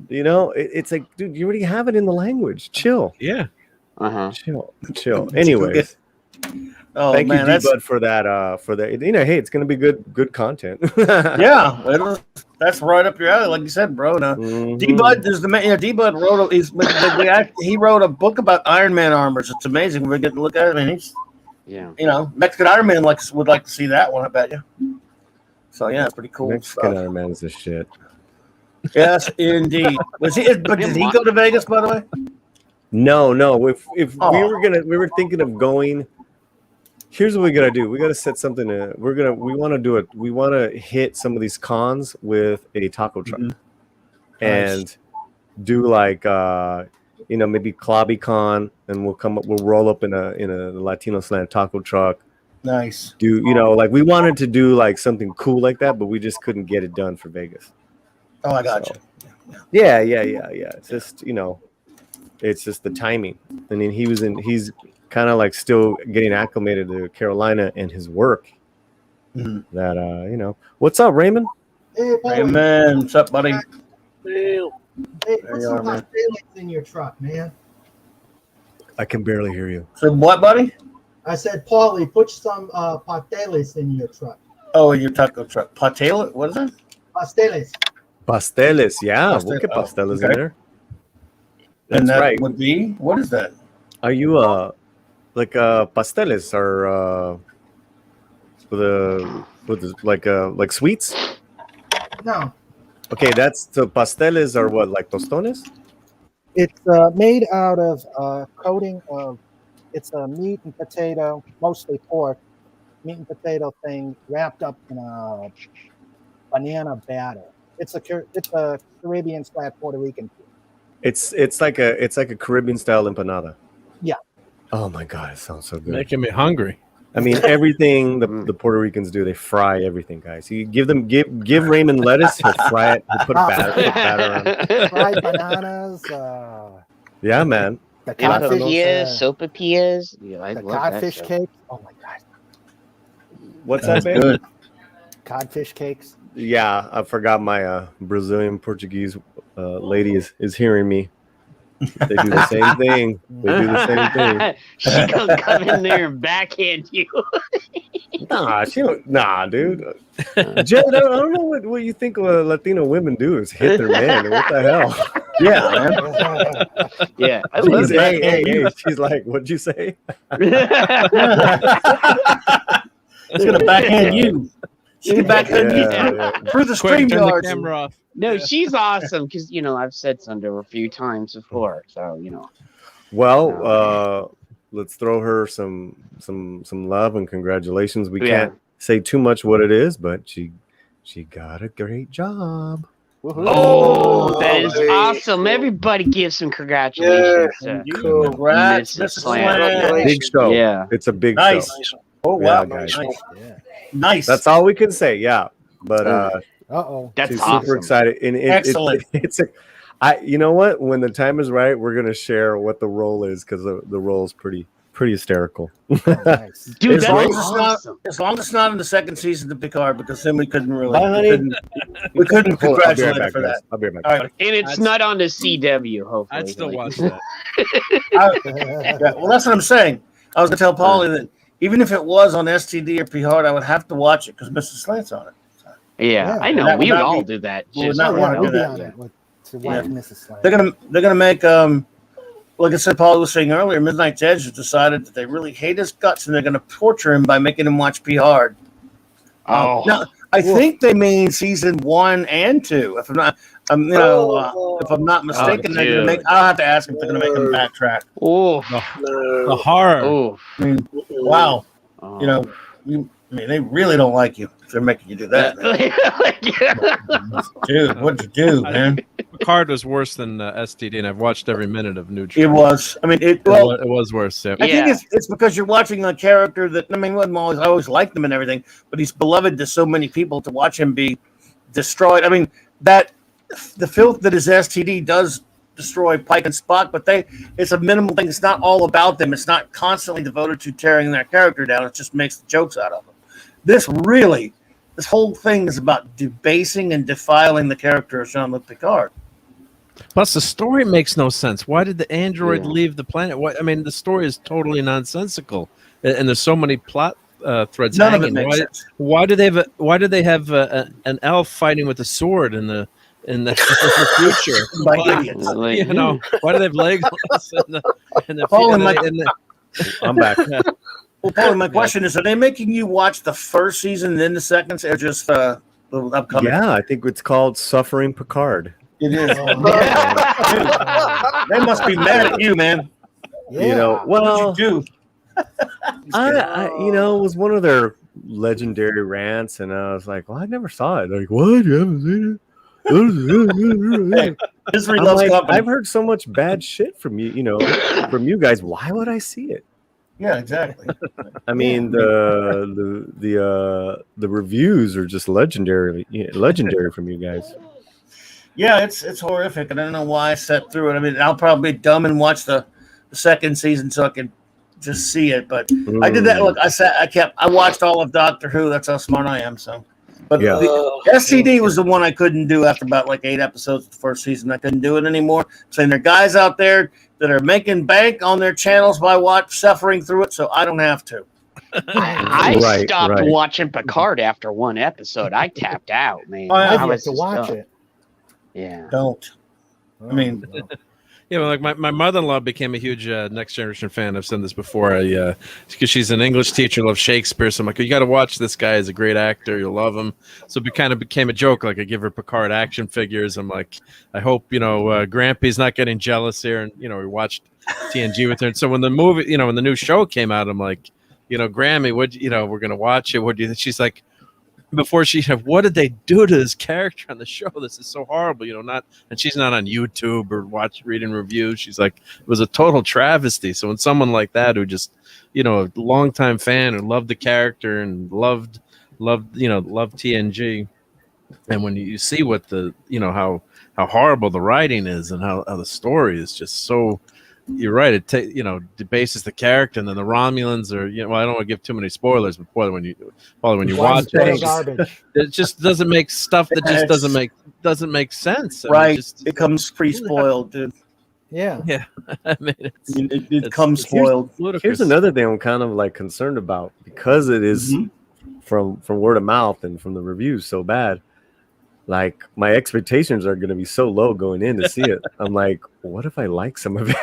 It's like, dude, you already have it in the language. Chill. Yeah. Chill. Anyways. Oh, thank man, you, D-Bud, for that. Hey, it's gonna be good content. Yeah, that's right up your alley, like you said, bro. Now, D-Bud is the man. D-Bud wrote he wrote a book about Iron Man armors. It's amazing. We're getting to look at it, and he's Mexican Iron Man would like to see that one. I bet you. So yeah, it's pretty cool. Mexican Iron Man is the shit. Yes, indeed. But did he go to Vegas, by the way? No. If we were thinking of going. Here's what we gotta do. We gotta set something. We want to hit some of these cons with a taco truck, and do like maybe Clobberin, and we'll roll up in a Latino slant taco truck. Nice. Like we wanted to do like something cool like that, but we just couldn't get it done for Vegas. Oh, I got you. Yeah. It's just it's just the timing. I mean, he's kind of like still getting acclimated to Carolina and his work. That what's up, Raymond? Hey, Raymond, what's up, buddy? Hey, put some hot taillights in your truck, man. I can barely hear you. So what, buddy? I said, Paulie, put some pasteles in your truck. Oh, in your taco truck. Patela? What is that? Pasteles, yeah. We'll get pasteles in there. That's and that right. would be, what is that? Are you like pasteles are like sweets? No. Okay, so pasteles are what, like tostones? It's made out of coating of it's a meat and potato, mostly pork, meat and potato thing wrapped up in a banana batter. It's a Caribbean / Puerto Rican food. It's like a Caribbean style empanada. Yeah. Oh my god, it sounds so good. Making me hungry. I mean, everything the Puerto Ricans do, they fry everything, guys. You give Raymond lettuce, he'll fry it, he'll put batter on it. Fried bananas. Yeah, man. The codfish, sopapillas. Yeah, the codfish cakes. Oh my god. What's that, babe? Good. Codfish cakes. Yeah, I forgot my Brazilian Portuguese lady is hearing me. They do the same thing. They do the same thing. She gonna come in there and backhand you. Nah, she don't. Nah, dude. Jed, I don't know what you think Latino women do is hit their man. What the hell? Yeah, man. Yeah, I She's love gonna it. backhand She's like, what'd you say? She's gonna backhand you. She can backhand you Yeah. through the Quick, turn the StreamYards. camera off. No, she's awesome because I've said something to her a few times before. So Well, let's throw her some love and congratulations. We Yeah. can't say too much what it is, but she got a great job. Oh, that is hey. awesome! Everybody give some congratulations to Congrats, Mrs. Mrs. Slant. Slant. Big show. Yeah. It's a big Nice. show. Oh Yeah, wow, guys. nice. Yeah. Nice. That's all we can say. Yeah, but Uh-oh. That's she's awesome. super excited, and Excellent. You know what? When the time is right, we're gonna share what the role is because the role is pretty hysterical. Oh, nice. Dude, As that's long as it's not- awesome. As long as it's not in the second season of Picard, because then we couldn't really. Bye, honey. We couldn't Hold on, I'll be congratulate right her back, for guys. that. I'll be right back. All right. And it's not on the CW, hopefully. I'd still Like- watch that. Yeah, well, that's what I'm saying. I was gonna tell Paulie that even if it was on STD or Picard, I would have to watch it because Mrs. Slant's on it. Yeah, I know. That would we would not all be- do that. we would Just not so wanna you do know. We'll be that, on Yeah. it to watch Mrs. Slant. They're gonna make like I said, Paulie was saying earlier, Midnight's Edge has decided that they really hate his guts and they're gonna torture him by making him watch Picard. Oh, No, I think they mean season 1 and 2. If I'm not, if I'm not mistaken, they're gonna dude. make. I'll have to ask if they're gonna make them backtrack. oh, The horror. oh. I mean, wow, Oh. I mean, they really don't like you if they're making you do that, man. Dude. What'd you do, man? Picard was worse than STD, and I've watched every minute of New It Trek. was. I mean, It was worse. Yeah. I think Yeah. it's because you're watching a character that I always liked him and everything, but he's beloved to so many people. To watch him be destroyed. I mean, that the filth that is STD does destroy Pike and Spock, but it's a minimal thing. It's not all about them. It's not constantly devoted to tearing their character down. It just makes the jokes out of them. This whole thing is about debasing and defiling the character of Jean-Luc Picard. Plus, the story makes no sense. Why did the android Yeah. leave the planet? I mean, the story is totally nonsensical, and there's so many plot threads None of hanging. it makes sense. Why do they have an elf fighting with a sword in the future? By Why- idiots. Like, you know, why do they have legs in the Paul, I'm back. Well, Paul, my question is: are they making you watch the first season and then the second, or just the upcoming? Yeah, I think it's called Suffering Picard. It is. They must be mad at you, man. Yeah. You know, well, What did you do? it was one of their legendary rants, and I was like, well, I never saw it. Like, what? You haven't seen it? History I'm loves like, company. I've heard so much bad shit from you, from you guys. Why would I see it? Yeah, exactly. I mean, the reviews are just legendary from you guys. Yeah, it's horrific, and I don't know why I sat through it. I mean, I'll probably be dumb and watch the second season so I can just see it. But I did that. Look, I watched all of Doctor Who. That's how smart I am. So, but Yeah. the STD was the one I couldn't do after about like 8 episodes of the first season. I couldn't do it anymore. Saying there are guys out there that are making bank on their channels by suffering through it, so I don't have to. I Right, stopped right. watching Picard after one episode. I tapped out, man. I I've have yet was to just watch done. it. Yeah. Don't. I mean, Yeah, well, like my mother-in-law became a huge Next Generation fan. I've said this before. Because she's an English teacher, loves Shakespeare. So I'm like, you got to watch this guy. He's a great actor. You'll love him. So it kind of became a joke. Like I give her Picard action figures. I'm like, I hope Grampy's not getting jealous here. And we watched TNG with her. And so when the movie, when the new show came out, I'm like, Grammy, we're gonna watch it. What do you think? She's like, before what did they do to this character on the show? This is so horrible, and she's not on YouTube or reading reviews. She's like, it was a total travesty. So when someone like that who just, a longtime fan and loved the character and loved TNG, and when you see what how horrible the writing is and how the story is just so, you're right. It debases the character, and then the Romulans are. I don't want to give too many spoilers, but when you watch it, Garbage. it just doesn't make stuff that just doesn't make sense. I mean, right? It comes pre-spoiled, dude. Yeah. Yeah, I mean, It comes here's spoiled. ludicrous. Here's another thing I'm kind of like concerned about because it is Mhm. from word of mouth and from the reviews so bad. Like my expectations are going to be so low going in to see it. I'm like, what if I like some of it?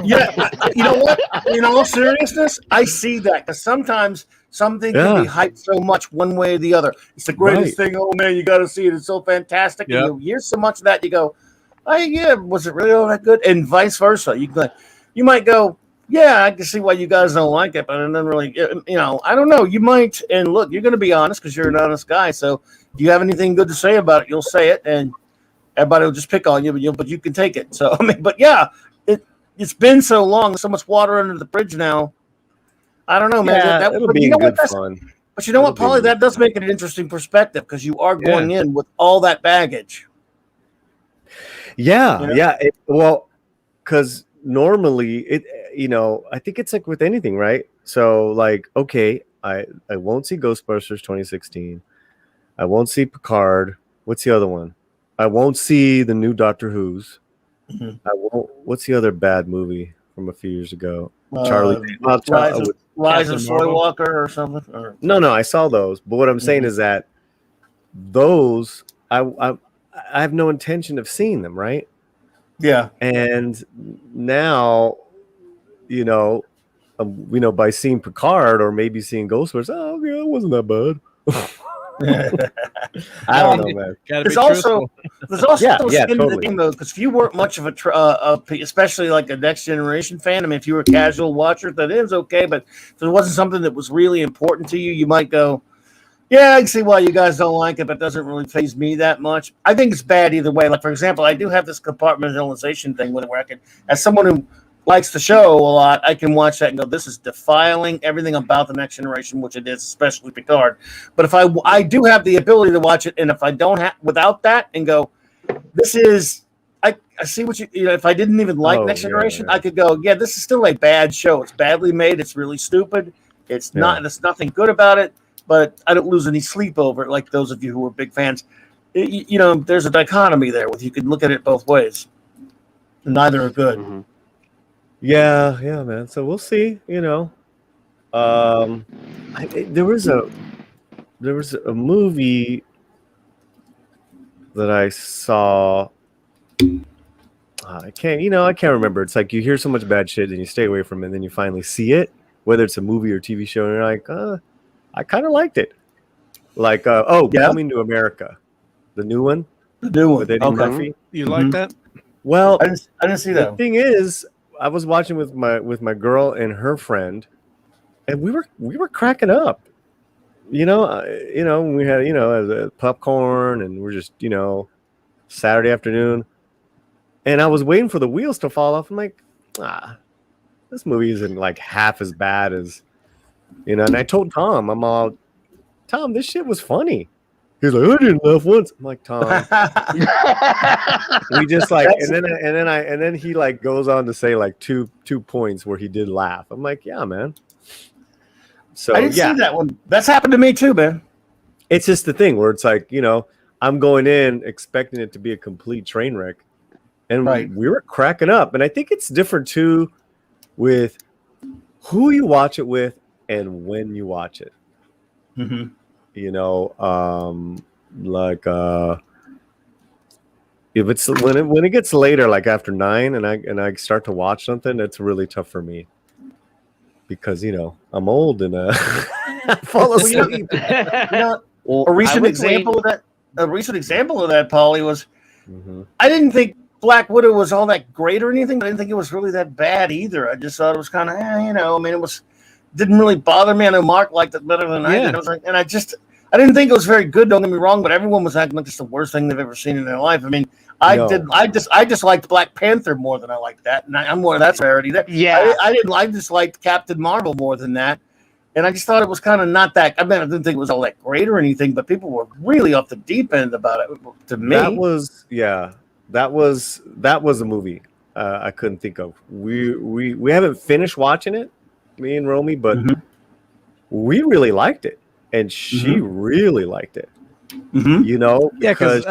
Yeah, you know what? In all seriousness, I see that because sometimes something can be Yeah. hyped so much one way or the other. It's the greatest thing. Oh man, you got to see it. It's so fantastic. Yep. And you hear so much of that, you go, "Oh yeah, was it really all that good?" And vice versa. You might go, "Yeah, I can see why you guys don't like it," but it doesn't really. I don't know. You might. And look, you're going to be honest because you're an honest guy. So if you have anything good to say about it, you'll say it, and everybody will just pick on you, but you can take it. So I mean, but yeah, it's been so long, there's so much water under the bridge now. I don't know, man. Yeah, it'll But be you in know what? good fun. But you know what, It'll be Polly? in good That does fun. make it an interesting perspective because you are Yeah. going in with all that baggage. Yeah, You know? yeah. Well, because normally I think it's like with anything, right? So like, okay, I won't see Ghostbusters 2016. I won't see Picard. What's the other one? I won't see the new Doctor Who's. Mhm. I won't. What's the other bad movie from a few years ago? Charlie. Rise of Captain Soy Marvel? Walker or something. Or, No, I saw those. But what I'm saying Mhm. is that those I have no intention of seeing them, right? yeah. And now, you know, by seeing Picard or maybe seeing Ghostbusters, oh yeah, it wasn't that bad. I don't know, man. Gotta be There's also truthful. Yeah, a yeah, skin to the totally. game though, because if you weren't much of especially like a next generation fan, I mean, if you were a casual watcher, that is okay. But if it wasn't something that was really important to you, you might go, "Yeah, I can see why you guys don't like it, but it doesn't really faze me that much." I think it's bad either way. Like for example, I do have this compartmentalization thing where I can, as someone who likes the show a lot, I can watch that and go, "This is defiling everything about the next generation," which it is, especially Picard. But if I do have the ability to watch it, and if I don't have without that, and go, "This is." I see what if I didn't even like Oh, Next yeah, Generation, yeah. I could go, yeah, this is still a bad show. It's badly made. It's really stupid. It's not. Yeah. There's nothing good about it. But I don't lose any sleep over it. Like those of you who are big fans, there's a dichotomy there. With you can look at it both ways. Neither are good. Mm-hmm. Yeah, man. So we'll see. There was a movie that I saw. I can't remember. It's like you hear so much bad shit and you stay away from it, and then you finally see it, whether it's a movie or TV show, and you're like, I kind of liked it. Like, Yeah? Coming to America, the new one The new one. with Eddie Okay. Murphy. You like that? Well, I didn't see the that. thing is, I was watching with my girl and her friend, and we were cracking up. We had popcorn, and we're just Saturday afternoon, and I was waiting for the wheels to fall off. I'm like, this movie isn't like half as bad as And I told Tom, Tom, this shit was funny. He's like, I didn't laugh once. I'm like, Tom, we just like, and then he like goes on to say like two points where he did laugh. I'm like, yeah, man. So I didn't see that one. That's happened to me too, man. It's just the thing where it's like, I'm going in expecting it to be a complete train wreck, and Right. we were cracking up. And I think it's different too with who you watch it with and when you watch it. Mm-hmm. Like if it's when it gets later, like after 9, and I start to watch something, it's really tough for me because I'm old and I fall asleep. A recent example of that, Polly, was Mhm. I didn't think Black Widow was all that great or anything, but I didn't think it was really that bad either. I just thought it was kind of, I mean, didn't really bother me. I know Mark liked it better than I did. I didn't think it was very good. Don't get me wrong, but everyone was acting like it's the worst thing they've ever seen in their life. I mean, I just liked Black Panther more than I liked that, and I'm more of that rarity. Yeah. I just liked Captain Marvel more than that. And I just thought it was kind of not that. I mean, I didn't think it was all that great or anything, but people were really off the deep end about it. To me, That was a movie I couldn't think of. We haven't finished watching it, me and Romy, but Mhm. we really liked it, and she really liked it. Mm-hmm. Yeah, because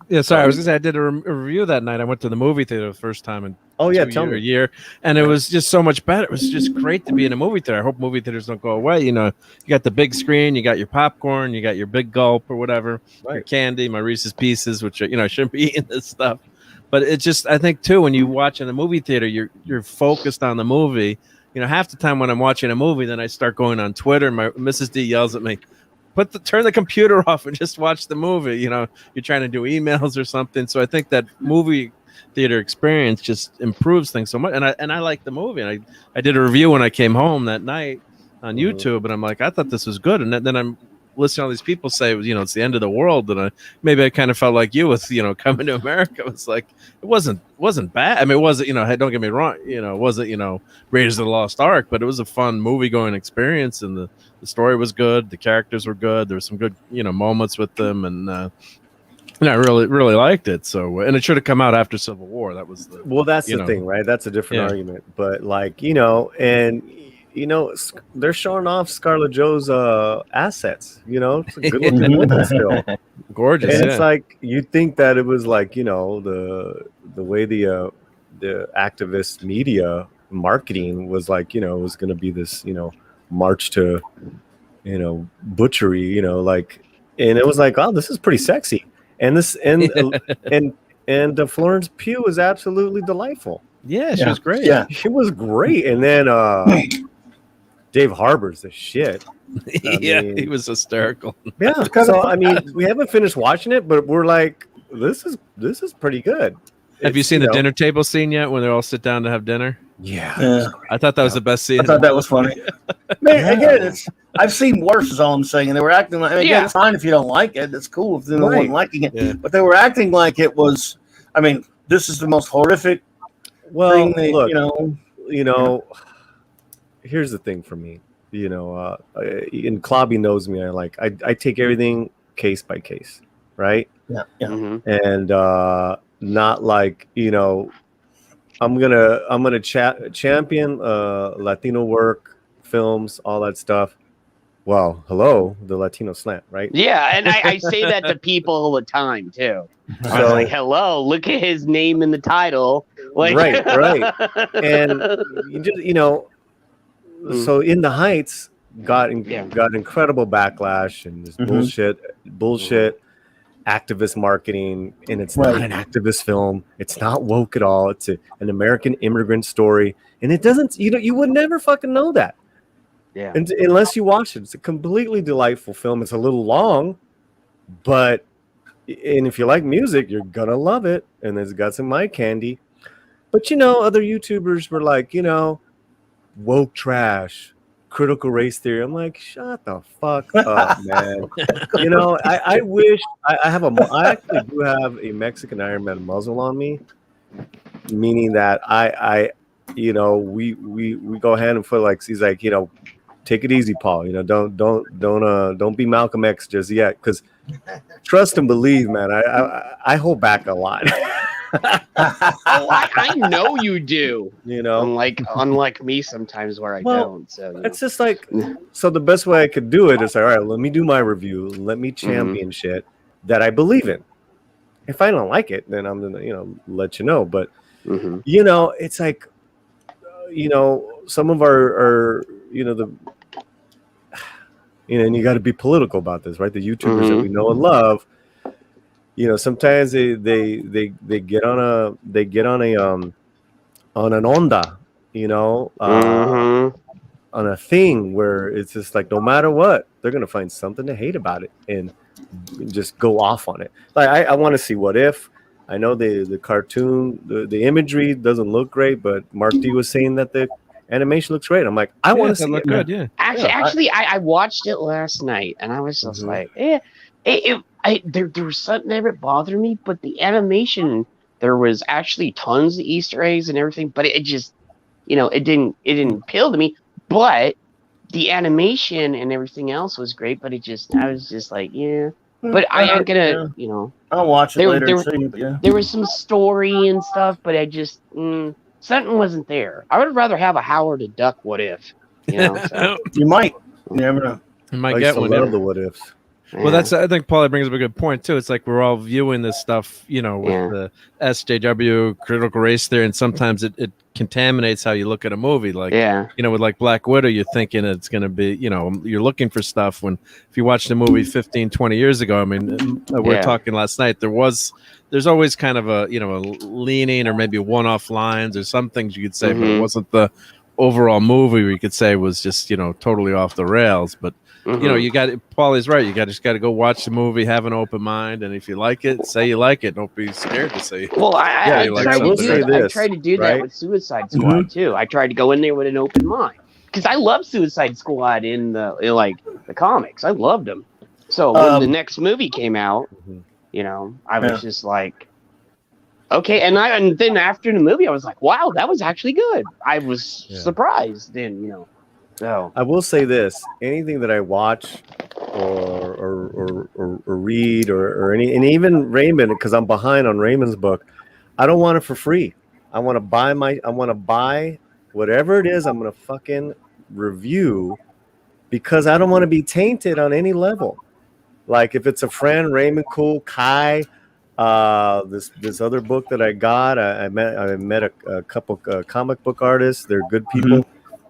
Yeah, sorry. I was gonna say I did a review that night. I went to the movie theater the first time in Oh yeah, 2 tell year, a me. year, and it was just so much better. It was just great to be in a movie theater. I hope movie theaters don't go away. You know, you got the big screen, you got your popcorn, you got your big gulp or whatever, your Right. candy, my Reese's Pieces, which are, I shouldn't be eating this stuff. But it's just, I think too, when you watch in a movie theater, you're focused on the movie. You know, half the time when I'm watching a movie, then I start going on Twitter, and my Mrs. D yells at me, turn the computer off and just watch the movie. You know, you're trying to do emails or something. So I think that movie theater experience just improves things so much. And I like the movie. And I did a review when I came home that night on YouTube, and I'm like, I thought this was good. And then I'm listening to all these people say, it's the end of the world. And I kind of felt like you with, coming to America. It was like, it wasn't bad. I mean, it wasn't, don't get me wrong, it wasn't, Raiders of the Lost Ark, but it was a fun movie going experience. And the story was good. The characters were good. There were some good, moments with them. And I really, really liked it. So, and it should have come out after Civil War. That was That's the thing, right? That's a different argument. But they're showing off Scarlett Jo's assets. It's a good looking woman still, gorgeous. And it's like you'd think that it was like the way the activist media marketing was like it was going to be this march to butchery, and it was like, oh, this is pretty sexy. And this and Florence Pugh was absolutely delightful. Yeah, she was great. Yeah, she was great. And then Dave Harbour's the shit. He was hysterical. Yeah. So I mean, we haven't finished watching it, but we're like, this is pretty good. Have you seen the dinner table scene yet when they all sit down to have dinner? Yeah. I thought that was the best scene. I thought that was funny. Man, again, I've seen worse, is all I'm saying. And they were acting like, it's fine if you don't like it. It's cool if no one liking it. Yeah. But they were acting like it was, this is the most horrific thing that, look, here's the thing for me. And Clobby knows me. I take everything case by case, right? Yeah. Mm-hmm. And not like, I'm gonna champion Latino work, films, all that stuff. Well, hello, the Latino slant, right? Yeah, and I say that to people all the time too. I was like, hello, look at his name in the title. Like, right. And you just, so In the Heights got incredible backlash and this bullshit activist marketing, and it's not an activist film. It's not woke at all. It's an American immigrant story, and it doesn't. You would never fucking know that. Yeah. And unless you watch it, it's a completely delightful film. It's a little long, and if you like music, you're gonna love it. And it's got some eye candy. But other YouTubers were like, woke trash, critical race theory. I'm like, shut the fuck up, man. I wish I actually do have a Mexican Iron Man muzzle on me, meaning that we go hand and foot. Like, he's like, take it easy, Paul. Don't be Malcolm X just yet, because trust and believe, man. I hold back a lot. I know you do. Unlike me sometimes where I don't. So it's just like, so the best way I could do it is like, all right, let me do my review. Let me champion shit that I believe in. If I don't like it, then I'm gonna let you know. But it's like some of our and you got to be political about this, right? The YouTubers that we know and love. Sometimes they get on an onda, on a thing where it's just like, no matter what, they're gonna find something to hate about it and just go off on it. Like, I want to see What If. I know the cartoon, the imagery doesn't look great, but Mark D was saying that the animation looks great. I'm like, I want to see it. Good, yeah. Actually, I watched it last night, and I was just like, there was something that bothered me, but the animation, there was actually tons of Easter eggs and everything, but it just, it didn't appeal to me. But the animation and everything else was great, but I was just like, yeah. But I am gonna, I'll watch it later. There was some story and stuff, but I just something wasn't there. I would rather have a Howard the Duck What If. So. You might. You never know. You might get one. Love the What Ifs. Well, that's I think Paulie brings up a good point too. It's like we're all viewing this stuff, with the SJW critical race theory, and sometimes it contaminates how you look at a movie. Like, with like Black Widow, you're thinking it's going to be, you're looking for stuff when if you watched the movie 15, 20 years ago. I mean, we were talking last night. There's always kind of a leaning or maybe one-off lines or some things you could say, but it wasn't the overall movie we could say was just totally off the rails. But you got Paulie's right. You just got to go watch the movie, have an open mind, and if you like it, say you like it. Don't be scared to say. Well, I tried to do that right? with Suicide Squad too. I tried to go in there with an open mind because I love Suicide Squad in the comics. I loved them. So when the next movie came out, I was just like, okay, and then after the movie, I was like, wow, that was actually good. I was surprised. Then so I will say this: anything that I watch or read or any, and even Raymond, because I'm behind on Raymond's book, I don't want it for free. I want to buy whatever it is. I'm gonna fucking review because I don't want to be tainted on any level. Like if it's a friend, Raymond, cool, Kai. This other book that I got, I met a couple comic book artists. They're good people,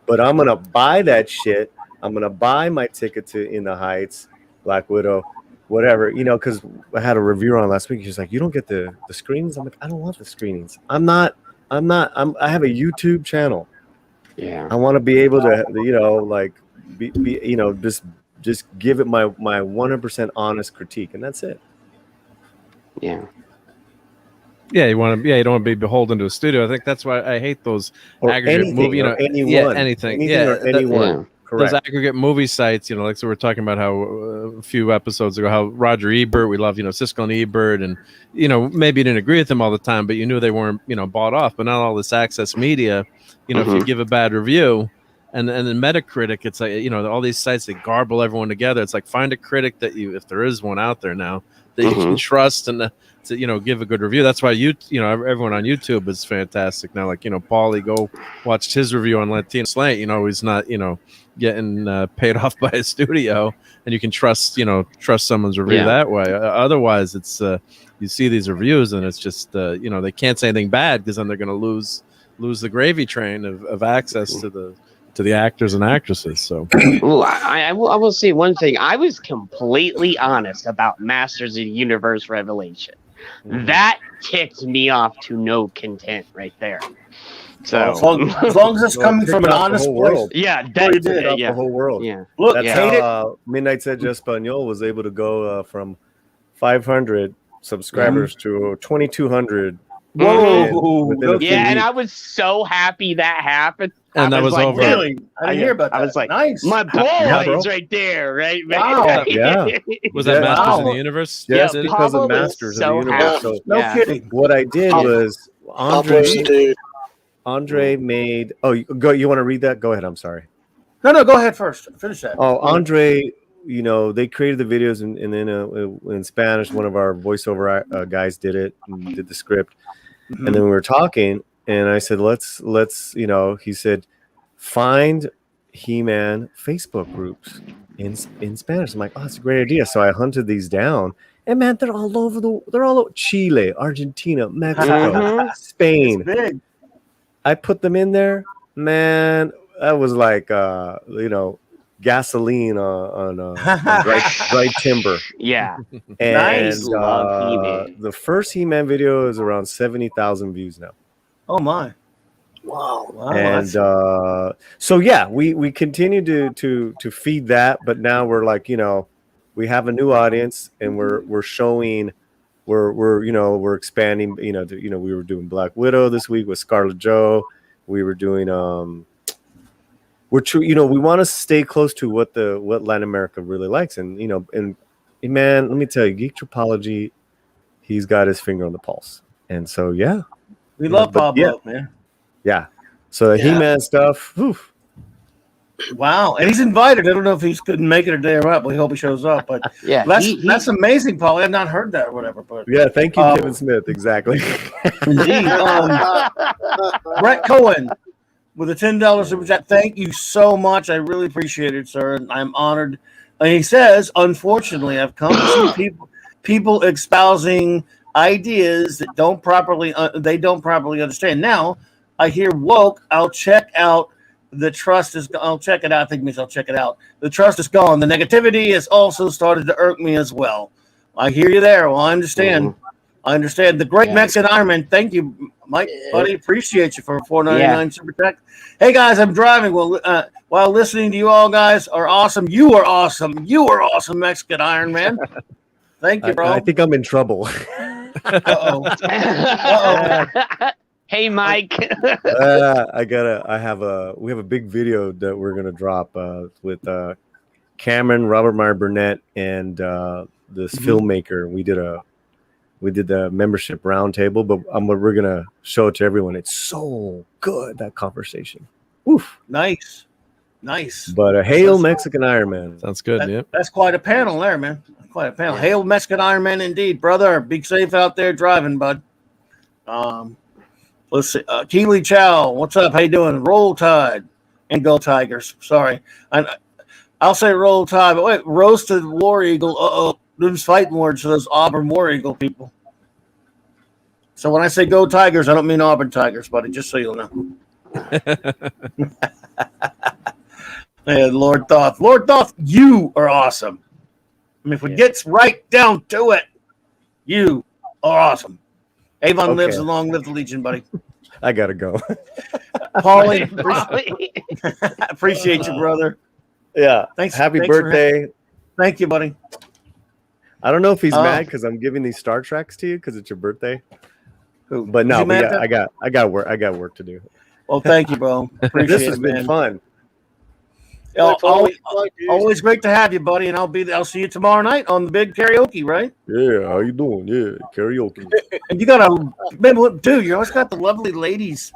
but I'm gonna buy that shit. I'm gonna buy my ticket to In the Heights, Black Widow, whatever, because I had a reviewer on last week. She's like, "You don't get the screenings." I'm like, "I don't want the screenings. I have a YouTube channel. Yeah, I want to be able to, just give it my 100% honest critique, and that's it." Yeah. Yeah, you don't want to be beholden to a studio. I think that's why I hate those aggregate movie, anything. Correct. Those aggregate movie sites, like so we're talking about how a few episodes ago, how Roger Ebert, we love, Siskel and Ebert, and maybe you didn't agree with them all the time, but you knew they weren't, bought off. But not all this access media, if you give a bad review, and then Metacritic, it's like all these sites, they garble everyone together. It's like find a critic that if there is one out there now, that you can trust and to give a good review. That's why everyone on YouTube is fantastic now. Like Paulie, go watch his review on Latino Slant. He's not getting paid off by a studio, and you can trust someone's review that way. Otherwise, it's you see these reviews and it's just they can't say anything bad because then they're going to lose the gravy train of access to the actors and actresses. So well, I will say one thing. I was completely honest about Masters of the Universe Revelation. That ticked me off to no content right there. So as long as it's coming from an honest place. Yeah, the whole world. Yeah. Look, that's how Midnight Edge Espanol was able to go from 500 subscribers to 2,200. Whoa! And I was so happy that happened. And that was like, over. Really? I didn't hear about that. I was like, nice. My boys right there, right? Wow. Yeah. Was that Masters of the Universe? Yes, because of Masters of the Universe. So, no kidding. What I did was Andre made. Oh, you want to read that? Go ahead. I'm sorry. No, go ahead first. Finish that. Oh, Andre, they created the videos and then in Spanish, one of our voiceover guys did it and did the script. And then we were talking and I said, let's, he said, find He-Man Facebook groups in Spanish. I'm like, oh, that's a great idea. So I hunted these down and man, they're all over Chile, Argentina, Mexico, Spain. It's big. I put them in there, man. That was like, gasoline on dry timber. Yeah. And Nice. The first He-Man video is around 70,000 views now. Oh my! Wow. And so yeah, we continue to feed that, but now we're like, we have a new audience and we're showing. We're expanding. We were doing Black Widow this week with Scarlett Jo. We were doing we want to stay close to what Latin America really likes, and man, let me tell you, Geek Tropology, he's got his finger on the pulse, and so yeah, we love Pablo, man. Yeah, so the He-Man stuff. Whew. Wow, and he's invited. I don't know if he couldn't make it a day or not, but we hope he shows up. But yeah, that's amazing, Paul. I've not heard that or whatever. But yeah, thank you, Kevin Smith. Exactly. Indeed. Brett Cohen with a $10 super chat. Thank you so much. I really appreciate it, sir. And I'm honored And he says, unfortunately, I've come to see people espousing ideas that don't properly understand. Now, I hear woke. I'll check out. The trust is. I'll check it out. I think it means I'll check it out. The trust is gone. The negativity has also started to irk me as well. I hear you there. Well, I understand. I understand. The great Mexican Iron Man. Thank you, Mike, buddy. Appreciate you for $4.99 super chat. Hey guys, I'm driving. Well, while listening to you all guys are awesome. You are awesome. You are awesome, Mexican Iron Man. Thank you, bro. I think I'm in trouble. Uh-oh. Hey, Mike. We have a big video that we're gonna drop with Cameron, Robert Meyer Burnett, and this filmmaker. We did the membership roundtable, but we're gonna show it to everyone. It's so good, that conversation. Oof. Nice. But hail Mexican Iron Man. Sounds good. That's quite a panel there, man. Quite a panel. Yeah. Hail Mexican Iron Man indeed, brother. Be safe out there driving, bud. Let's see. Keely Chow, what's up? How you doing? Roll Tide and Go Tigers. Sorry. I'll say Roll Tide, but wait, Roasted War Eagle. Uh-oh. Those fighting words to those Auburn War Eagle people. So when I say Go Tigers, I don't mean Auburn Tigers, buddy, just so you'll know. Hey, Lord Thoth. Lord Thoth, you are awesome. I mean, if it gets right down to it, you are awesome. Avon lives and long live the Legion, buddy. I gotta go. Paulie, appreciate you, brother. Yeah. Thanks. Happy birthday. Thank you, buddy. I don't know if he's mad because I'm giving these Star Treks to you because it's your birthday. But no, I got work to do. Well, thank you, bro. Appreciate this has been fun. Always great to have you, buddy. And I'll see you tomorrow night on the big karaoke, right? Yeah, how you doing? Yeah, karaoke. And you got dude. You always got the lovely ladies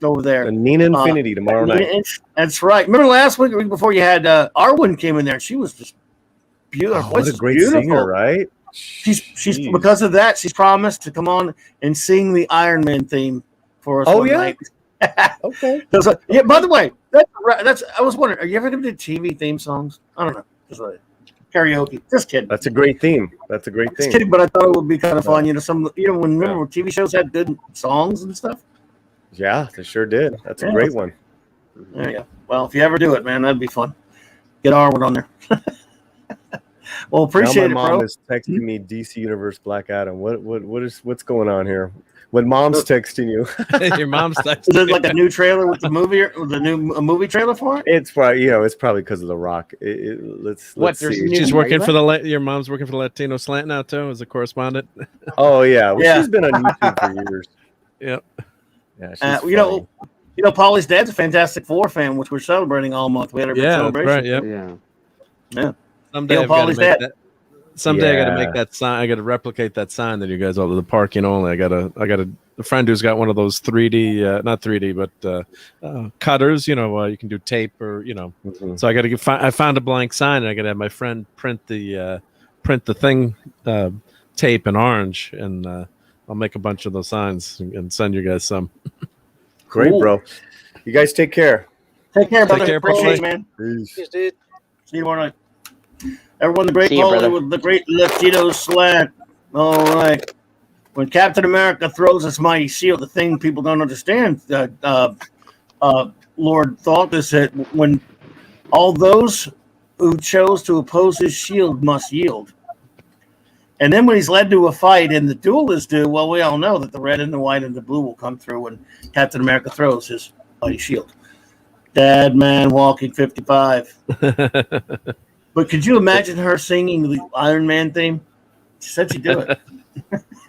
over there. And Nina Infinity tomorrow night. That's right. Remember last week before you had Arwen came in there? She was just beautiful. What a great singer, right? She's because of that. She's promised to come on and sing the Iron Man theme for us. Night. Okay. Yeah. By the way, that's. I was wondering, are you ever going to do TV theme songs? I don't know. Just like karaoke. Just kidding. That's a great theme. Just kidding, but I thought it would be kind of fun. When TV shows had good songs and stuff. Yeah, they sure did. That's a great one. There you go. Well, if you ever do it, man, that'd be fun. Get Arwen on there. Well, appreciate now my mom is texting me DC Universe Black Adam. What's going on here? When mom's texting you, your mom's texting. Is it like a new trailer with the movie, or a movie trailer for it? It's probably because of The Rock. Let's see. She's working for your mom's working for the Latino Slant now too as a correspondent. Oh yeah, she's been on YouTube for years. Yep. Yeah, Paulie's dad's a Fantastic Four fan, which we're celebrating all month. We had our big celebration. Right. Yep. Yeah. Someday I got to make that sign. I got to replicate that sign that you guys all the parking only. I got a friend who's got one of those 3D, not 3D, but cutters. You can do tape or Mm-hmm. So I found a blank sign, and I got to have my friend print the thing tape in orange, and I'll make a bunch of those signs and send you guys some. Great, bro. You guys take care. Take care, brother. Take care, appreciate it, man. Peace, dude. See you tomorrow night. Everyone, the great Paulie with the great Latino slant. All right. When Captain America throws his mighty shield, the thing people don't understand, Lord Thoth, is that when all those who chose to oppose his shield must yield. And then when he's led to a fight and the duel is due, well, we all know that the red and the white and the blue will come through when Captain America throws his mighty shield. Dead Man Walking 55. But could you imagine her singing the Iron Man theme? She said she'd do it.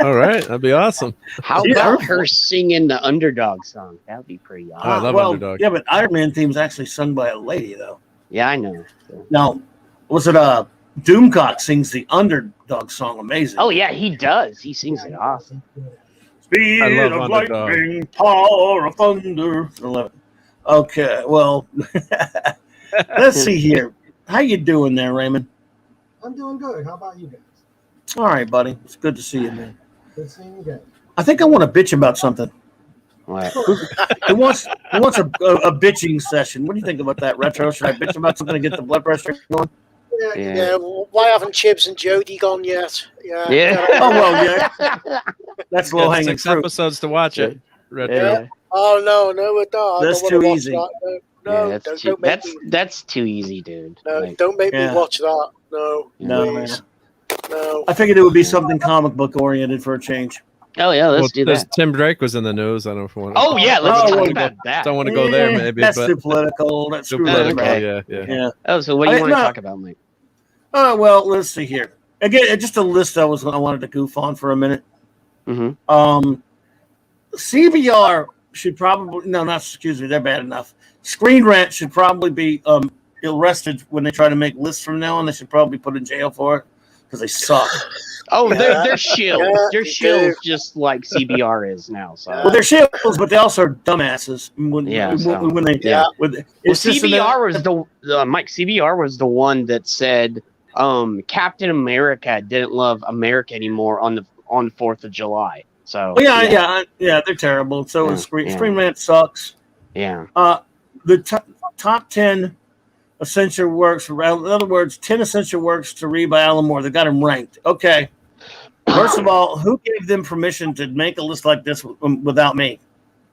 All right, that'd be awesome. How about her singing the Underdog song? That'd be pretty awesome. I love Underdog. Yeah, but Iron Man theme is actually sung by a lady, though. Yeah, I know. Now, was it Doomcock sings the Underdog song? Amazing. Oh yeah, he does. He sings it awesome. Speed I love of Underdog. lightning, power of thunder. I love it. Okay, well, let's see here. How you doing there, Raymond? I'm doing good. How about you guys? All right, buddy. It's good to see you, man. Good seeing you guys. I think I want to bitch about something. What? Who wants a bitching session? What do you think about that, Retro? Should I bitch about something to get the blood pressure going? Yeah. Why haven't Chibs and Jody gone yet? Yeah. Yeah. Oh, well, yeah. That's You got low hanging 6 fruit. episodes to watch it. Retro. Yeah. Oh no, we're not. That's I don't too want easy. to watch that. Yeah, No, that's don't make me. that's too easy, dude. No, Like, don't make me Yeah. watch that. No, No, please. man. No. I figured it would be something comic book oriented for a change. oh yeah, let's do there's- that. Tim Drake was in the news. I don't know if you want. Oh yeah, let's Oh, talk well, about that. Don't want to go there, Eh, maybe. That's but too political. That's too screw that political. about. Yeah, yeah. Yeah. Oh, so what do you want to no. talk about, Mike? Oh, well, let's see here. Again, just a list I wanted to goof on for a minute. Mm-hmm. CBR should probably excuse me, they're bad enough. Screen Rant should probably be arrested when they try to make lists from now on. They should probably be put in jail for it because they suck. Oh, Yeah. they're shills. Yeah, They're they shills do. just like CBR is now. So Well, they're shills, but they also are dumbasses when they yeah. When, Well, it's just CBR was the Mike. CBR was the one that said Captain America didn't love America anymore on 4th of July. So yeah, they're terrible. So is Screen Rant sucks. Yeah. The top 10 essential works. In other words, 10 essential works to read by Alan Moore. They got them ranked. Okay. First of all, who gave them permission to make a list like this without me?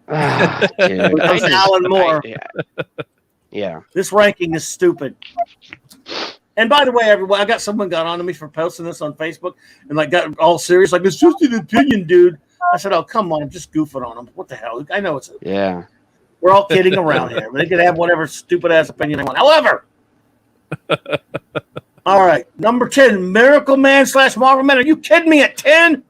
Dude, Because Alan Moore. Yeah. This ranking is stupid. And by the way, everyone, I got someone got on to me for posting this on Facebook and like got all serious, like it's just an opinion, dude. I said, "Oh, come on, I'm just goofing on them. What the hell? I know we're all kidding around here. They can have whatever stupid ass opinion they want. However, all right, number 10, Miracle Man / Marvel Man. Are you kidding me at 10?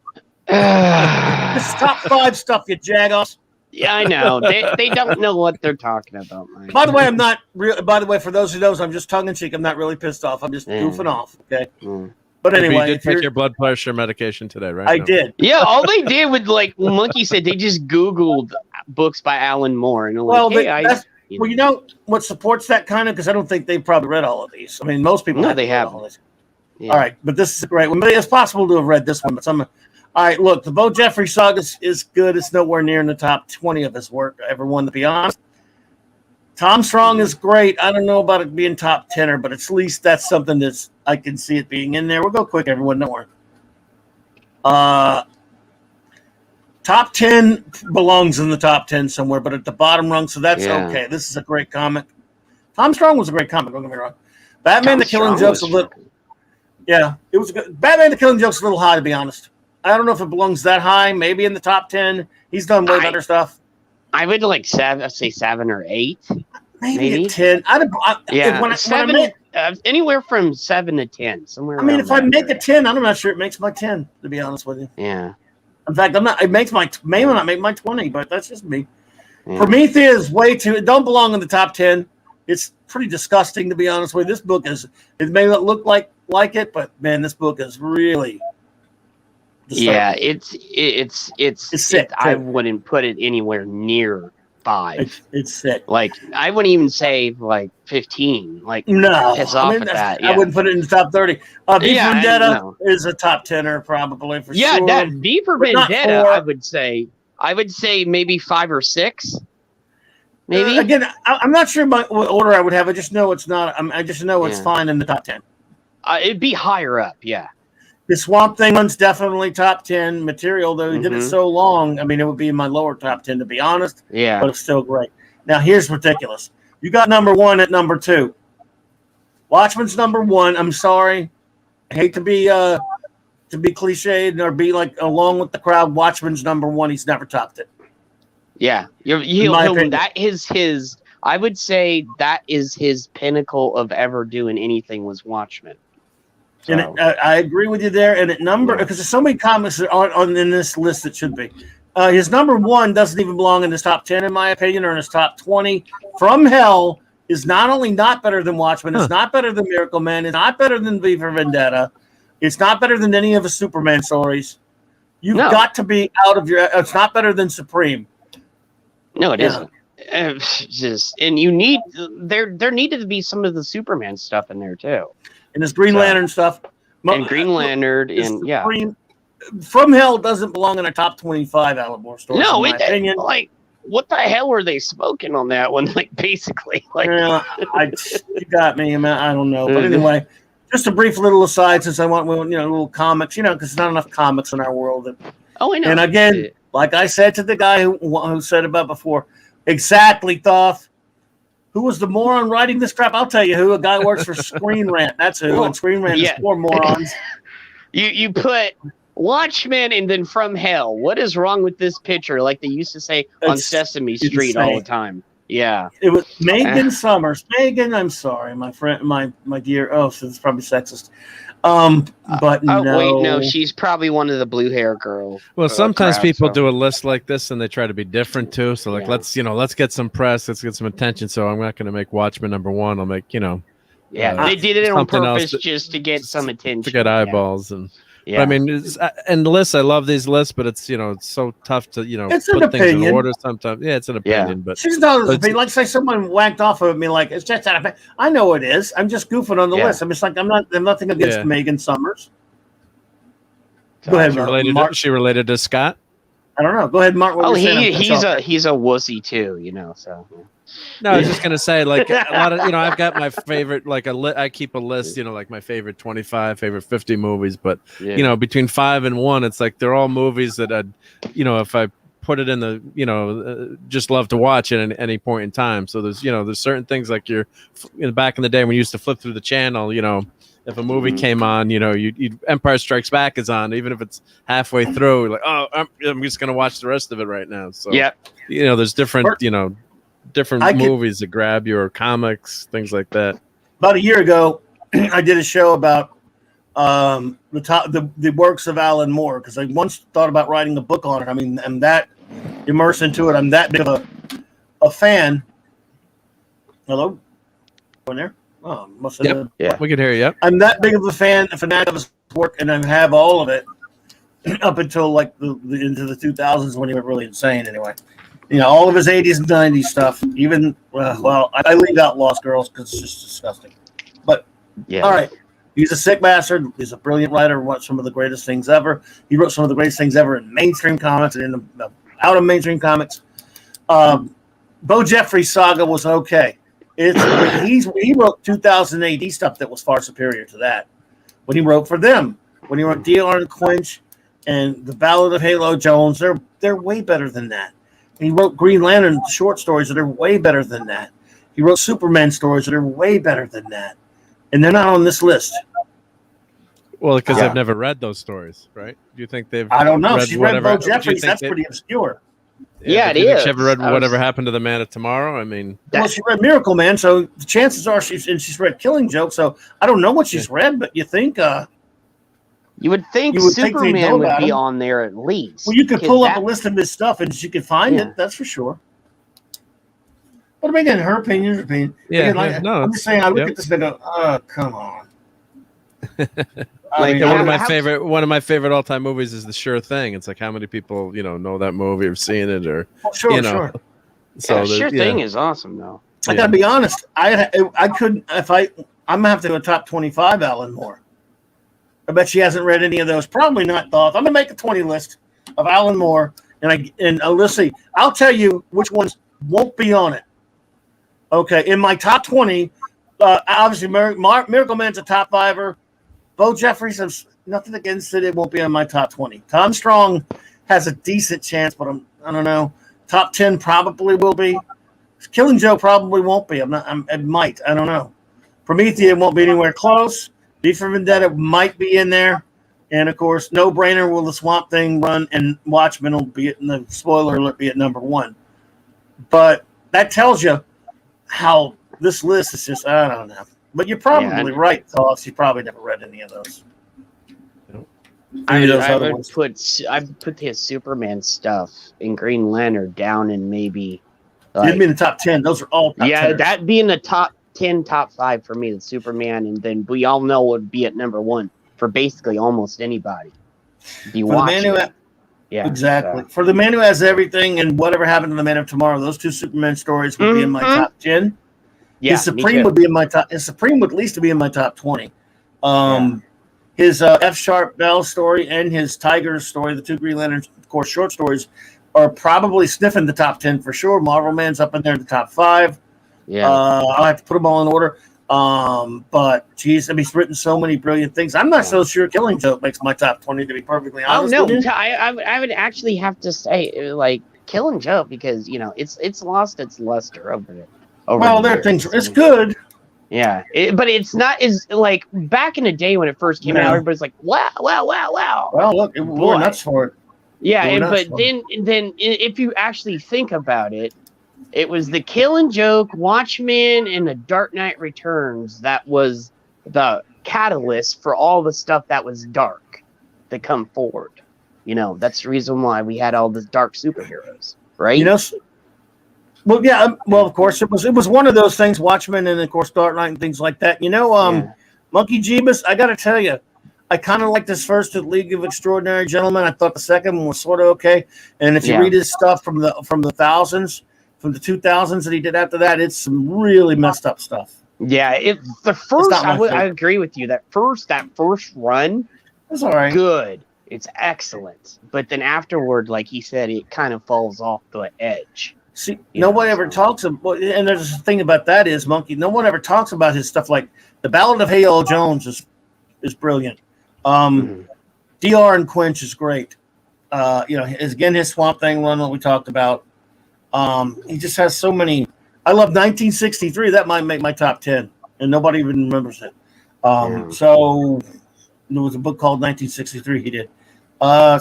This is top 5 stuff, you jagoffs. Yeah, I know. They don't know what they're talking about, Mike. By the way, I'm not. By the way, for those who knows, I'm just tongue in cheek. I'm not really pissed off. I'm just goofing off. Okay. But anyway, you did take your blood pressure medication today, right? I did. Yeah, all they did with like Monkey said, they just Googled books by Alan Moore, and like, well, you know what supports that kind of, because I don't think they've probably read all of these. I mean, most people they haven't. All, all right, but this is a great one. But it's possible to have read this one. But some. All right, look, the Bo Jeffrey saga is good. It's nowhere near in the top 20 of his work. Everyone, to be honest. Tom Strong is great. I don't know about it being top 10er, but at least that's something that's I can see it being in there. We'll go quick, everyone. Don't worry. Top 10 belongs in the top 10 somewhere, but at the bottom rung, so that's okay. This is a great comic. Tom Strong was a great comic. Don't get me wrong. Batman: The Killing Joke's a little. Yeah, it was good. Batman: The Killing Joke's a little high, to be honest. I don't know if it belongs that high. Maybe in the top 10. He's done way better stuff. I would like say 7 or 8. Maybe 10. Anywhere from 7 to 10. Somewhere. I mean, if I make a 10, I'm not sure it makes my 10. To be honest with you. Yeah. In fact, I'm not. It makes my may not make my 20, but that's just me. Yeah. Prometheus way too. It don't belong in the top 10. It's pretty disgusting, to be honest with you. This book is. It may not look like it, but man, this book is really. Yeah, it's sick. I wouldn't put it anywhere near 5. It's sick. Like I wouldn't even say like 15. Like no, piss off at that. I wouldn't put it in the top 30. V for Vendetta is a top 10er probably for sure. Yeah, that V for Vendetta, I would say maybe 5 or 6. Maybe again, I'm not sure what order I would have. I just know it's not. I just know it's fine in the top 10. It'd be higher up. Yeah. The Swamp Thing one's definitely top 10 material, though he did it so long. I mean, it would be in my lower top 10, to be honest. Yeah. But it's still great. Now, here's ridiculous. You got number 1 at number 2. Watchmen's number 1. I'm sorry. I hate to be cliched or be like along with the crowd. Watchmen's number 1. He's never topped it. Yeah. That is his. I would say that is his pinnacle of ever doing anything was Watchmen. So. And I agree with you there. And at number, because there's so many comics that aren't in this list that should be. His number 1 doesn't even belong in his top 10, in my opinion, or in his top 20. From Hell is not only not better than Watchmen, it's not better than Miracle Man, it's not better than V for Vendetta, it's not better than any of the Superman stories. You've got to be out of your. It's not better than Supreme. No, it isn't. And you need there needed to be some of the Superman stuff in there too. And his Green Lantern stuff. And Green Lantern, and From Hell doesn't belong in a top 25 Alan Moore stories. No, in my opinion. Like, what the hell were they smoking on that one? Like, basically, like, you got me, man. I don't know, but anyway, just a brief little aside, since I want little comics, because there's not enough comics in our world. Oh, I know. And again, like I said to the guy who said about before, exactly, Thoth. Who was the moron writing this crap? I'll tell you who. A guy works for Screen Rant. That's who. And Screen Rant is poor morons. You put Watchmen and then From Hell. What is wrong with this picture? Like they used to say on Sesame Street all the time. Yeah. It was Megan Summers. Megan, I'm sorry, my friend, my dear. Oh, so it's probably sexist. But no. Wait, no, she's probably one of the blue hair girls. Well, sometimes people do a list like this and they try to be different too. So like, let's get some press, let's get some attention. So I'm not going to make Watchmen #1. I'll make they did it on purpose just to get some attention, to get eyeballs and. Yeah. But I mean, and the lists, I love these lists, but it's it's so tough to it's put things opinion. in order sometimes. Yeah, it's an opinion, but she's not an opinion. Like say someone whacked off of me, like it's just that I know it is. I'm just goofing on the list. I'm just like I'm nothing against Megan Summers. Go ahead, Mark. She related to Scott? I don't know. Go ahead, Mark. He's a wussy too, So. No, I was just gonna say, like a lot of I've got my favorite, I keep a list, like my favorite 25, favorite 50 movies, but between 5 and 1, it's like they're all movies that I'd, if I put it in the, just love to watch it at any point in time. So there's certain things like back in the day when you used to flip through the channel, if a movie came on, you'd Empire Strikes Back is on, even if it's halfway through, like, oh, I'm just gonna watch the rest of it right now. So there's different, different movies that grab you, or comics, things like that. About a year ago, I did a show about the works of Alan Moore, because I once thought about writing a book on it. I mean, I'm that immersed into it. I'm that big of a fan. Hello? In there? Oh, must have we can hear you. Yep. I'm that big of a fanatic of his work, and I have all of it up until like into the 2000s when he went really insane. Anyway, all of his 80s and 90s stuff. Even I leave out Lost Girls because it's just disgusting. But all right, he's a sick bastard. He's a brilliant writer. Wrote some of the greatest things ever. He wrote some of the greatest things ever in mainstream comics and in out of mainstream comics. Bo Jeffrey's saga was okay. He wrote 2000 AD stuff that was far superior to that. When he wrote for them, when he wrote D.R. and Quinch and the Ballad of Halo Jones, they're way better than that. And he wrote Green Lantern short stories that are way better than that. He wrote Superman stories that are way better than that, and they're not on this list. Well, because I've never read those stories, right? Do you think they've? I don't know. She read Bo Jeffries. That's pretty obscure. Yeah, it is. She ever read Whatever Happened to the Man of Tomorrow? I mean, well, she read Miracle Man, so the chances are she's read Killing Joke. So I don't know what she's read, but you think you would think Superman would be on there at least. Well, you could pull up a list of his stuff and she could find it. That's for sure. But again, her opinion is her opinion. Yeah, again, I'm just saying. I look at this and go, "Oh, come on." One of my favorite all-time movies is The Sure Thing. It's like how many people know that movie or seen it or sure. So Sure Thing is awesome though. I gotta be honest. I couldn't I'm gonna have to go top 25 Alan Moore. I bet she hasn't read any of those. Probably not, Thoth. I'm gonna make a 20 list of Alan Moore, and let's see. I'll tell you which ones won't be on it. Okay, in my top 20, obviously Miracle Man's a top 5er. Bo Jeffries has nothing against it. It won't be on my top 20. Tom Strong has a decent chance, but I don't know. Top 10 probably will be. Killing Joke probably won't be. It might. I don't know. Promethea won't be anywhere close. V for Vendetta might be in there. And, of course, No Brainer will the Swamp Thing run, and Watchmen will be in the spoiler alert, be at number 1. But that tells you how this list is just, I don't know. But you're probably right, Thoth. You probably never read any of those. I put his Superman stuff in Green Lantern down in maybe. It'd be in the top 10. Those are all top 10ers. That'd be in the top 10, top 5 for me, the Superman, and then we all know would be at number 1 for basically almost anybody. Exactly. So. For the man who has everything and Whatever Happened to the Man of Tomorrow, those 2 Superman stories would be in my top 10. Yeah, his Supreme would be in my top. His Supreme would at least be in my top 20. His F Sharp Bell story and his Tigers story, the 2 Green Lantern, of course, short stories, are probably sniffing the top 10 for sure. Marvel Man's up in there in the top 5. Yeah, I'll have to put them all in order. But geez, I mean, he's written so many brilliant things. I'm not so sure Killing Joke makes my top 20, to be perfectly Oh honest. no, with you. I would actually have to say like Killing Joke because it's lost its luster over Well, the there are years. things. It's good. Yeah, but it's not as like back in the day when it first came out. Yeah. Everybody's like, wow, wow, wow, wow. Well, look, we're nuts for it. Yeah, We're nuts but for it. then if you actually think about it, it was the Killing Joke, Watchmen, and the Dark Knight Returns that was the catalyst for all the stuff that was dark to come forward. That's the reason why we had all this dark superheroes, right? Well, yeah. Well, of course, it was one of those things. Watchmen and of course Dark Knight and things like that. Monkey Jeebus. I got to tell you, I kind of liked this first League of Extraordinary Gentlemen. I thought the second one was sort of okay. And if you read his stuff from the thousands, from the 2000s that he did after that, it's some really messed up stuff. Yeah, the first I agree with you. That first run, it's all right. Good. It's excellent. But then afterward, like he said, it kind of falls off the edge. See, nobody ever talks about, and there's a thing about that is Monkey. No one ever talks about his stuff. Like the Ballad of Hale Jones is brilliant. DR and Quench is great. His Swamp Thing run that we talked about. He just has so many. I love 1963. That might make my top 10, and nobody even remembers it. So there was a book called 1963 he did.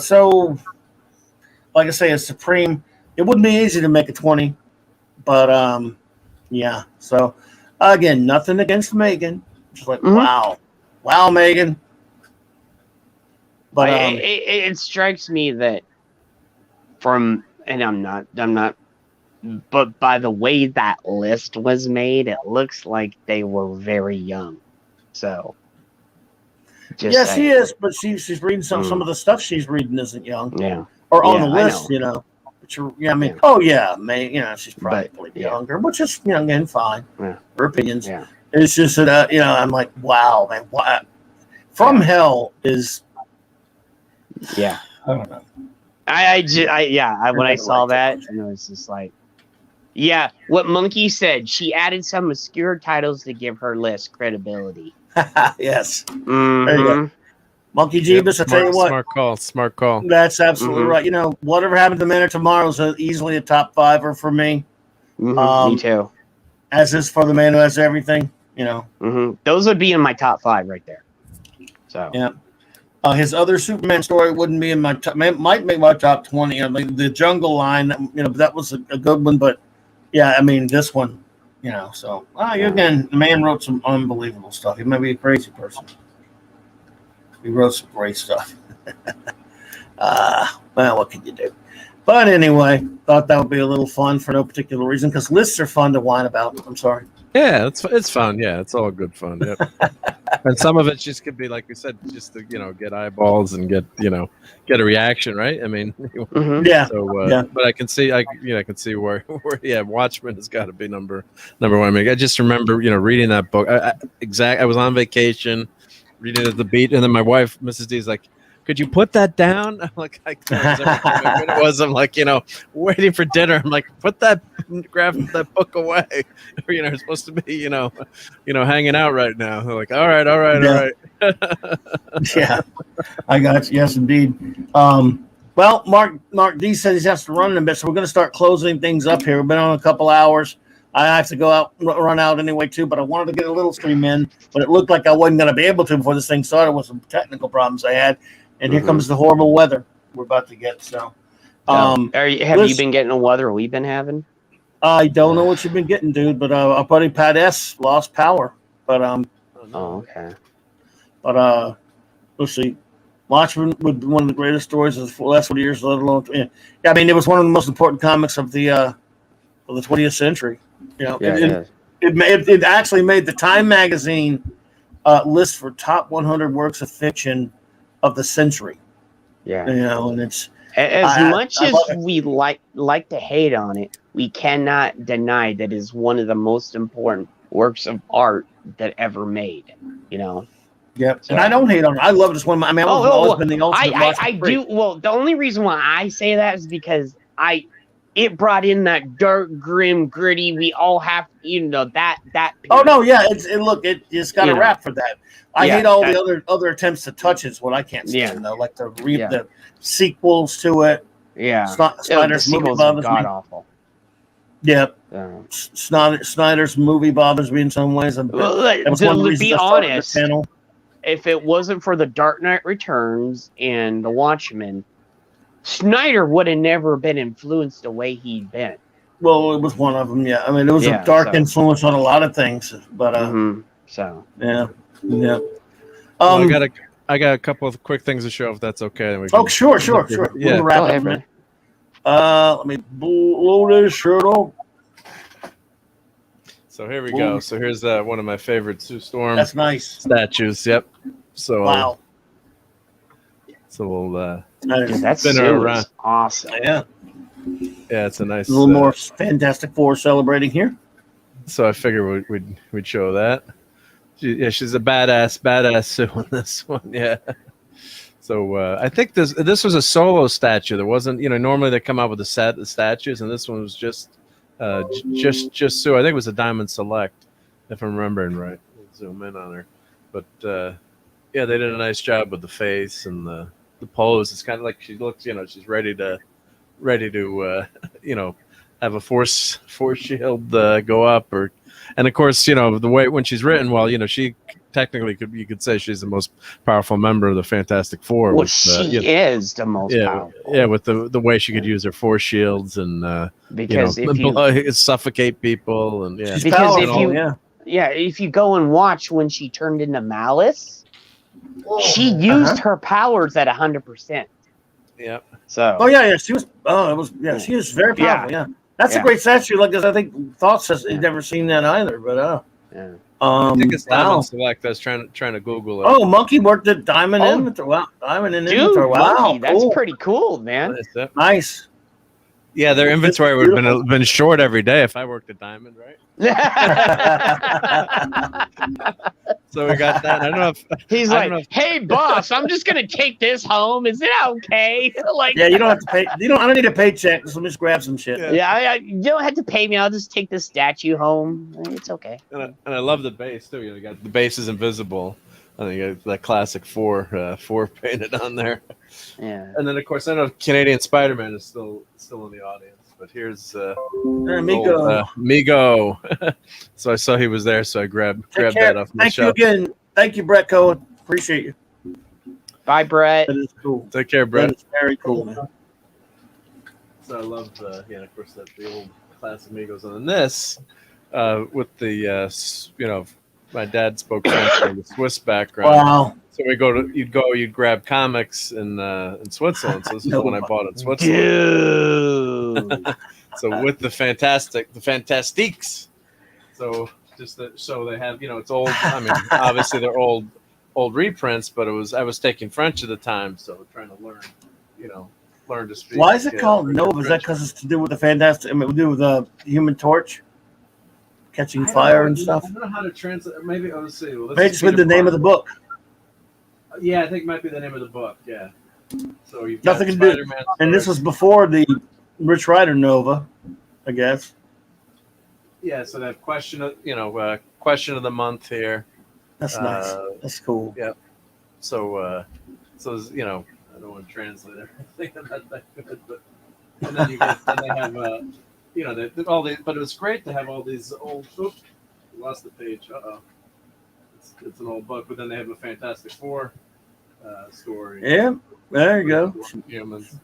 So, like I say, it's supreme. It wouldn't be easy to make a 20, but yeah. So again, nothing against Megan. Just like wow, Megan. But it strikes me that I'm not, but by the way that list was made, it looks like they were very young. So. Yes, she is, but she's reading some of the stuff she's reading isn't young. Yeah. Or on the list, she's probably younger, which is again fine. Yeah. Her opinions. Yeah. It's just that I'm like, wow, man, what? From Hell is. Yeah. I don't know. When I saw that, it's just like, yeah, what Monkey said. She added some obscure titles to give her list credibility. Yes. There you go. Monkey Jeebus, I tell you what. Smart call. That's absolutely right. Whatever happened to Man of Tomorrow is easily a top fiver for me. Me too. As is for The Man Who Has Everything. Those would be in my top 5 right there. So yeah. His other Superman story wouldn't be in my top. Might make my top 20. The Jungle line. That was a good one. But yeah, I mean this one. So again, the man wrote some unbelievable stuff. He might be a crazy person. He wrote some great stuff. Well, what can you do? But anyway, thought that would be a little fun for no particular reason because lists are fun to whine about. I'm sorry. Yeah, it's fun. Yeah, it's all good fun. Yep. And some of it just could be like we said, just to get eyeballs and get a reaction, right? I mean, yeah. So, but I can see, I can see where Watchmen has got to be number one. I just remember, reading that book. I was on vacation, reading at the beach, and then my wife, Mrs. D, is like, "Could you put that down?" I'm like, it was. I'm like, waiting for dinner. I'm like, grab that book away. It's supposed to be, hanging out right now. They're like, all right. Yeah, I got you. Yes, indeed. Well, Mark D says he has to run in a bit, so we're going to start closing things up here. We've been on a couple hours. I have to run out anyway too, but I wanted to get a little stream in, but it looked like I wasn't going to be able to before this thing started with some technical problems I had. And here comes the horrible weather we're about to get. So, have you been getting the weather we've been having? I don't know what you've been getting, dude. But our buddy Pat S lost power. But okay. But let's see. Watchmen would be one of the greatest stories of the last 40 years. Let alone, I mean, it was one of the most important comics of the 20th century. It actually made the Time magazine list for top 100 works of fiction of the century. Yeah. And it's as much as we like to hate on it, we cannot deny that it is one of the most important works of art that ever made. Yep. So, and I don't hate on it. I love it. It's one of my, I've always been the ultimate. I do. Well, the only reason why I say that is because it brought in that dark, grim, gritty. We all have, that. Oh period. no, yeah, it's got a You rap for that. I Yeah, hate all that- the other attempts to touch it. What I can't stand Yeah. though, like Yeah. the sequels to it. Yeah. Snyder's the movie sequels are bothers god me. awful. Yeah, So. Snyder's movie bothers me in some ways. And Well, that was one of the to reasons be I started honest, the channel. if it wasn't for the Dark Knight Returns and the Watchmen, Snyder would have never been influenced the way he'd been. Well, it was one of them. Yeah, I mean, it was Yeah, a dark so- influence on a lot of things, but So yeah. Well, I got a couple of quick things to show if that's okay. Then we Oh, can- sure. Yeah. We'll wrap go up ahead, in a minute. brother. Let me blow this shirt off. So here we go. So here's one of my favorite Sue Storm That's nice. statues. Yep. So Wow. So we'll That is- Dude, that's Spin her around. awesome. yeah. yeah, it's a nice A little more Fantastic Four celebrating here. So I figure we'd show that. She's a badass Sue in this one. Yeah. So I think this was a solo statue. There wasn't, normally they come out with a set of statues, and this one was just Sue. I think it was a Diamond Select, if I'm remembering right. Zoom in on her, but yeah, they did a nice job with the face and the pose. It's kind of like she looks, she's ready to have a force shield go up, and of course, the way when she's written, well, she technically you could say she's the most powerful member of the Fantastic Four. Well, with, she is the most powerful. Yeah, with the way she could use her force shields and Because if you suffocate people and She's Because if powerful, you- if you go and watch when she turned into Malice, she used her powers at 100%. yeah. So Oh yeah, she was. Oh, it was. Yeah, she was very powerful. Yeah, that's a Yeah. great statue. Like, 'cause I think Thought says he'd never seen that either. But yeah. I think it's wow. Diamond Select. I was trying to Google it. Oh, Monkey worked at Diamond Oh. Inventory. Wow, Diamond in Dude, Inventory. Wow, Monkey, that's cool. pretty cool, man. Nice. Yeah, their inventory would have been short every day if I worked at Diamond, right? So we got that. I don't know if He's I like, don't know if- "Hey, boss, I'm just gonna take this home. Is it okay?" Like, Yeah, you don't have to pay. I don't need a paycheck. So just grab some shit. Yeah. you don't have to pay me. I'll just take this statue home. It's okay. and I love the base too. You got the base is invisible. I think you got that classic four painted on there. Yeah. And then of course I know Canadian Spider-Man is still in the audience. But here's Amigo. Migo. So I saw he was there, so I grabbed Take care. that off my Thank you shelf. again. Thank you, Brett Cohen. Appreciate you. Bye, Brett. That is cool. Take care, That Brett. is very cool, man. So I love, of course, the old classic Migos. And then this, with the, my dad spoke French from the Swiss background. Wow. So you'd grab comics in Switzerland. So this is the one I bought in Switzerland. Dude. So with the Fantastiques. So just so they have, it's old. I mean, obviously they're old reprints, but I was taking French at the time, so trying to learn to speak. Why is it called Nova? Is that because it's to do with the Fantastic? I mean, to do with the Human Torch catching fire and stuff? I don't know how to translate. Maybe let's see. Well, Maybe it's with the name of the book. Yeah, I think it might be the name of the book. Yeah. So you've Nothing got to do. Spider-Man And this stories. was before the Rich Rider Nova, I guess. Yeah, so that question of question of the month here. That's nice. That's cool. So I don't want to translate everything about that good, but and then they have all these. But it was great to have all these old. Oops, lost the page. It's an old book, but then they have a Fantastic Four story. Yeah, there you go. Humans.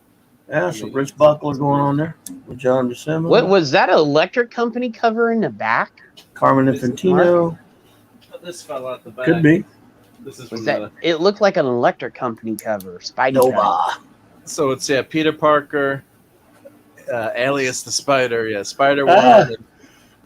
Yeah, some Rich Buckler going on there with John DeSima. What was that? An electric company cover in the back? Carmen Infantino. This fell out the back. Could be. This is Was from that? It looked like an electric company cover. Spidey. cover. Nova. So it's Peter Parker, alias the Spider. Yeah, Spider Ah. One.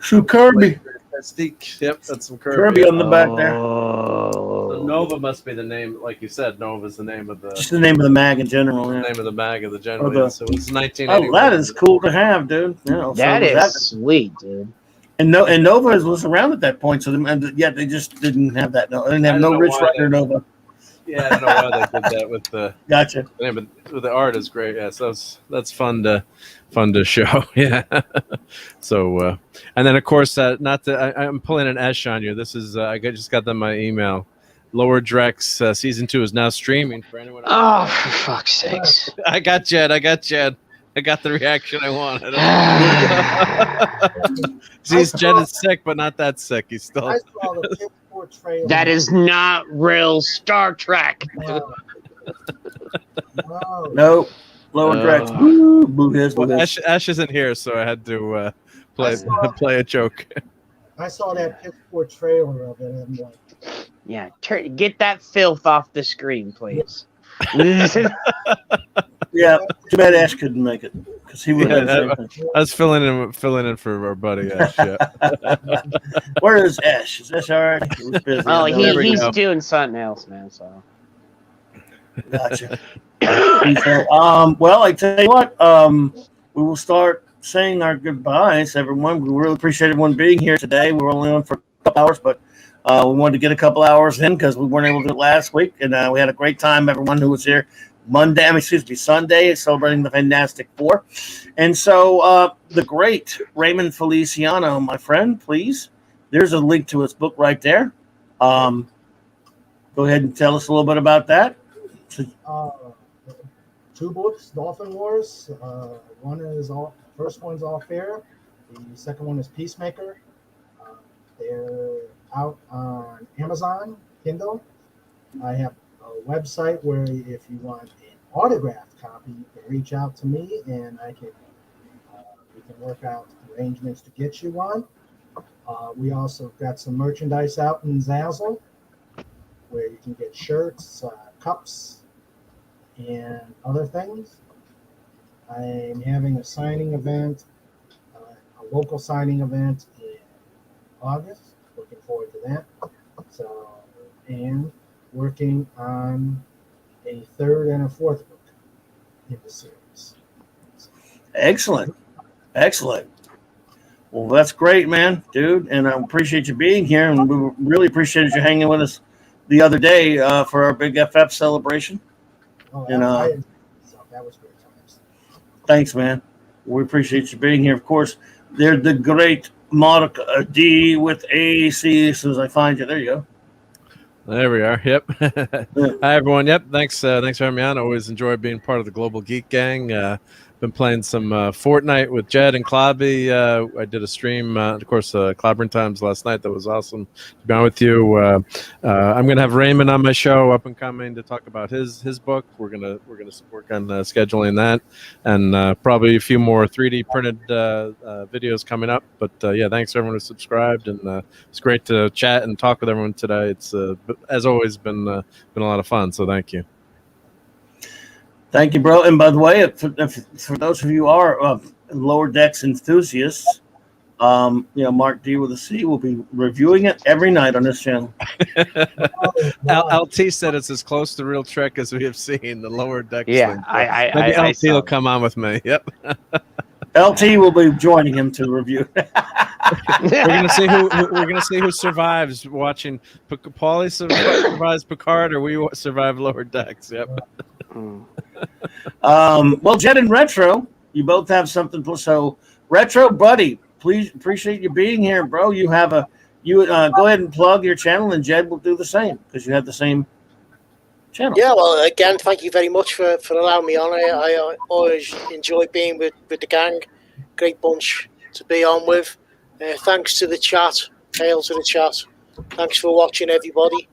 Sue Kirby. Fantastique. Yep, that's some Kirby on the back there. So Oh. Nova must be the name, like you said. Nova's the name of the Just the name of the mag in general. Yeah. name of the mag of the general. the- So it's Oh, 1981. that is cool to have, dude. That is sweet, dude. And Nova was around at that point, so yet they just didn't have that. No, they didn't have I no don't know Rich why Rider Nova. Yeah, I don't know why they did that with the Gotcha. name, but with the art is great. Yeah, so that's fun to show. Yeah. So and then of course I'm pulling an Esh on you. This is just got them my email. Lower Drex season 2 is now streaming for anyone. Oh, for fuck's sakes! I got Jed. I got the reaction I wanted. He's Jed is sick, but not that sick. He's still. I saw the PS4 trailer. That is not real Star Trek. No. No. No. Lower Drex. Boo, boo his, boo Well, his. Ash isn't here, so I had to play a joke. I saw that PS4 trailer of it, and I'm like, Yeah, get that filth off the screen, please. Yeah, too bad Ash couldn't make it because he would have Yeah, done the same thing. I was filling in for our buddy Ash. Yeah. Where is Ash? Is Ash all right? He was busy. Oh, There we he's go. doing something else, man. So. Gotcha. Well, I tell you what, we will start saying our goodbyes, everyone. We really appreciate everyone being here today. We're only on for a couple hours, but we wanted to get a couple hours in because we weren't able to do it last week, and we had a great time. Everyone who was here Sunday, celebrating the Fantastic Four, and so the great Raymond Feliciano, my friend, please. There's a link to his book right there. Go ahead and tell us a little bit about that. 2 books, Dolphin Wars. First one's All Fair. The second one is Peacemaker. They're out on Amazon, Kindle. I have a website where if you want an autographed copy, you can reach out to me and we can work out arrangements to get you one. We also got some merchandise out in Zazzle where you can get shirts, cups, and other things. I'm having a signing event, a local signing event in August. Looking forward to that. So, and working on a 3rd and a 4th book in the series. Excellent. Well, that's great, man, dude. And I appreciate you being here. And we really appreciated you hanging with us the other day for our big FF celebration. Oh, And that was great times. thanks, man. We appreciate you being here. Of course, they're the great Monica D with AC. As soon as I find you, there you go. There we are. Yep. Hi everyone. Yep. Thanks for having me on. I always enjoy being part of the Global Geek Gang. Been playing some Fortnite with Jed and Clobby. I did a stream, of course, Clobberin Times last night. That was awesome to be on with you. I'm gonna have Raymond on my show, up and coming, to talk about his book. We're gonna work on scheduling that, and probably a few more 3D printed videos coming up. But yeah, thanks to everyone who subscribed, and it's great to chat and talk with everyone today. It's as always been a lot of fun. So thank you. Thank you, bro. And by the way, for those of you who are Lower Decks enthusiasts, Mark D with a C will be reviewing it every night on this channel. LT said it's as close to Real Trek as we have seen, the Lower Decks. Yeah, thing. Maybe LT will come on with me. Yep. LT will be joining him to review. We're gonna see who survives watching. Paulie survives Picard, or we survive Lower Decks. Yep. Well, Jed and Retro, you both have something. So, Retro buddy, please appreciate you being here, bro. You have go ahead and plug your channel, and Jed will do the same because you have the same channel. Yeah, well, again, thank you very much for allowing me on. I always enjoy being with the gang. Great bunch to be on with. Thanks to the chat. Hail to the chat. Thanks for watching, everybody.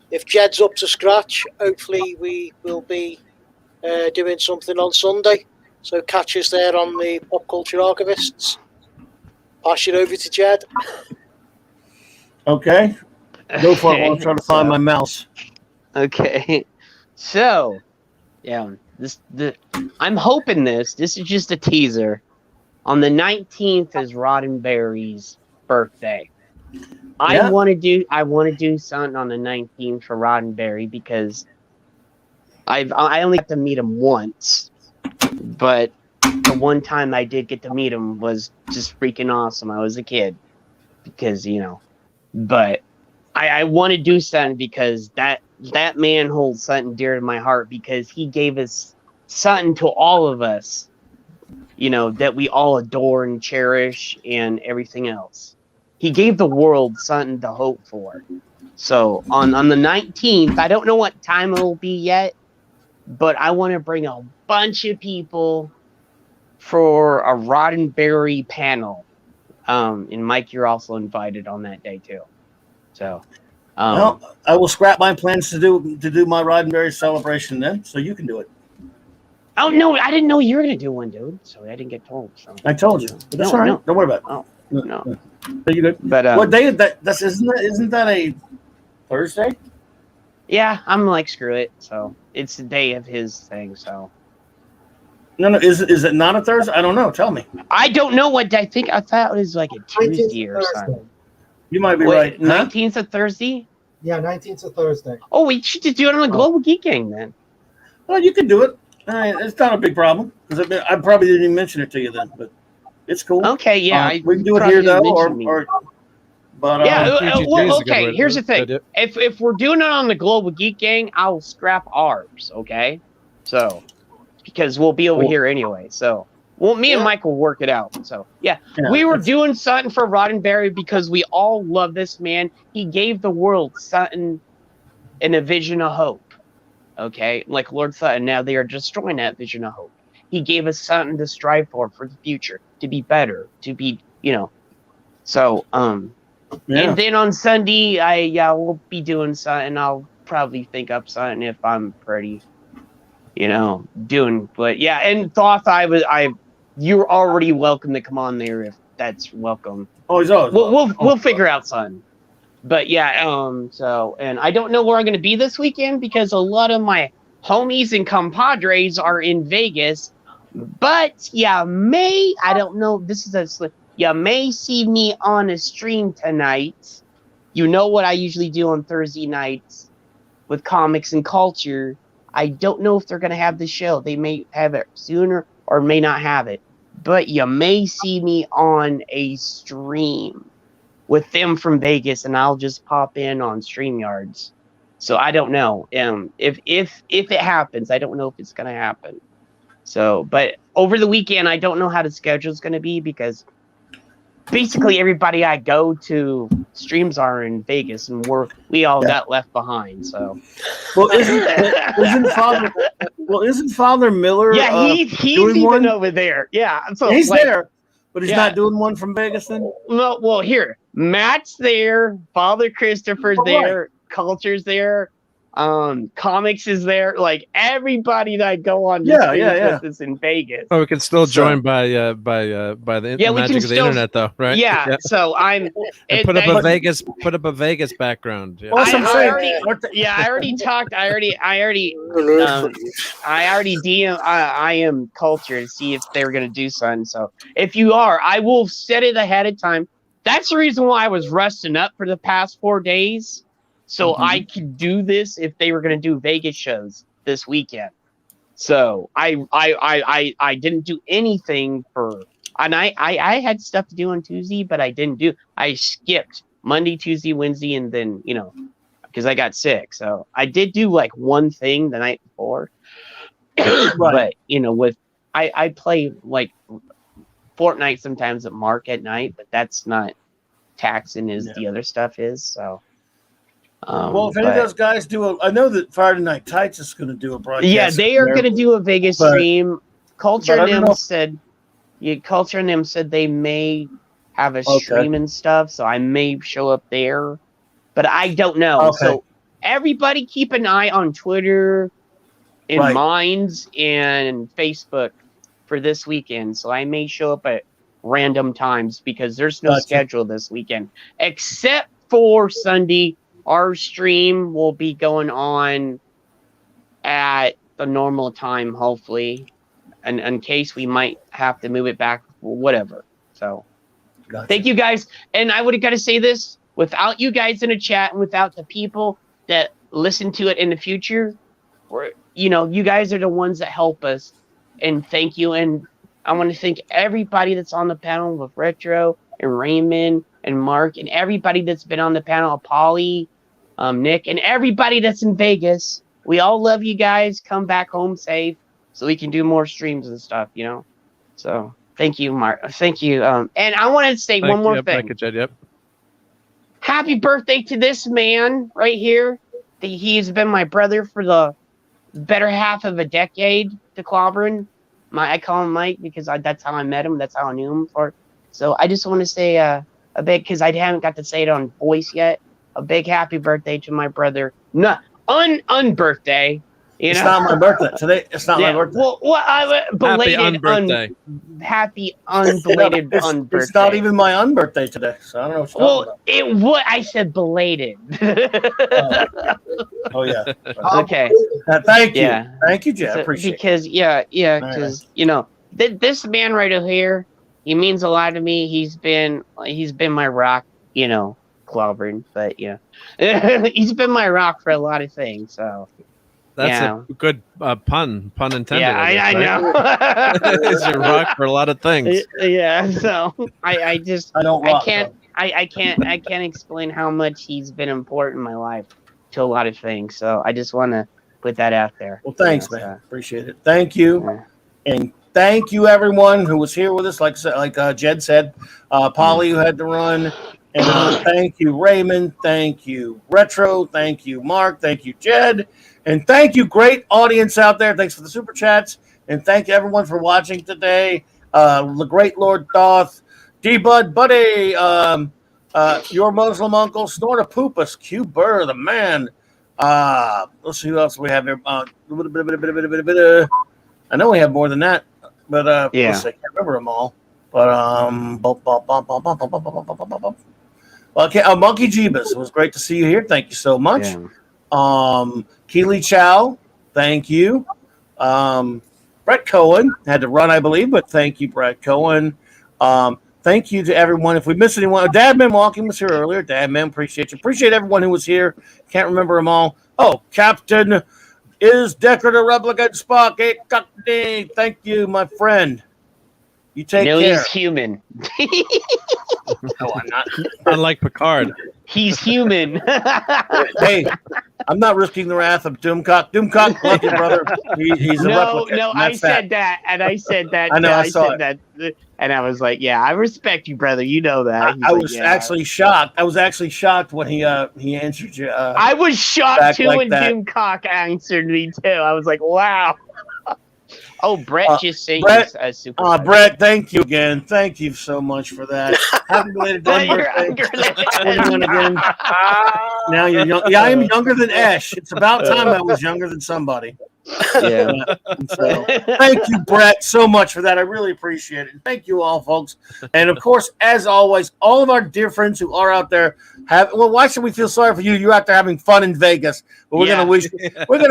If Jed's up to scratch, hopefully we will be doing something on Sunday. So catch us there on the Pop Culture Archivists. Pass it over to Jed. Okay. Go for it. I'll try to find my mouse. Okay. So, yeah, I'm hoping this is just a teaser. On the 19th is Roddenberry's birthday. I want to do something on the 19th for Roddenberry because I only got to meet him once, but the one time I did get to meet him was just freaking awesome. I was a kid because but I want to do something because that man holds something dear to my heart because he gave us something to all of us, that we all adore and cherish and everything else. He gave the world something to hope for. So on the 19th, I don't know what time it'll be yet, but I want to bring a bunch of people for a Roddenberry panel. And Mike, you're also invited on that day too. So, Well, I will scrap my plans to do my Roddenberry celebration then, so you can do it. oh no, I didn't know you were gonna do one, dude. So I didn't get told. So I told you. But that's all right. No. Don't worry about it. Oh no, Are you good? but What day is that? Isn't that a Thursday? yeah, I'm like screw it. So it's the day of his thing. So No. Is it not a Thursday? I don't know. Tell me. I don't know what I think. I thought it was like a 19th Tuesday is or Thursday. something. You might be right. 19th of Thursday. Yeah, 19th of Thursday. Oh, we should just do it on the Global Geek Gang then. Well, you can do it. It's not a big problem because I probably didn't even mention it to you then, but it's cool. Okay, yeah, we can do it probably here though, didn't mention me. but Yeah, PGG well, is a good okay. word. Here's the thing: Good. if we're doing it on the Global Geek Gang, I'll scrap ours. Okay, so because we'll be over here anyway. So, me and Mike will work it out. So, yeah, we were doing something for Roddenberry because we all love this man. He gave the world something and a vision of hope. Okay, like Lord Sutton. Now they are destroying that vision of hope. He gave us something to strive for the future, to be better, to be, So, and then on Sunday, we'll be doing something. I'll probably think up something if I'm pretty, doing. But yeah, and Thoth, you're already welcome to come on there if that's welcome. Oh, he's always We'll figure out something. But yeah, so, and I don't know where I'm going to be this weekend because a lot of my homies and compadres are in Vegas. But I don't know. You may see me on a stream tonight. You know what I usually do on Thursday nights with comics and culture. I don't know if they're going to have the show. They may have it sooner or may not have it. But you may see me on a stream with them from Vegas, and I'll just pop in on StreamYards. So I don't know. If it happens, I don't know if it's gonna happen. So, but over the weekend, I don't know how the schedule is gonna be because basically everybody I go to streams are in Vegas, and we all got left behind. So, isn't Father Miller? Yeah, he's even one over there. Yeah, so he's there. But he's not doing one from Vegas then? Well, here. Matt's there. Father Christopher's there. Culture's there. Comics is there. Like, everybody that I go on with is in Vegas. Oh, we can still join by the magic of the internet, though, right? Yeah. So I'm put up a Vegas background. Yeah. I already talked. I already DM I am Culture to see if they were gonna do something. So if you are, I will set it ahead of time. That's the reason why I was resting up for the past 4 days. So I could do this if they were going to do Vegas shows this weekend. So I didn't do anything and I had stuff to do on Tuesday, but I skipped Monday, Tuesday, Wednesday, and then, because I got sick. So I did do like one thing the night before. But, I play like Fortnite sometimes at Mark at night, but that's not taxing as the other stuff is. So. Well, if any of those guys I know that Friday Night Tights is going to do a broadcast. Yeah, they are going to do a Vegas stream. Culture and them said they may have a stream and stuff, so I may show up there, but I don't know. Okay. So everybody keep an eye on Twitter and Minds and Facebook for this weekend. So I may show up at random times because there's no schedule this weekend, except for Sunday. Our stream will be going on at the normal time, hopefully, and in case we might have to move it back or whatever. So, Thank you guys. And I would have got to say this, without you guys in the chat and without the people that listen to it in the future, you guys are the ones that help us. And thank you. And I want to thank everybody that's on the panel with Retro and Raymond and Mark and everybody that's been on the panel, Polly, Nick, and everybody that's in Vegas. We all love you guys. Come back home safe so we can do more streams and stuff, you know? So thank you, Mark. Thank you. And I wanted to say one more thing. Thank you, Jed. Yep. Happy birthday to this man right here. He's been my brother for the better half of a decade to Clobberin. I call him Mike because that's how I met him. That's how I knew him for. So I just want to say a big, because I haven't got to say it on voice yet, a big happy birthday to my brother. No, unbirthday. It's not my birthday today. It's not my birthday. Well, belated Happy unbirthday. Happy unbelated unbirthday. It's not even my unbirthday today, so I don't know what you're talking about. I said belated. Oh yeah. Okay. Thank you. Yeah. Thank you, Jeff. So, Appreciate because it. because you know this man right here, he means a lot to me. He's been my rock, you know, Clobberin, but yeah, he's been my rock for a lot of things. So that's a good pun intended. yeah, I know. It's your rock for a lot of things. Yeah, so I can't explain how much he's been important in my life to a lot of things. So I just want to put that out there. Well, thanks, man. Appreciate it. Thank you, and thank you everyone who was here with us. Like Jed said, Polly who had to run, and thank you Raymond, thank you Retro, thank you Mark, thank you Jed, and thank you great audience out there. Thanks for the super chats, and thank you everyone for watching today. The great Lord Thoth, D-Bud, Buddy, your Muslim uncle, Snortapoopus, Q Burr, the man. Let's see who else we have here. I know we have more than that, but let's see. I can't remember them all. But okay, Monkey Jeebus, it was great to see you here. Thank you so much. Keely Chow, thank you. Brett Cohen had to run, I believe, but thank you, Brett Cohen. Thank you to everyone. If we missed anyone, Dadman Walking was here earlier. Dadman, appreciate you. Appreciate everyone who was here. Can't remember them all. Oh, Captain is Decorator Replicant Spock. Hey, Cockney. Thank you, my friend. You take care. He's human. No, I'm not. Unlike Picard. He's human. Hey, I'm not risking the wrath of Doomcock. Doomcock, love you, brother. He's a replicant. No, I said that, and I said that. I know, I saw said that, and I was like, "Yeah, I respect you, brother. You know that." I was actually shocked. I was actually shocked when he answered you. I was shocked too like when that. Doomcock answered me too. I was like, "Wow." Oh, Brett just saying a super. Brett, thank you again. Thank you so much for that. Happy belated birthday. 21 again. Now you're young. Yeah, I am younger than Ash. It's about time I was younger than somebody. Yeah. So, thank you, Brett, so much for that. I really appreciate it. Thank you all, folks. And of course, as always, all of our dear friends who are out there why should we feel sorry for you? You're out there having fun in Vegas. But we're gonna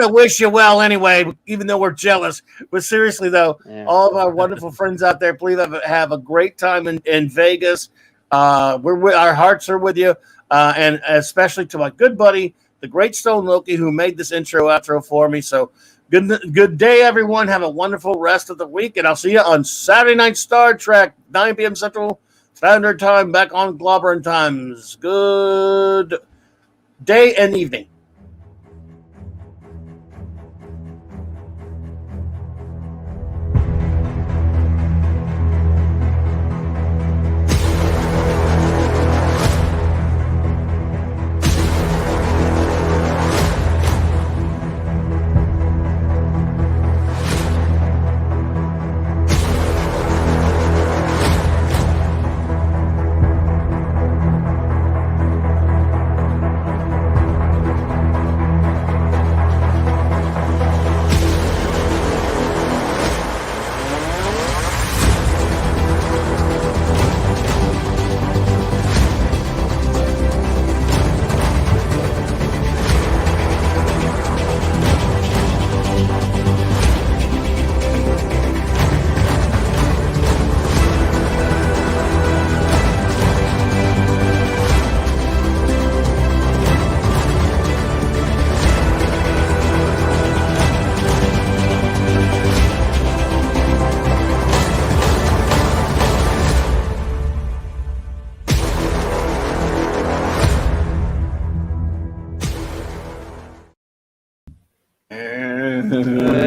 wish you well anyway, even though we're jealous. But seriously though, all of our wonderful friends out there, please have a great time in Vegas. Our hearts are with you. And especially to my good buddy, the great Stone Loki, who made this outro for me. So good day, everyone. Have a wonderful rest of the week, and I'll see you on Saturday night Star Trek, 9 p.m. Central Standard Time, back on Clobberin Times. Good day and evening. Hey,